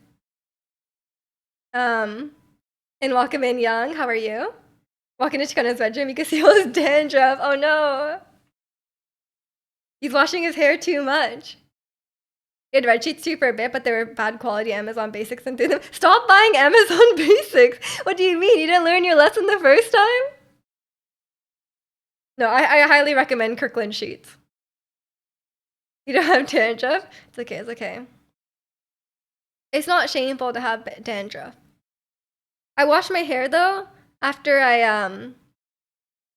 And welcome in, Young. How are you? Walk into Chikana's bedroom, you can see all his dandruff. Oh no. He's washing his hair too much. He had red sheets too for a bit, but they were bad quality Amazon Basics and threw them. Stop buying Amazon Basics! What do you mean? You didn't learn your lesson the first time? No, I highly recommend Kirkland sheets. You don't have dandruff? It's okay, it's okay. It's not shameful to have dandruff. I washed my hair though after I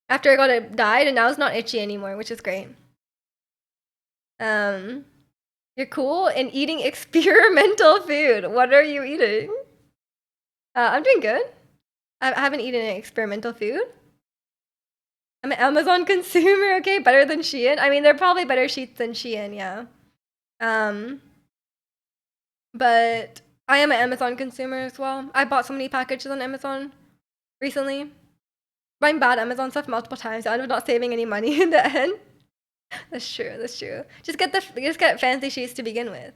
got it dyed, and now it's not itchy anymore, which is great. You're cool in eating experimental food. What are you eating? I'm doing good. I haven't eaten any experimental food. I'm an Amazon consumer, okay? Better than Shein. I mean, they're probably better sheets than Shein, yeah. But I am an Amazon consumer as well. I bought so many packages on Amazon recently. Buying bad Amazon stuff multiple times. I ended up not saving any money in the end. That's true. That's true. Just get fancy sheets to begin with.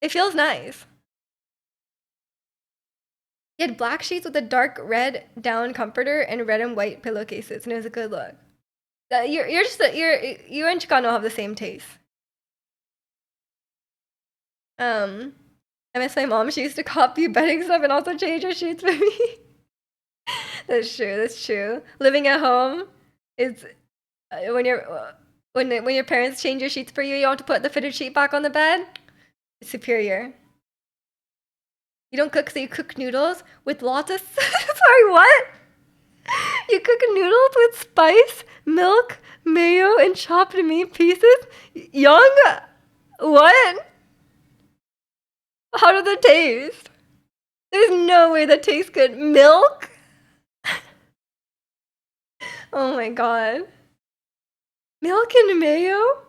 It feels nice. He had black sheets with a dark red down comforter and red and white pillowcases, and it was a good look. You and Chicano have the same taste. I miss my mom. She used to copy bedding stuff and also change her sheets for me. That's true. That's true. Living at home is when your parents change your sheets for you. You don't have to put the fitted sheet back on the bed. It's superior. You don't cook, so you cook noodles with lots of. Sorry, what? You cook noodles with spice, milk, mayo, and chopped meat pieces. Young, what? How do they taste? There's no way that tastes good. Milk? Oh my god. Milk and mayo?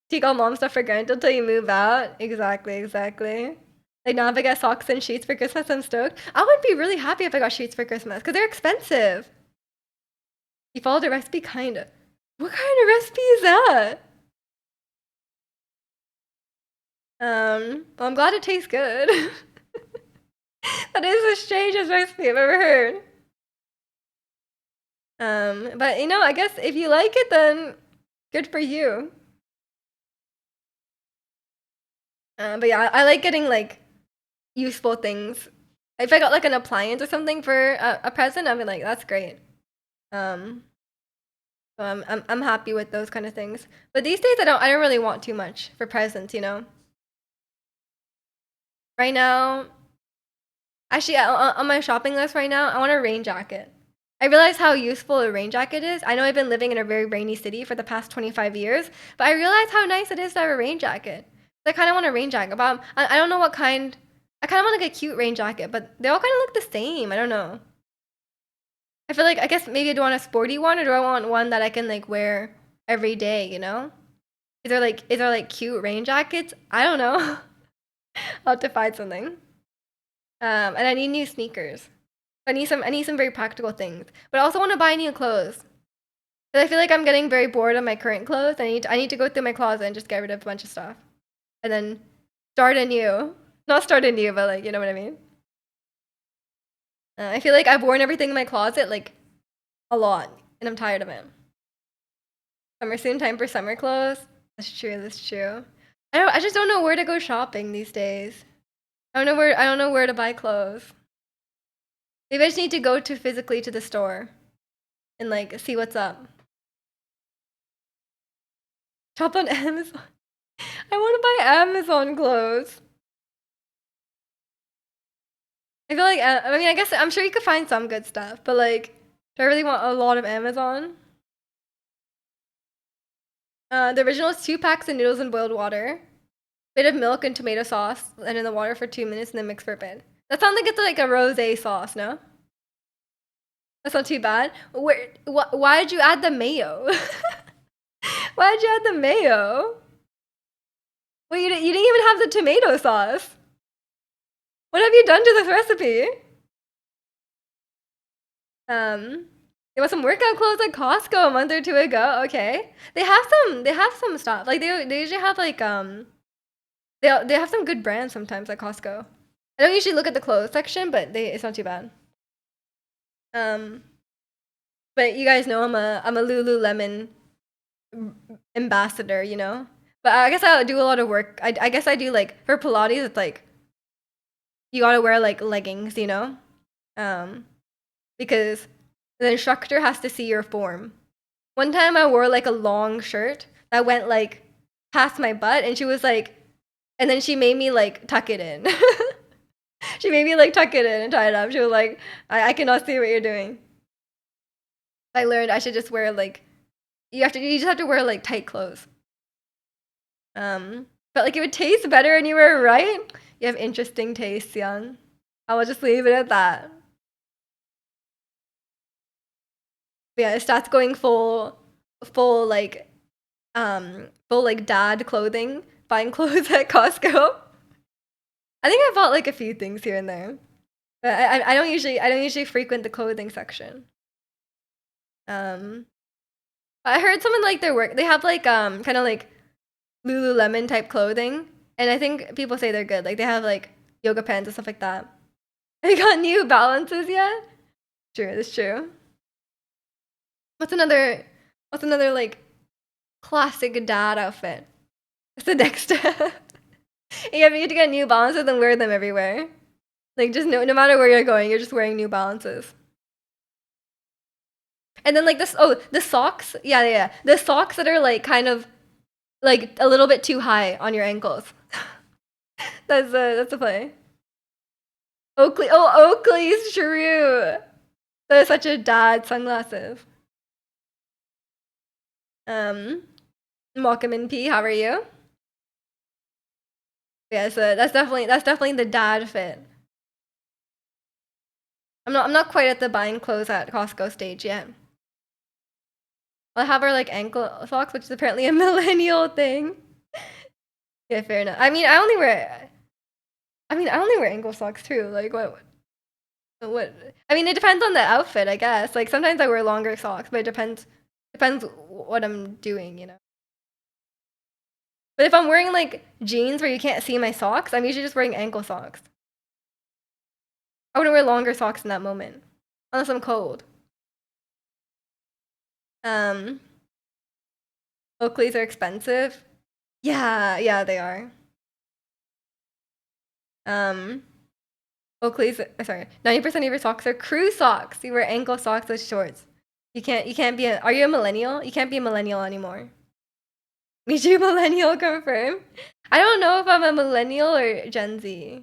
Take all mom stuff for granted until you move out. Exactly, exactly. Like now if I get socks and sheets for Christmas, I'm stoked. I would be really happy if I got sheets for Christmas because they're expensive. You followed the recipe, kinda. What kind of recipe is that? Well, I'm glad it tastes good. That is the strangest recipe I've ever heard. But you know, I guess if you like it, then good for you. But yeah, I like getting like useful things. If I got like an appliance or something for a present, I'd be like, that's great. So I'm happy with those kind of things. But these days, I don't really want too much for presents, you know. Right now, actually, on my shopping list right now, I want a rain jacket. I realize how useful a rain jacket is. I know I've been living in a very rainy city for the past 25 years, but I realize how nice it is to have a rain jacket. So I kind of want a rain jacket, but I don't know what kind. I kind of want like a cute rain jacket, but they all kind of look the same. I don't know. I feel like I guess maybe I do want a sporty one, or do I want one that I can like wear every day? You know? Is there like cute rain jackets? I don't know. I'll have to find something. And I need new sneakers. I need some very practical things. But I also want to buy new clothes. Because I feel like I'm getting very bored of my current clothes. I need to go through my closet and just get rid of a bunch of stuff. And then start anew. Not start anew, but like, you know what I mean? I feel like I've worn everything in my closet like a lot. And I'm tired of it. Summer soon, time for summer clothes. That's true, that's true. I just don't know where to go shopping these days. I don't know where to buy clothes. Maybe I just need to go physically to the store and like see what's up. Shop on Amazon. I want to buy Amazon clothes. I feel like I mean I guess I'm sure you could find some good stuff, but like do I really want a lot of Amazon? The original is 2 packs of noodles in boiled water, bit of milk and tomato sauce, and in the water for 2 minutes, and then mix for a bit. That sounds like it's like a rosé sauce, no? That's not too bad. Why did you add the mayo? Why did you add the mayo? Well, you didn't even have the tomato sauce. What have you done to this recipe? There was some workout clothes at Costco a month or two ago. Okay, they have some stuff. Like they usually have like they have some good brands sometimes at Costco. I don't usually look at the clothes section, but it's not too bad. But you guys know I'm a Lululemon ambassador, you know. But I guess I do a lot of work. I guess I do like for Pilates. It's like you gotta wear like leggings, you know, because the instructor has to see your form. One time I wore like a long shirt that went like past my butt, and she was like, and then she made me like tuck it in. She made me like tuck it in and tie it up. She was like, I cannot see what you're doing. I learned I should just wear like you just have to wear like tight clothes. But like it would taste better and you were right. You have interesting tastes, Young. I will just leave it at that. But yeah, it starts going full like full like dad clothing, buying clothes at Costco. I think I bought like a few things here and there. But I don't usually frequent the clothing section. Um I heard someone like their work they have like kind of like Lululemon type clothing, and I think people say they're good. Like they have like yoga pants and stuff like that. Have you got New Balances yet? True, that's true. What's another like classic dad outfit? What's the next step? You have to get New Balances and wear them everywhere. Like just no matter where you're going, you're just wearing New Balances. And then like the socks. Yeah. The socks that are like kind of like a little bit too high on your ankles. That's a play. Oakley. Oh, Oakley's true. That is such a dad sunglasses. Um, Welcome in P. How are you? Yeah, so that's definitely the dad fit. I'm not quite at the buying clothes at Costco stage yet. I have our like ankle socks, which is apparently a millennial thing. Yeah, fair enough. I only wear ankle socks too. Like what? I mean, it depends on the outfit, I guess. Like sometimes I wear longer socks, but it depends what I'm doing, you know. But if I'm wearing like jeans where you can't see my socks, I'm usually just wearing ankle socks. I wouldn't wear longer socks in that moment, unless I'm cold. Um, Oakleys are expensive. Yeah, they are. Um, Oakleys, sorry, 90% of your socks are crew socks. You wear ankle socks with shorts. You can't be are you a millennial? You can't be a millennial anymore. Me too, millennial confirmed. I don't know if I'm a millennial or Gen Z.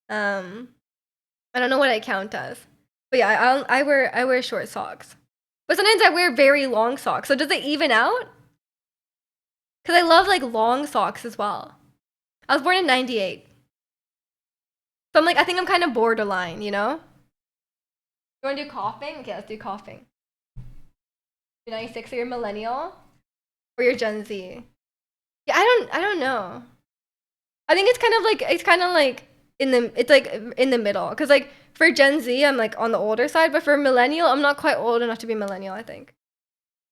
Um, I don't know what I count as. But yeah, I wear short socks. But sometimes I wear very long socks. So does it even out? Because I love like long socks as well. I was born in 98. So I'm like, I think I'm kind of borderline, you know? You want to do coughing? Okay, let's do coughing. You're 96, so you're millennial? Or you're Gen Z? Yeah, I don't know. I think it's kind of like it's like in the middle. Because like for Gen Z, I'm like on the older side, but for millennial, I'm not quite old enough to be millennial, I think.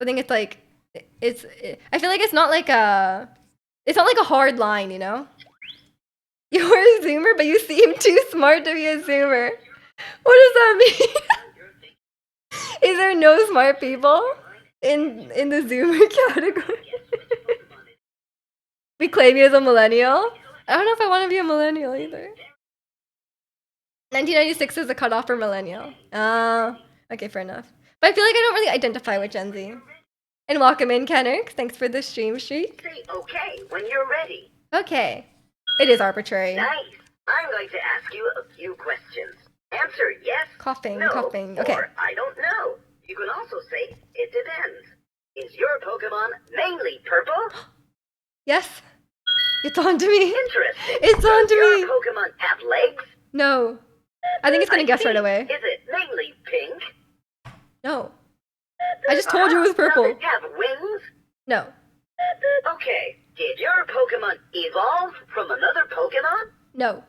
I think it's like I feel like it's not like a hard line, you know? You're a Zoomer, but you seem too smart to be a Zoomer. What does that mean? Is there no smart people in the Zoomer category? We claim you as a millennial. I don't know if I want to be a millennial either. 1996 is the cutoff for millennial. Okay, fair enough. But I feel like I don't really identify with Gen Z. And welcome in, Kennerk. Thanks for the stream streak. Say okay when you're ready. Okay. It is arbitrary. Nice. I'm going to ask you a few questions. Answer yes, Coughing, no, coughing. Okay. or I don't know. You can also say it depends. Is your Pokemon mainly purple? Yes. It's on to me. Interesting. It's on to Does me. your Pokemon have legs? No. I think it's gonna guess see. right away. Is it mainly pink? No. I just told you it was purple. Does it have wings? No. Okay. Did your Pokemon evolve from another Pokemon? No.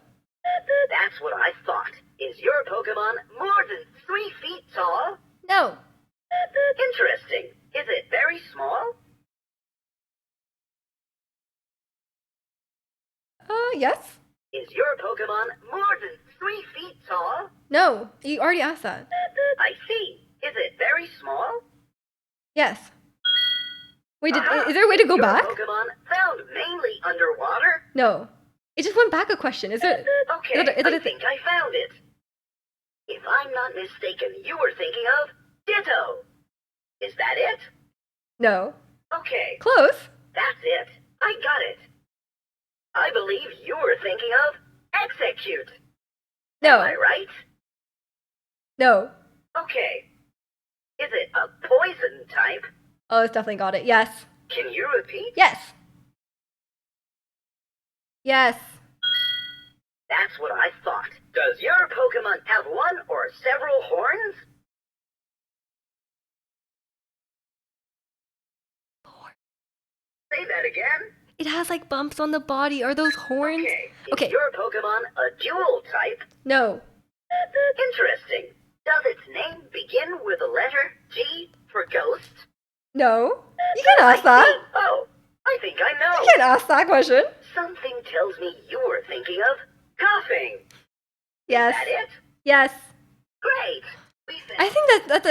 That's what I thought. Is your Pokemon more than 3 feet tall? No. Interesting. Is it very small? Yes. Is your Pokemon more than 3 feet tall? No. You already asked that. I see. Is it very small? Yes. Wait, Aha! is there a way to go Your back? Pokemon found mainly underwater? No. It just went back a question. Is it? Okay, I think I found it. If I'm not mistaken, you were thinking of Ditto. Is that it? No. Okay, Close. that's it. I got it. I believe you were thinking of Execute. Am I No. right? No. Okay. Is it a poison type? Oh, it's definitely got it. Yes. Can you repeat? Yes. Yes. That's what I thought. Does your Pokemon have one or several horns? Say that again. It has like bumps on the body. Are those horns? Okay. Is Okay. your Pokemon a dual type? No. Interesting. Does its name begin with the letter G for ghost? No. You can ask that. Oh, I think I know. You can ask that question. Something tells me you were thinking of coughing. Yes. Is that it? Yes. Great. We I think that's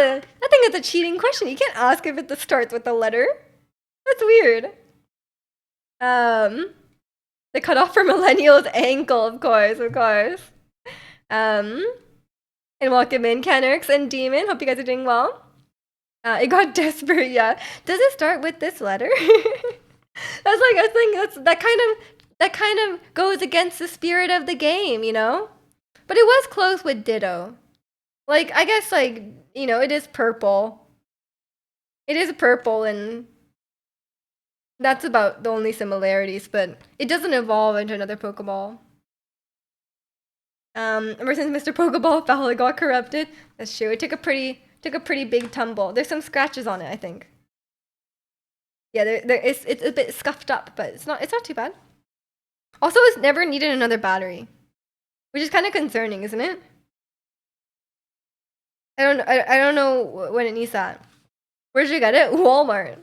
a cheating question. You can't ask if it starts with a letter. That's weird. The cutoff for millennials ankle, of course, of course. And welcome in, Canerx and Demon. Hope you guys are doing well. It got desperate, yeah. Does it start with this letter? That's like, I think that kind of goes against the spirit of the game, you know? But it was close with Ditto. Like, I guess, like, you know, it is purple. It is purple, and that's about the only similarities, but it doesn't evolve into another Pokeball. Ever since Mr. Pokeball fell, it got corrupted. That's true. It took a pretty big tumble. There's some scratches on it, I think. Yeah, it's a bit scuffed up, but it's not too bad. Also, it's never needed another battery, which is kind of concerning, isn't it? I don't know when it needs that. Where'd you get it? Walmart.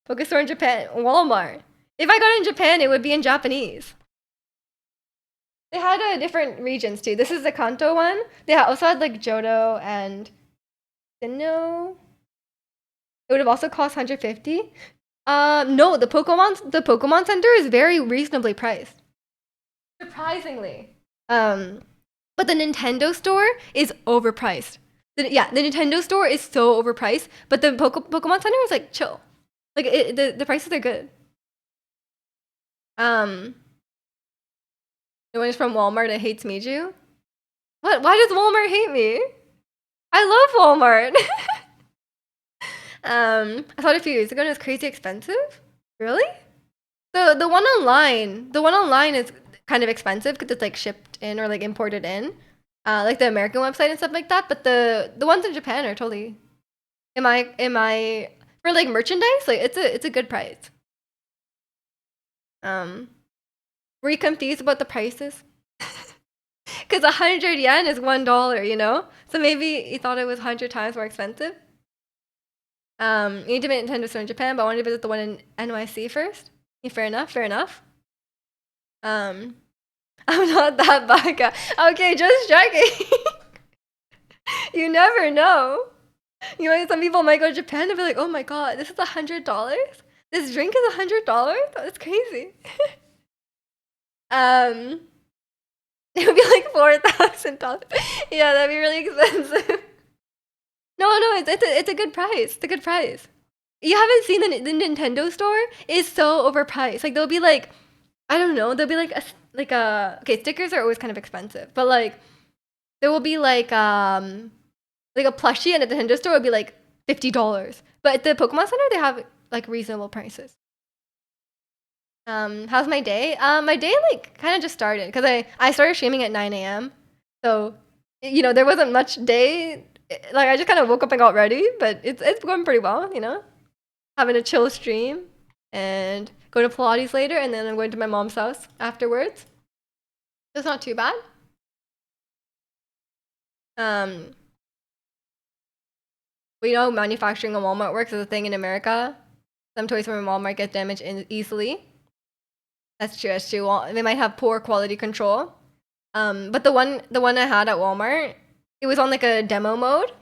Pokestore in Japan. Walmart. If I got it in Japan, it would be in Japanese. They had different regions too. This is the Kanto one. They also had like Johto and Sinnoh. It would have also cost 150. No, the Pokemon Center is very reasonably priced. Surprisingly. But the Nintendo store is overpriced. The Nintendo store is so overpriced, but the Pokemon Center is like chill. Like the prices are good. The one is from Walmart that hates Miju. What? Why does Walmart hate me? I love Walmart. I thought a few years ago it was crazy expensive. Really? The one online is kind of expensive because it's like shipped in or like imported in, like the American website and stuff like that. But the ones in Japan are totally. Am I for like merchandise? Like it's a good price. Were you confused about the prices? Because 100 yen is $1, you know? So maybe you thought it was 100 times more expensive. You need to visit Nintendo store in Japan, but I wanted to visit the one in NYC first. Yeah, fair enough, fair enough. I'm not that baka. Okay, just checking. You never know. You know, some people might go to Japan and be like, oh my god, this is $100? This drink is $100? That's crazy. It would be like $4,000. Yeah, that'd be really expensive. No, it's a good price. It's a good price. You haven't seen the Nintendo store? It's so overpriced. Like there'll be like, I don't know, there'll be like a okay, stickers are always kind of expensive, but like there will be like a plushie, and at the Nintendo store it would be like $50. But at the Pokemon Center they have like reasonable prices. How's my day? My day like kind of just started because I started streaming at 9 a.m. So you know there wasn't much day. Like I just kind of woke up and got ready, but it's going pretty well. You know, having a chill stream and going to Pilates later, and then I'm going to my mom's house afterwards. It's not too bad. But you know, manufacturing on Walmart works as a thing in America. Some toys from Walmart get damaged easily. That's true. That's true. Well, they might have poor quality control. But the one I had at Walmart, it was on like a demo mode,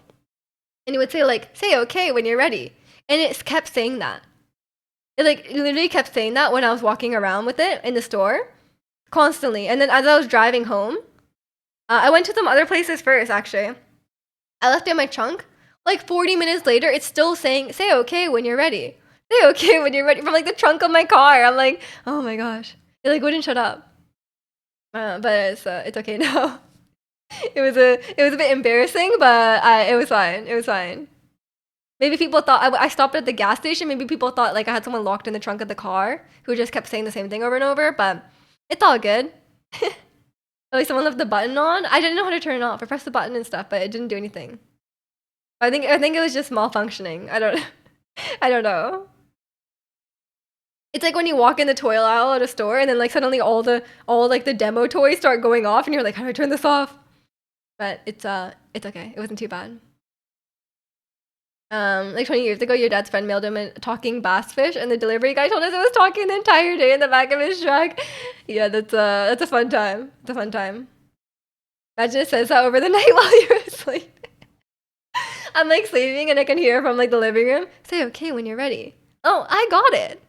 and it would say like, "Say okay when you're ready." And it kept saying that. It like literally kept saying that when I was walking around with it in the store constantly. And then as I was driving home, I went to some other places first, actually. I left it in my trunk. Like 40 minutes later, it's still saying, say okay when you're ready. Say okay when you're ready from like the trunk of my car. I'm like, oh my gosh. It like wouldn't shut up. But it's okay now. It was a bit embarrassing, but it was fine. It was fine. Maybe people thought I stopped at the gas station. Maybe people thought like I had someone locked in the trunk of the car who just kept saying the same thing over and over. But it's all good. Like someone left the button on. I didn't know how to turn it off. I pressed the button and stuff, but it didn't do anything. I think it was just malfunctioning. I don't know. It's like when you walk in the toy aisle at a store and then like suddenly all like the demo toys start going off and you're like, how do I turn this off? But it's okay. It wasn't too bad. Like 20 years ago, your dad's friend mailed him a talking bass fish, and the delivery guy told us it was talking the entire day in the back of his truck. Yeah, that's a fun time. It's a fun time. Imagine it says that over the night while you're asleep. I'm like sleeping and I can hear from like the living room, say okay when you're ready. Oh, I got it.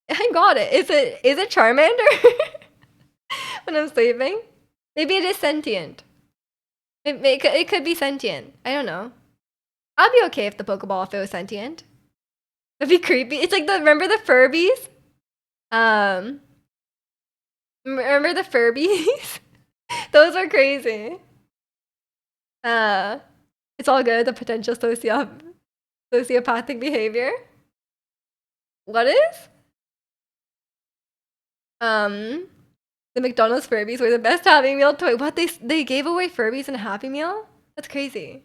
I got it. Is it Charmander? When I'm sleeping? Maybe it is sentient. It could be sentient. I don't know. I'd be okay if the Pokeball if it was sentient. That'd be creepy. It's like remember the Furbies? Remember the Furbies? Those are crazy. It's all good. The potential sociopathic behavior. What is? The McDonald's Furbies were the best Happy Meal toy. What, they gave away Furbies in a Happy Meal? That's crazy.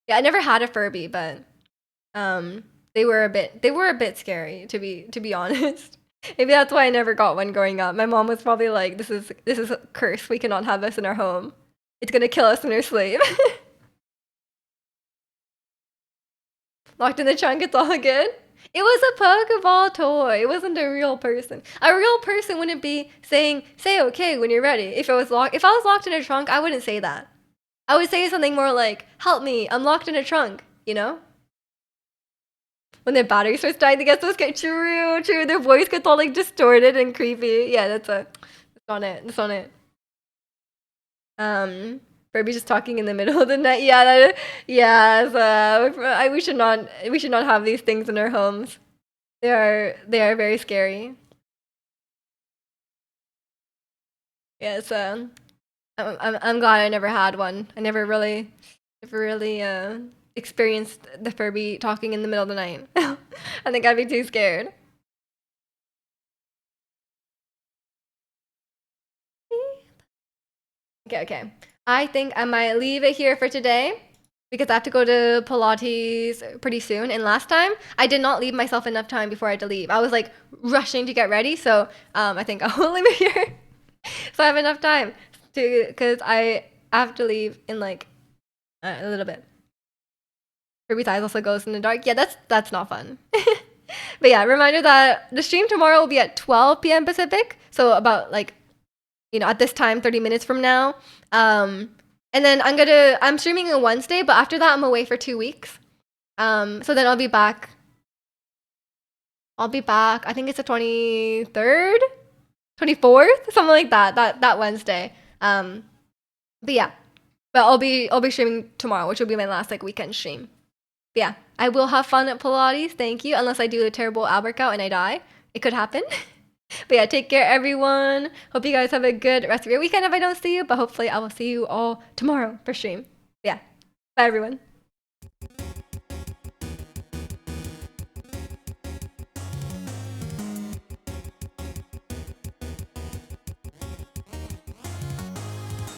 Yeah, I never had a Furby, but they were a bit scary to be honest. Maybe that's why I never got one growing up. My mom was probably like, this is a curse. We cannot have this in our home. It's gonna kill us in our sleep. Locked in the trunk, it's all good. It was a Pokeball toy. It wasn't a real person. A real person wouldn't be saying, say okay when you're ready. If I was locked in a trunk, I wouldn't say that. I would say something more like, help me, I'm locked in a trunk, you know? When their battery starts dying, they get so scared. True. Their voice gets all like distorted and creepy. Yeah, that's on it. That's on it. Furby just talking in the middle of the night. Yeah, we should not have these things in our homes. They are very scary. Yes, I'm glad I never had one. I never really experienced the Furby talking in the middle of the night. I think I'd be too scared. Okay. I think I might leave it here for today because I have to go to Pilates pretty soon. And last time, I did not leave myself enough time before I had to leave. I was like rushing to get ready, so I think I'll leave it here so I have enough time because I have to leave in like a little bit. Ruby's eyes also goes in the dark. Yeah, that's not fun. But yeah, reminder that the stream tomorrow will be at 12 p.m. Pacific. So about like, at this time, 30 minutes from now. And then I'm streaming on Wednesday, but after that I'm away for 2 weeks. So then I'll be back. I think it's the 23rd, 24th, something like that Wednesday. But yeah. But I'll be streaming tomorrow, which will be my last like weekend stream. But yeah, I will have fun at Pilates. Thank you. Unless I do a terrible ab workout and I die, it could happen. But yeah, take care, everyone. Hope you guys have a good rest of your weekend if I don't see you. But hopefully, I will see you all tomorrow for stream. Yeah, bye, everyone.